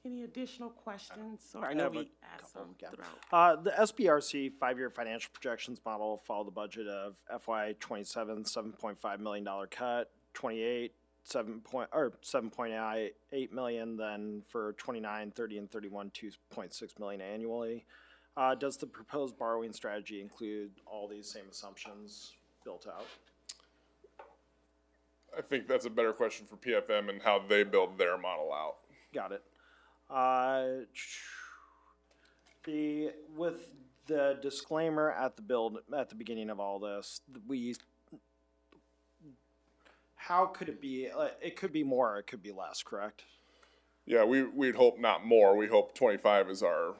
Any additional questions? Or I I know have a we asked some yeah. throughout. The SBRC five-year financial projections model follow the budget of FY '27, $7.5 million cut, '28, $7.8 million, then for '29, '30, and '31, $2.6 million annually. Does the proposed borrowing strategy include all these same assumptions built out? I think that's a better question for PFM and how they build their model out. Got it. With the disclaimer at the beginning of all this, how could it be? It could be more, it could be less, correct? Yeah, we'd hope not more. We hope 25 is our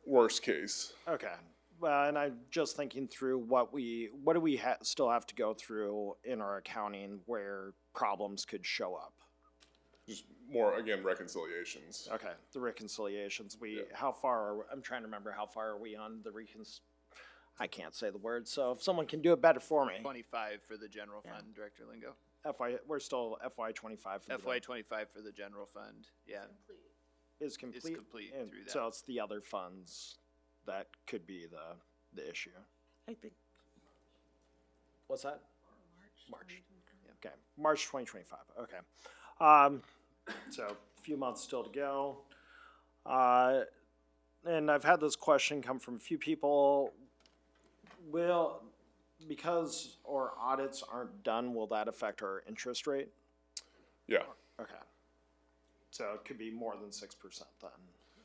worst case. Okay. Well, and I'm just thinking through what do we still have to go through in our accounting where problems could show up? Just more, again, reconciliations. Okay, the reconciliations. How far I'm trying to remember how far are we on the I can't say the word, so if someone can do it better for me. 25 for the general fund, Director Lingo. We're still FY '25 for FY '25 for the general fund, yeah. Is complete. It's complete and through that. so it's the other funds that could be the issue. I think. What's that? March. Okay, March 2025. Okay. So a few months still to go. And I've had this question come from a few people. Because our audits aren't done, will that affect our interest rate? Yeah. Okay. So it could be more than 6% then,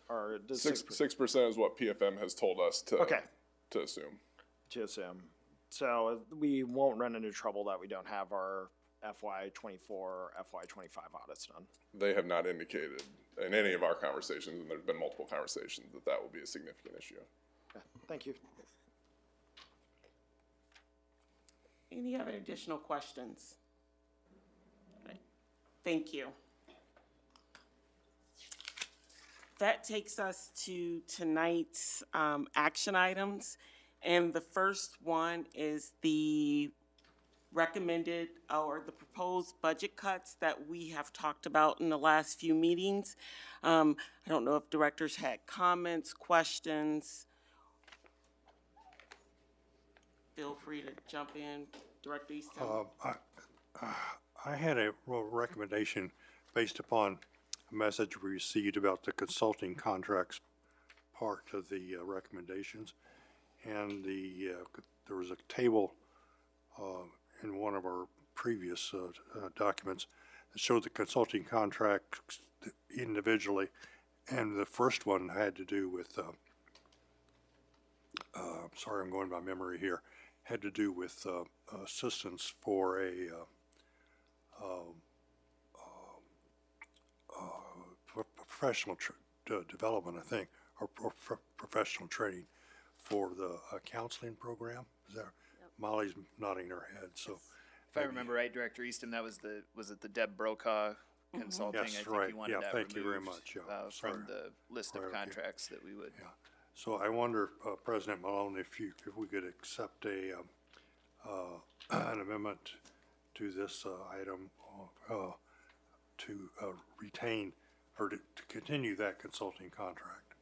or does 6% is what PFM has told us to assume. To assume. So we won't run into trouble that we don't have our FY '24 or FY '25 audits done. They have not indicated in any of our conversations, and there's been multiple conversations, that will be a significant issue. Okay, thank you. Any other additional questions? Okay. Thank you. That takes us to tonight's action items. And the first one is the recommended or the proposed budget cuts that we have talked about in the last few meetings. I don't know if directors had comments, questions. Feel free to jump in, Director Easton. I had a recommendation based upon a message we received about the consulting contracts part of the recommendations. And there was a table in one of our previous documents showed the consulting contracts individually, and the first one had to do with, sorry, I'm going by memory here, had to do with assistance for a professional development, I think, or professional training for the counseling program. Is that, Molly's nodding her head, so. If I remember right, Director Easton, that was it the Deb Brokaw Consulting? Yes, I think right. you wanted Yeah, that thank you very removed, much. Yeah, sorry. from the list of Okay. contracts that we would. Yeah. So I wonder, President Malone, if we could accept an amendment to this item to retain or to continue that consulting contract.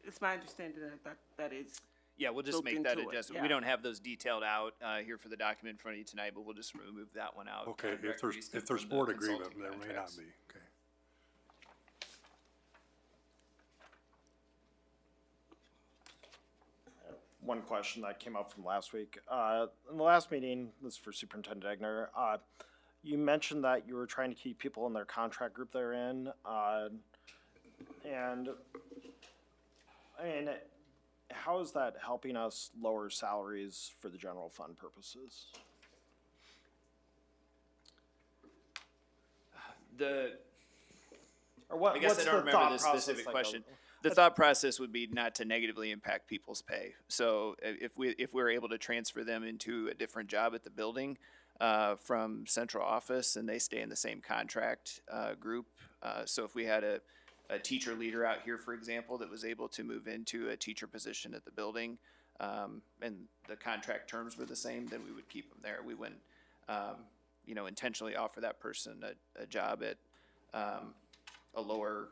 It's my understanding that is. Yeah, we'll just built make that into it, adjustment. yeah. We don't have those detailed out here for the document in front of you tonight, but we'll just remove that one out. Okay, Director Easton, if there's from the board agreement, consulting there may not contracts. be, okay. One question that came up from last week. In the last meeting, this is for Superintendent Egner, you mentioned that you were trying to keep people in their contract group they're in. And I mean, how is that helping us lower salaries for the general fund purposes? Or what, I guess what's I don't the remember thought this process specific like question. The thought process would be not to negatively impact people's pay. So if we're able to transfer them into a different job at the building from central office and they stay in the same contract group. So if we had a teacher leader out here, for example, that was able to move into a teacher position at the building and the contract terms were the same, then we would keep them there. We wouldn't, intentionally offer that person a job at a lower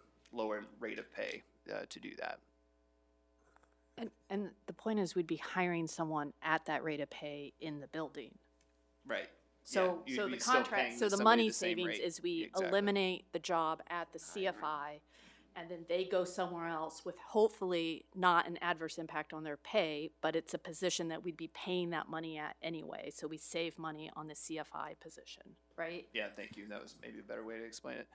rate of pay to do that. And the point is, we'd be hiring someone at that rate of pay in the building. Right. So, Yeah, so you'd the be still contract, paying so the somebody money the same savings rate. is we Exactly. eliminate the job at the CFI, and then they go somewhere else with hopefully not an adverse impact on their pay, but it's a position that we'd be paying that money at anyway, so we save money on the CFI position, right? Yeah, thank you. That was maybe a better way to explain it.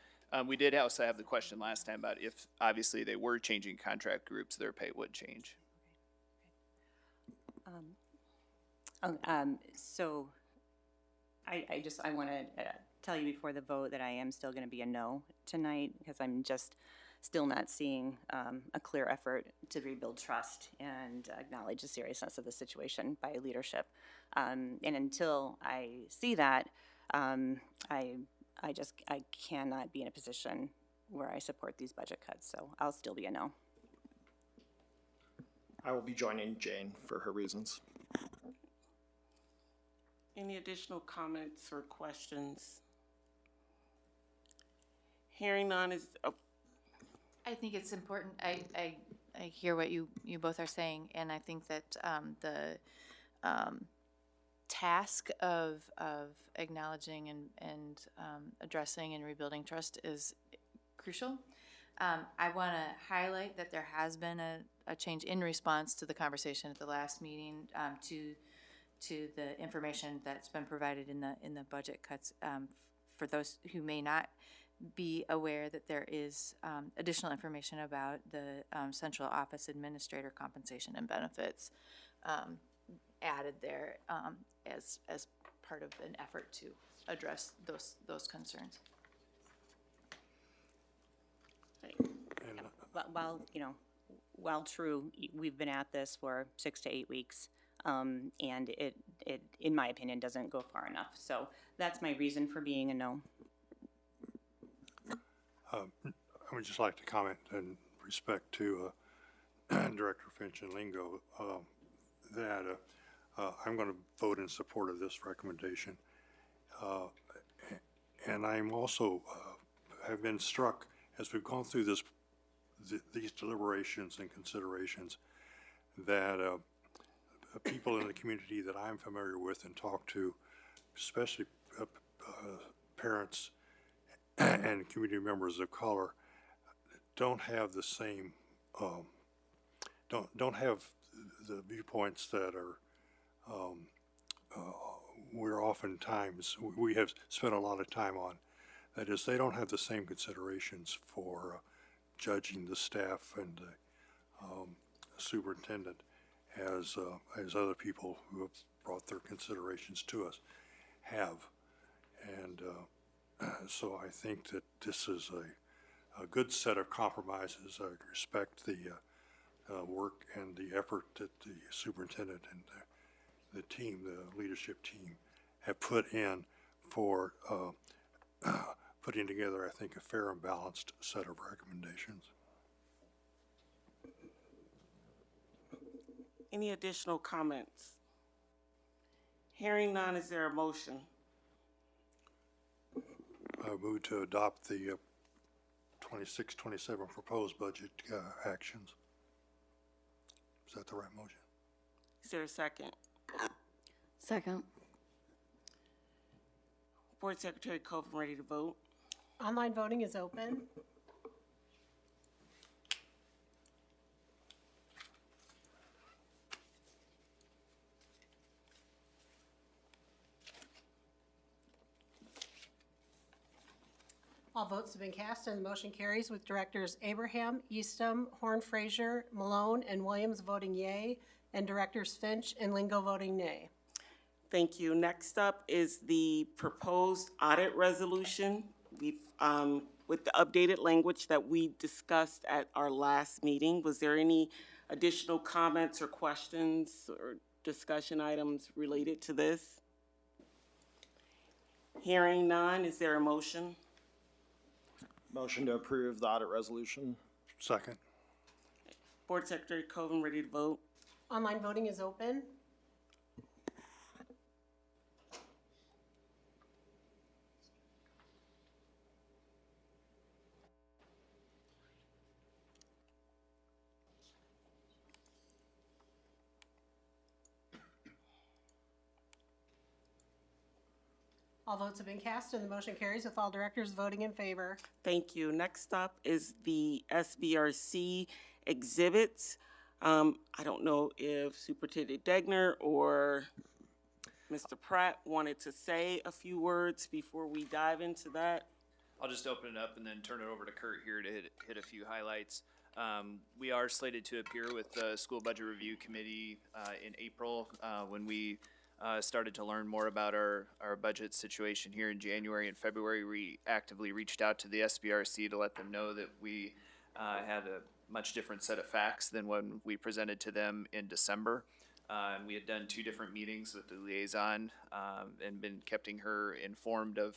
We did also have the question last time about if obviously they were changing contract groups, their pay would change. So I want to tell you before the vote that I am still going to be a no tonight because I'm just still not seeing a clear effort to rebuild trust and acknowledge the seriousness of the situation by leadership. And until I see that, I cannot be in a position where I support these budget cuts. So I'll still be a no. I will be joining Jane for her reasons. Any additional comments or questions? Hearing none is, I think it's important. I hear what you both are saying, and I think that the task of acknowledging and addressing and rebuilding trust is crucial. I want to highlight that there has been a change in response to the conversation at the last meeting to the information that's been provided in the budget cuts. For those who may not be aware that there is additional information about the central office administrator compensation and benefits added there as part of an effort to address those concerns. While true, we've been at this for 6 to 8 weeks, and it, in my opinion, doesn't go far enough. So that's my reason for being a no. I would just like to comment in respect to Director Finch and Lingo that I'm going to vote in support of this recommendation. And I'm also have been struck as we've gone through these deliberations and considerations that people in the community that I'm familiar with and talk to, especially parents and community members of color, don't have the same don't have the viewpoints that are we're oftentimes we have spent a lot of time on. That is, they don't have the same considerations for judging the staff and superintendent as other people who have brought their considerations to us have. And so I think that this is a good set of compromises. I respect the work and the effort that the superintendent and the team, the leadership team, have put in for putting together, I think, a fair and balanced set of recommendations. Any additional comments? Hearing none, is there a motion? I move to adopt the 26-27 proposed budget actions. Is that the right motion? Is there a second? Second. Board Secretary Coven, ready to vote? Online voting is open. All votes have been cast and the motion carries with Directors Abraham, Eastham, Horn Fraser, Malone, and Williams voting yea, and Directors Finch and Lingo voting nay. Thank you. Next up is the proposed audit resolution. We've, with the updated language that we discussed at our last meeting, was there any additional comments or questions or discussion items related to this? Hearing none, is there a motion? Motion to approve the audit resolution. Second. Board Secretary Coven, ready to vote? Online voting is open. All votes have been cast and the motion carries with all directors voting in favor. Thank you. Next up is the SBRC exhibits. I don't know if Superintendent Degner or Mr. Pratt wanted to say a few words before we dive into that. I'll just open it up and then turn it over to Kurt here to hit a few highlights. We are slated to appear with the School Budget Review Committee in April when we started to learn more about our budget situation here in January and February. We actively reached out to the SBRC to let them know that we had a much different set of facts than when we presented to them in December. We had done 2 different meetings with the liaison and been keeping her informed of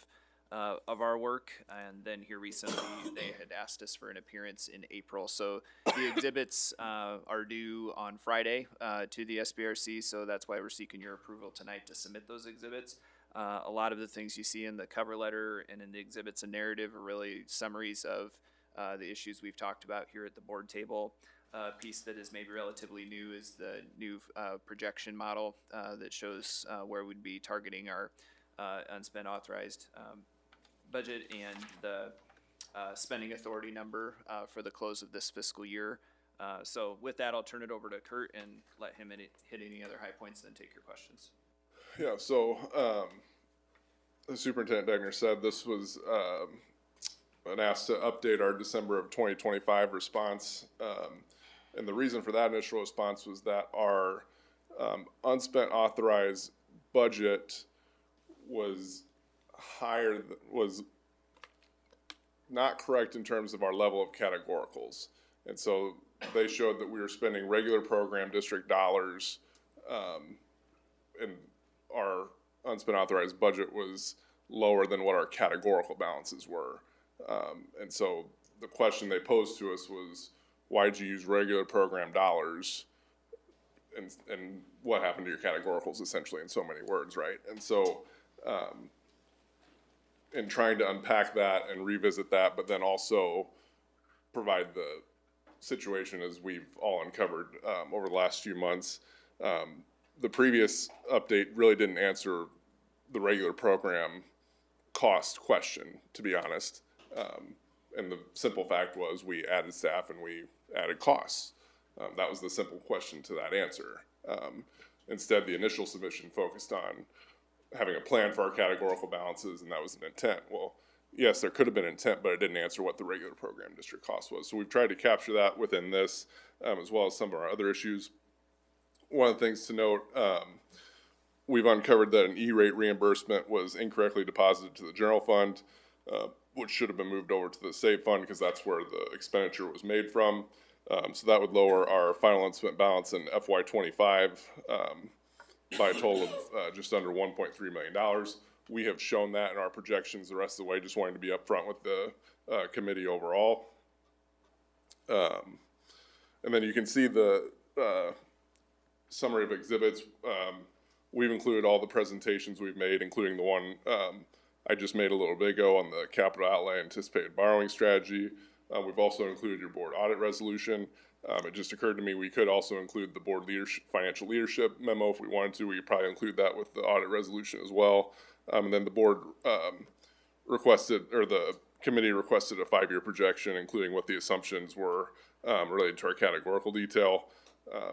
our work, and then here recently they had asked us for an appearance in April. So the exhibits are due on Friday to the SBRC, so that's why we're seeking your approval tonight to submit those exhibits. A lot of the things you see in the cover letter and in the exhibits and narrative are really summaries of the issues we've talked about here at the board table. Piece that is maybe relatively new is the new projection model that shows where we'd be targeting our unspent authorized budget and the spending authority number for the close of this fiscal year. So with that, I'll turn it over to Kurt and let him hit any other high points and then take your questions. Yeah, so as Superintendent Degner said, this was an ask to update our December of 2025 response. And the reason for that initial response was that our unspent authorized budget was was not correct in terms of our level of categoricals. And so they showed that we were spending regular program district dollars, and our unspent authorized budget was lower than what our categorical balances were. And so the question they posed to us was, why'd you use regular program dollars and what happened to your categoricals, essentially, in so many words, right? And so in trying to unpack that and revisit that, but then also provide the situation as we've all uncovered over the last few months, the previous update really didn't answer the regular program cost question, to be honest. And the simple fact was we added staff and we added costs. That was the simple question to that answer. Instead, the initial submission focused on having a plan for our categorical balances, and that was an intent. Well, yes, there could have been intent, but it didn't answer what the regular program district cost was. So we've tried to capture that within this, as well as some of our other issues. One of the things to note, we've uncovered that an E-rate reimbursement was incorrectly deposited to the general fund, which should have been moved over to the save fund because that's where the expenditure was made from. So that would lower our final unspent balance in FY25 by a total of just under $1.3 million. We have shown that in our projections the rest of the way, just wanting to be upfront with the committee overall. And then you can see the summary of exhibits. We've included all the presentations we've made, including the one I just made a little bit ago on the capital outlay anticipated borrowing strategy. We've also included your board audit resolution. It just occurred to me we could also include the board leadership, financial leadership memo if we wanted to. We could probably include that with the audit resolution as well. And then the board requested, or the committee requested a 5-year projection, including what the assumptions were related to our categorical detail,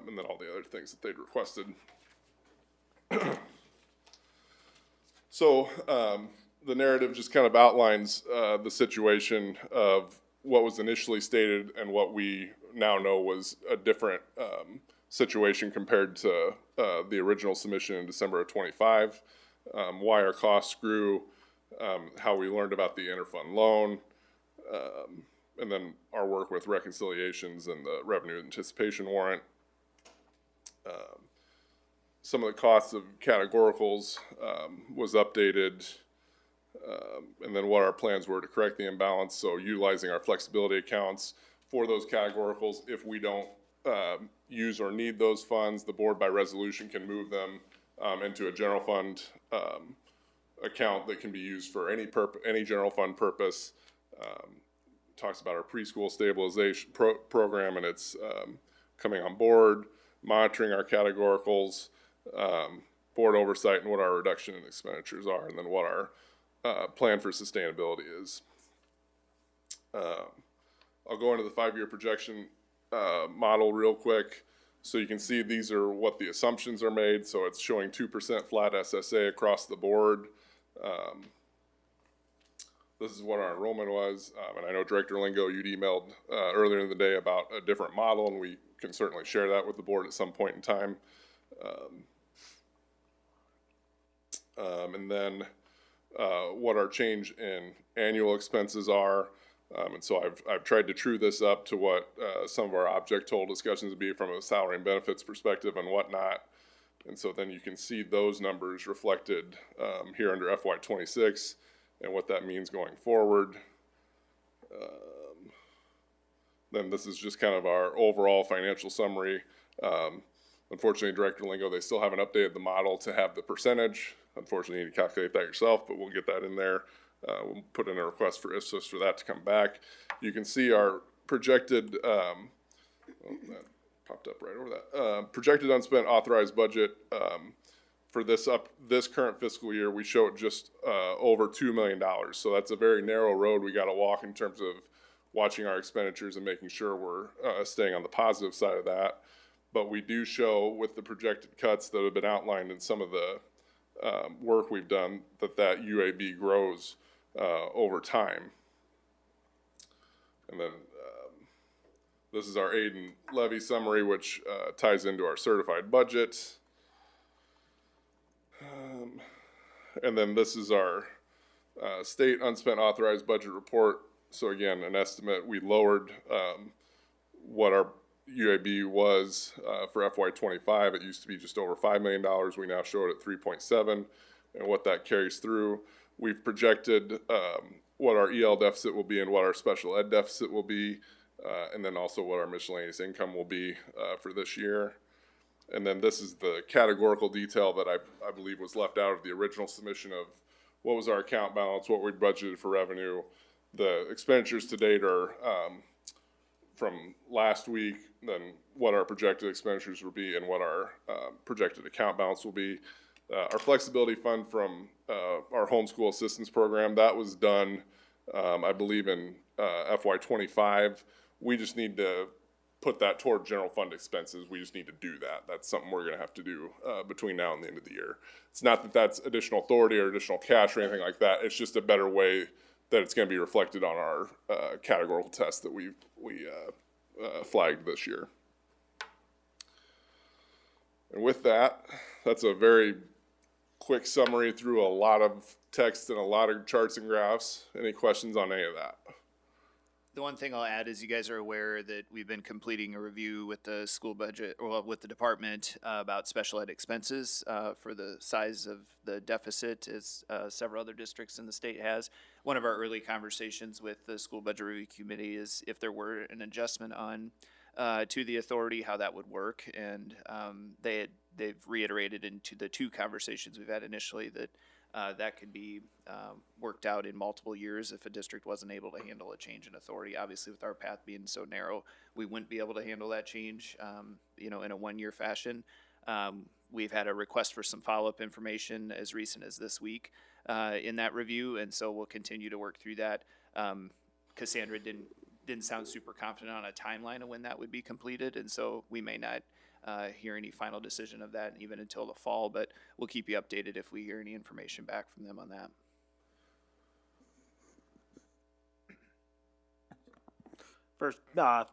and then all the other things that they'd requested. So the narrative just kind of outlines the situation of what was initially stated and what we now know was a different situation compared to the original submission in December of 25, why our costs grew, how we learned about the interfund loan, and then our work with reconciliations and the revenue anticipation warrant. Some of the costs of categoricals was updated, and then what our plans were to correct the imbalance. So utilizing our flexibility accounts for those categoricals. If we don't use or need those funds, the board by resolution can move them into a general fund account that can be used for any general fund purpose. Talks about our preschool stabilization program, and it's coming on board, monitoring our categoricals, board oversight, and what our reduction in expenditures are, and then what our plan for sustainability is. I'll go into the 5-year projection model real quick. So you can see these are what the assumptions are made. So it's showing 2% flat SSA across the board. This is what our enrollment was. And I know Director Lingo, you'd emailed earlier in the day about a different model, and we can certainly share that with the board at some point in time. And then what our change in annual expenses are. And so I've tried to true this up to what some of our object total discussions would be from a salary and benefits perspective and whatnot. And so then you can see those numbers reflected here under FY26 and what that means going forward. Then this is just kind of our overall financial summary. Unfortunately, Director Lingo, they still haven't updated the model to have the percentage. Unfortunately, you need to calculate that yourself, but we'll get that in there. We'll put in a request for IFSOS for that to come back. You can see our projected, that popped up right over that. Projected unspent authorized budget for this current fiscal year, we show it just over $2 million. So that's a very narrow road we got to walk in terms of watching our expenditures and making sure we're staying on the positive side of that. But we do show with the projected cuts that have been outlined in some of the work we've done that UAB grows over time. And then this is our aid and levy summary, which ties into our certified budget. And then this is our state unspent authorized budget report. So again, an estimate, we lowered what our UAB was for FY25. It used to be just over $5 million. We now show it at 3.7, and what that carries through. We've projected what our EL deficit will be and what our special ed deficit will be, and then also what our miscellaneous income will be for this year. And then this is the categorical detail that I believe was left out of the original submission of what was our account balance, what we budgeted for revenue. The expenditures to date are from last week, then what our projected expenditures will be and what our projected account balance will be. Our flexibility fund from our homeschool assistance program, that was done, I believe, in FY25. We just need to put that toward general fund expenses. We just need to do that. That's something we're going to have to do between now and the end of the year. It's not that that's additional authority or additional cash or anything like that. It's just a better way that it's going to be reflected on our categorical test that we flagged this year. And with that, that's a very quick summary through a lot of text and a lot of charts and graphs. Any questions on any of that? The one thing I'll add is you guys are aware that we've been completing a review with the school budget, or with the department, about special ed expenses for the size of the deficit, as several other districts in the state has. One of our early conversations with the school budget review committee is if there were an adjustment on to the authority, how that would work. And they've reiterated into the two conversations we've had initially that that could be worked out in multiple years if a district wasn't able to handle a change in authority. Obviously, with our path being so narrow, we wouldn't be able to handle that change, in a one-year fashion. We've had a request for some follow-up information as recent as this week in that review, and so we'll continue to work through that. Cassandra didn't sound super confident on a timeline of when that would be completed, and so we may not hear any final decision of that even until the fall, but we'll keep you updated if we hear any information back from them on that. First,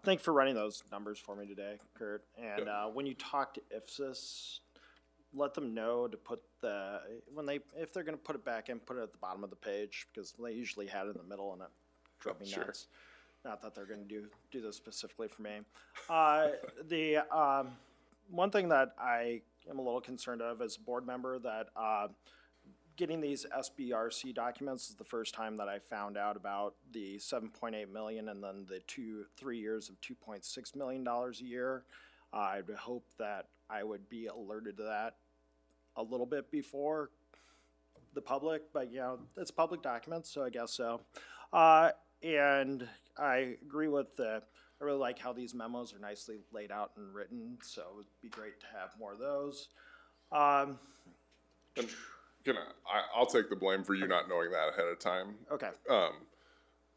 thanks for running those numbers for me today, Kurt. And when you talk to IFSIS, let them know to put if they're going to put it back in, put it at the bottom of the page, because they usually had it in the middle and it drove me nuts. Not that they're going to do this specifically for me. One thing that I am a little concerned of as a board member, that getting these SBRC documents is the first time that I found out about the $7.8 million and then the 3 years of $2.6 million a year. I would hope that I would be alerted to that a little bit before the public, but it's public documents, so I guess so. And I agree with I really like how these memos are nicely laid out and written, so it would be great to have more of those. And I'll take the blame for you not knowing that ahead of time. Okay.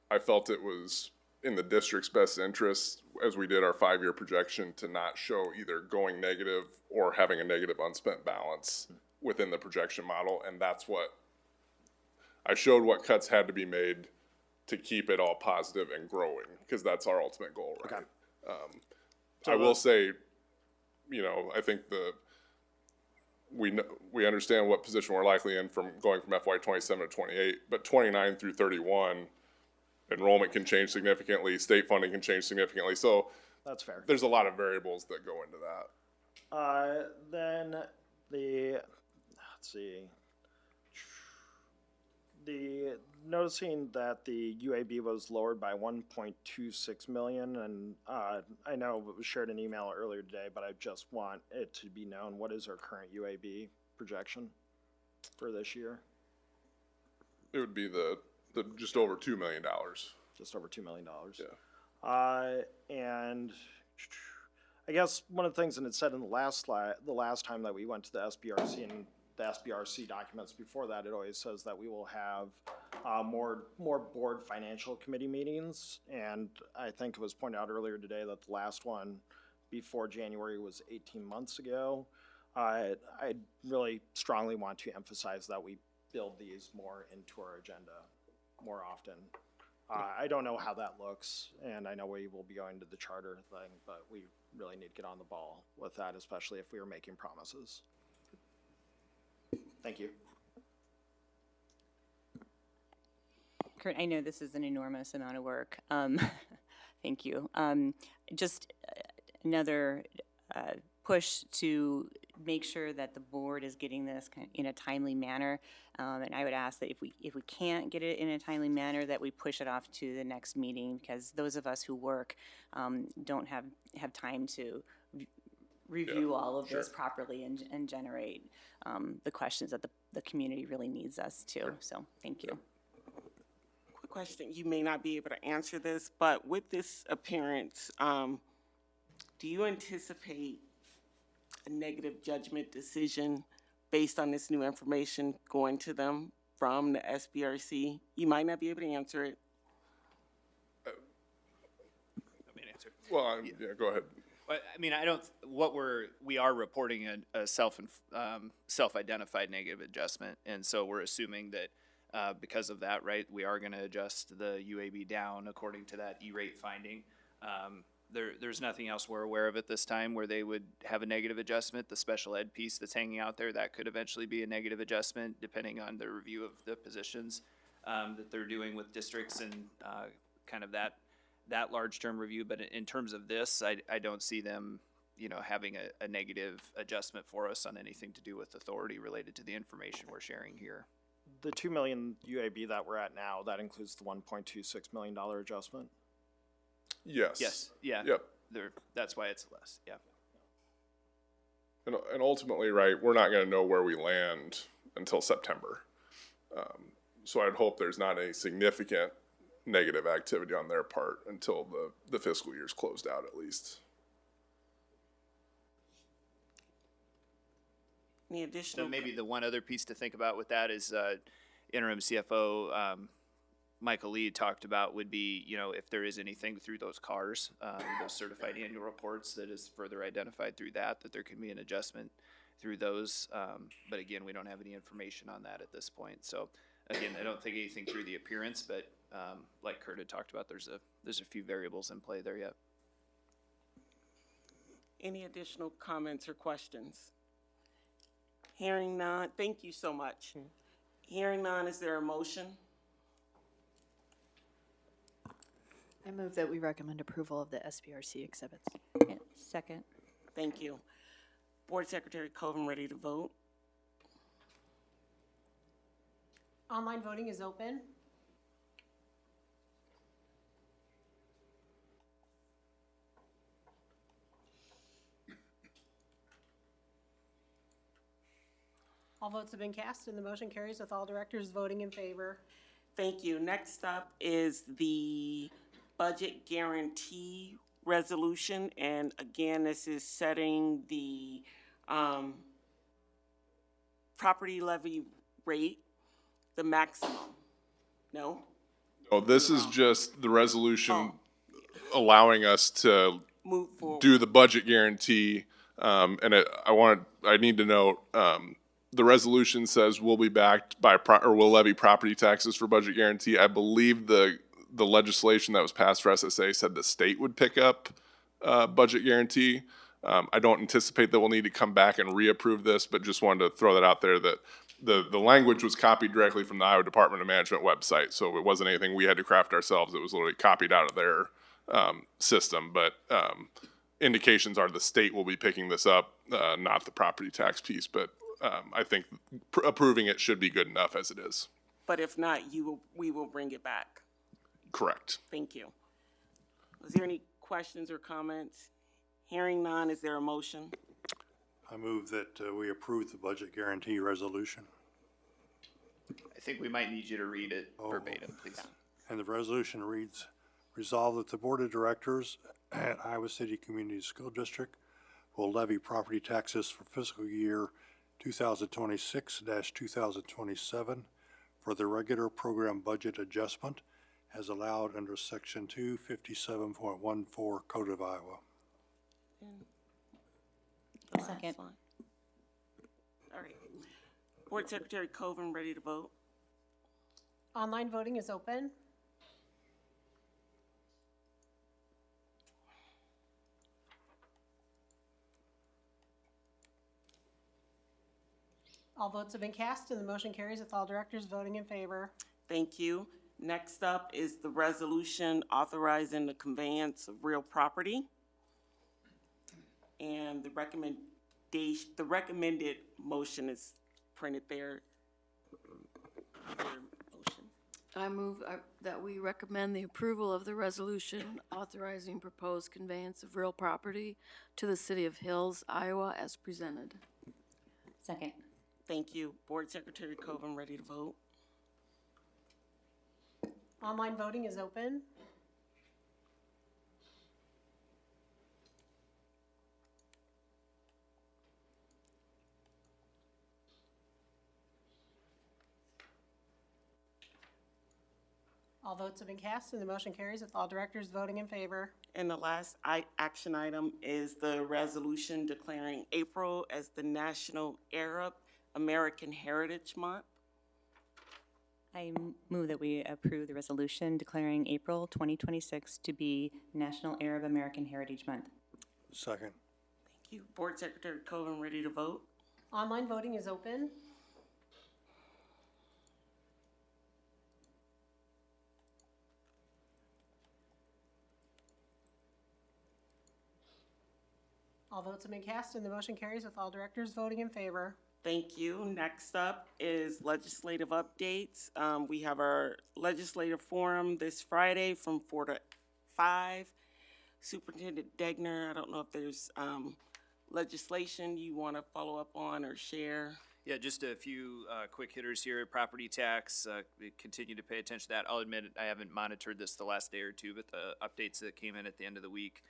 I felt it was in the district's best interest, as we did our 5-year projection, to not show either going negative or having a negative unspent balance within the projection model, and that's what I showed, what cuts had to be made to keep it all positive and growing, because that's our ultimate goal, right? Okay. I will say, I think we understand what position we're likely in from going from FY 27 to 28, but 29 through 31, enrollment can change significantly, state funding can change significantly, so that's fair. There's a lot of variables that go into that. Then let's see. Noticing that the UAB was lowered by 1.26 million, and I know it was shared in email earlier today, but I just want it to be known, what is our current UAB projection for this year? It would be the just over $2 million. Just over $2 million. Yeah. And I guess one of the things, and it said in the last time that we went to the SBRC, and the SBRC documents before that, it always says that we will have more board financial committee meetings. And I think it was pointed out earlier today that the last one before January was 18 months ago. I really strongly want to emphasize that we build these more into our agenda more often. I don't know how that looks, and I know we will be going to the charter thing, but we really need to get on the ball with that, especially if we are making promises. Thank you. Kurt, I know this is an enormous amount of work. Thank you. Just another push to make sure that the board is getting this in a timely manner. And I would ask that if we can't get it in a timely manner, that we push it off to the next meeting, because those of us who work don't have time to review all of this properly and generate the questions that the community really needs us to. So thank you. Quick question, you may not be able to answer this, but with this appearance, do you anticipate a negative judgment decision based on this new information going to them from the SBRC? You might not be able to answer it. Well, go ahead. I mean, we are reporting a self-identified negative adjustment, and so we're assuming that because of that, right? We are gonna adjust the UAB down according to that E-rate finding. There's nothing else we're aware of at this time where they would have a negative adjustment. The special ed piece that's hanging out there, that could eventually be a negative adjustment depending on the review of the positions that they're doing with districts and kind of that large term review. But in terms of this, I don't see them, having a negative adjustment for us on anything to do with authority related to the information we're sharing here. The 2 million UAB that we're at now, that includes the $1.26 million adjustment? Yes. Yes, yeah. Yep. That's why it's less, yeah. And ultimately, right, we're not going to know where we land until September. So I'd hope there's not any significant negative activity on their part until the fiscal year's closed out at least. Any additional? So maybe the one other piece to think about with that is interim CFO Michael Lee talked about would be, if there is anything through those CARs, those certified annual reports that is further identified through that there can be an adjustment through those. But again, we don't have any information on that at this point. So again, I don't think anything through the appearance, but like Kurt had talked about, there's a few variables in play there yet. Any additional comments or questions? Hearing none, thank you so much. Hearing none, is there a motion? I move that we recommend approval of the SBRC exhibits. Second. Thank you. Board Secretary Coven, ready to vote? Online voting is open. All votes have been cast and the motion carries with all directors voting in favor. Thank you. Next up is the budget guarantee resolution. And again, this is setting the property levy rate, the maximum. No? Oh, this is just the resolution allowing us to Move forward. do the budget guarantee. I need to note, the resolution says we'll be backed by, or we'll levy property taxes for budget guarantee. I believe the legislation that was passed for SSA said the state would pick up budget guarantee. I don't anticipate that we'll need to come back and reapprove this, but just wanted to throw that out there that the language was copied directly from the Iowa Department of Management website. So it wasn't anything we had to craft ourselves. It was literally copied out of their system. But indications are the state will be picking this up, not the property tax piece. But I think approving it should be good enough as it is. But if not, we will bring it back. Correct. Thank you. Was there any questions or comments? Hearing none, is there a motion? I move that we approve the budget guarantee resolution. I think we might need you to read it verbatim, please. And the resolution reads, resolve that the Board of Directors at Iowa City Community School District will levy property taxes for fiscal year 2026-2027 for the regular program budget adjustment as allowed under Section 257.14 Code of Iowa. Second. All right. Board Secretary Coven, ready to vote? Online voting is open. All votes have been cast and the motion carries with all directors voting in favor. Thank you. Next up is the resolution authorizing the conveyance of real property. And the recommended motion is printed there. I move that we recommend the approval of the resolution authorizing proposed conveyance of real property to the city of Hills, Iowa, as presented. Second. Thank you. Board Secretary Coven, ready to vote? Online voting is open. All votes have been cast and the motion carries with all directors voting in favor. And the last action item is the resolution declaring April as the National Arab American Heritage Month. move that we approve the resolution declaring April 2026 to be National Arab American Heritage Month. Second. Thank you. Board Secretary Coven, ready to vote? Online voting is open. All votes have been cast and the motion carries with all directors voting in favor. Thank you. Next up is legislative updates. We have our legislative forum this Friday from 4 to 5. Superintendent Degner, I don't know if there's legislation you want to follow up on or share. Yeah, just a few quick hitters here. Property tax, we continue to pay attention to that. I'll admit I haven't monitored this the last day or two, but the updates that came in at the end of the week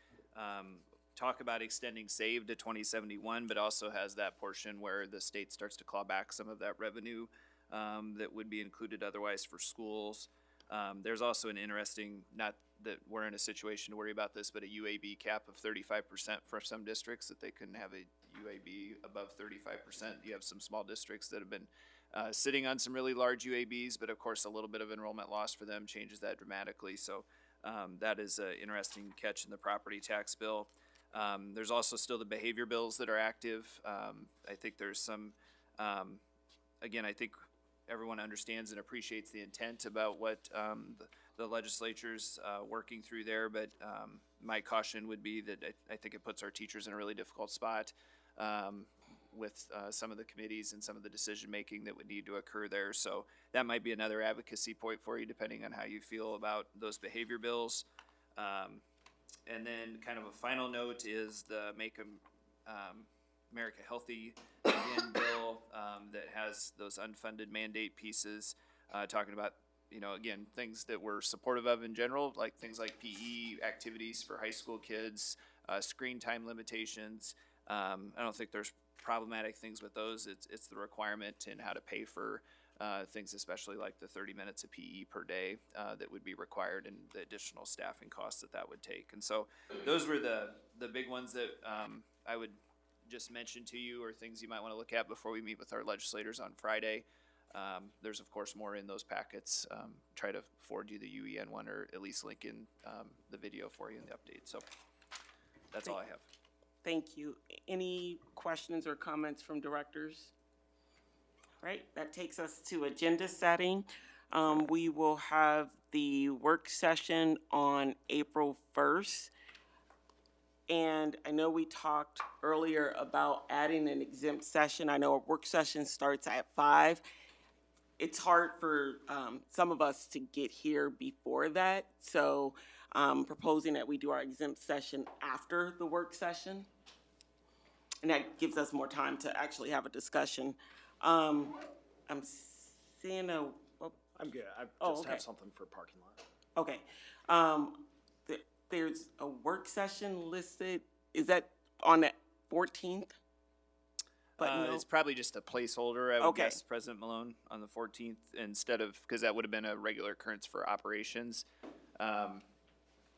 talk about extending SAVE to 2071, but also has that portion where the state starts to claw back some of that revenue that would be included otherwise for schools. There's also an interesting, not that we're in a situation to worry about this, but a UAB cap of 35% for some districts, that they couldn't have a UAB above 35%. You have some small districts that have been sitting on some really large UABs, but of course a little bit of enrollment loss for them changes that dramatically. So that is an interesting catch in the property tax bill. There's also still the behavior bills that are active. I think there's some, again, I think everyone understands and appreciates the intent about what the legislature's working through there, but my caution would be that I think it puts our teachers in a really difficult spot with some of the committees and some of the decision-making that would need to occur there. So that might be another advocacy point for you, depending on how you feel about those behavior bills. And then kind of a final note is the Make America Healthy Again bill that has those unfunded mandate pieces, talking about, you know, again, things that we're supportive of in general, like things like PE activities for high school kids, screen time limitations. I don't think there's problematic things with those. It's the requirement in how to pay for things, especially like the 30 minutes of PE per day that would be required, and the additional staffing costs that would take. And so those were the big ones that I would just mention to you, or things you might want to look at before we meet with our legislators on Friday. There's of course more in those packets. Try to forward you the UEN one, or at least link in the video for you in the update. So that's all I have. Thank you. Any questions or comments from directors? Right, that takes us to agenda setting. We will have the work session on April 1st. And I know we talked earlier about adding an exempt session. I know a work session starts at 5. It's hard for some of us to get here before that. So proposing that we do our exempt session after the work session. And that gives us more time to actually have a discussion. I'm seeing a. Oh, I'm good. I just okay. have something for parking lot. Okay. There's a work session listed. Is that on the 14th? But no. It's probably just a placeholder, I would Okay. guess, President Malone, on the 14th, instead of, because that would have been a regular occurrence for operations.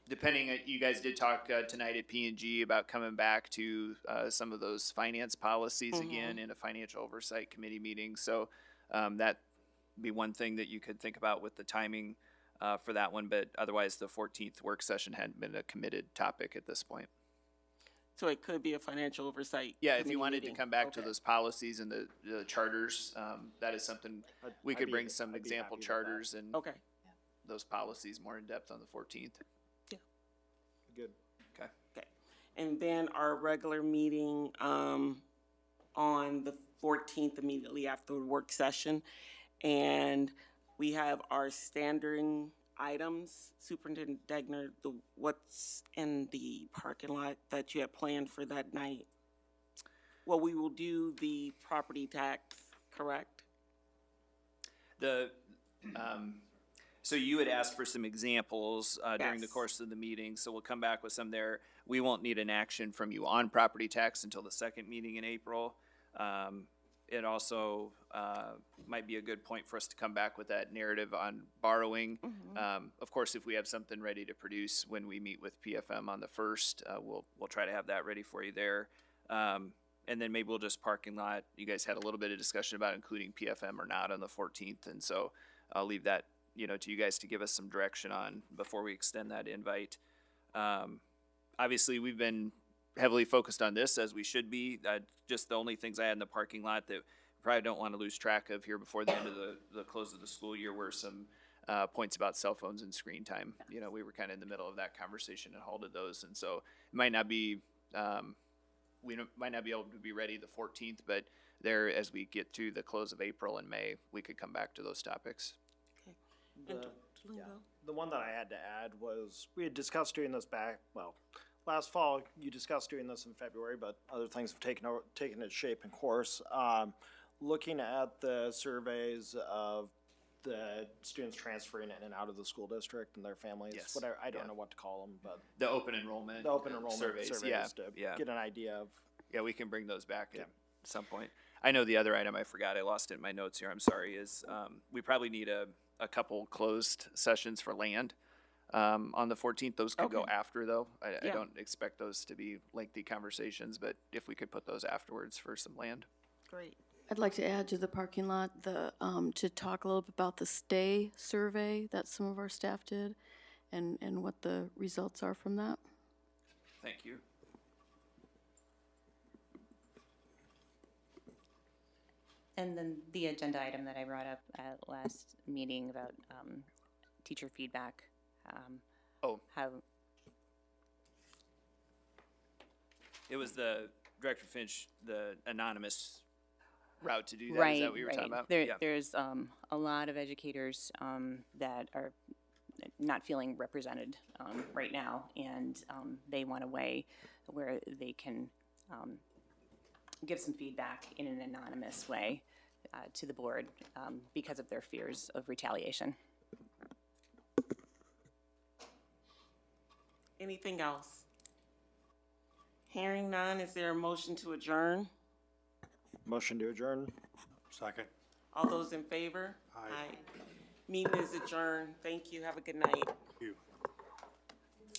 Depending, you guys did talk tonight at P&G about coming back to some of those finance policies again in a financial oversight committee meeting. So that be one thing that you could think about with the timing for that one. But otherwise, the 14th work session hadn't been a committed topic at this point. So it could be a financial oversight. Yeah, if you committee wanted meeting. to come back to Okay. those policies and the charters, that is something we could bring some I'd be example happy with charters and Okay. those policies more in depth on the 14th. Good. Okay. Okay. And then our regular meeting on the 14th, immediately after the work session. And we have our standard items. Superintendent Degner, what's in the parking lot that you have planned for that night? Well, we will do the property tax, correct? So you had asked for some examples during the Yes. course of the meeting, so we'll come back with some there. We won't need an action from you on property tax until the second meeting in April. It also might be a good point for us to come back with that narrative on borrowing. Of course, if we have something ready to produce when we meet with PFM on the 1st, we'll try to have that ready for you there. And then maybe we'll just parking lot. You guys had a little bit of discussion about including PFM or not on the 14th, and so I'll leave that, to you guys to give us some direction on before we extend that invite. Obviously, we've been heavily focused on this, as we should be. Just the only things I had in the parking lot that probably don't want to lose track of here before the end of the close of the school year were some points about cell phones and screen time. We were kind of in the middle of that conversation and halted those, and so it might not be, might not be able to be ready the 14th, but there, as we get to the close of April and May, we could come back to those topics. The one that I had to add was, we had discussed doing this last fall. You discussed doing this in February, but other things have taken its shape and course. Looking at the surveys of the students transferring in and out of the school district and their families, Yes. whatever, I don't know what to call them, but. The open enrollment. The open enrollment surveys, surveys to yeah. get an idea of. Yeah, we can bring those back at some point. I know the other item I forgot, I lost it in my notes here, I'm sorry, is we probably need a couple closed sessions for land on the 14th. Those could go after, though. I Yeah. don't expect those to be lengthy conversations, but if we could put those afterwards for some land. Great. I'd like to add to the parking lot, to talk a little bit about the stay survey that some of our staff did and what the results are from that. Thank you. And then the agenda item that I brought up at last meeting about teacher feedback. How, It was the Director Finch, the anonymous route to do that. right, Is that what you were right. talking about? There's a lot of educators that are not feeling represented right now, and they want a way where they can give some feedback in an anonymous way to the board because of their fears of retaliation. Anything else? Hearing none, is there a motion to adjourn? Motion to adjourn. Second. All those in favor? Aye. Meeting is adjourned. Thank you. Have a good night. You.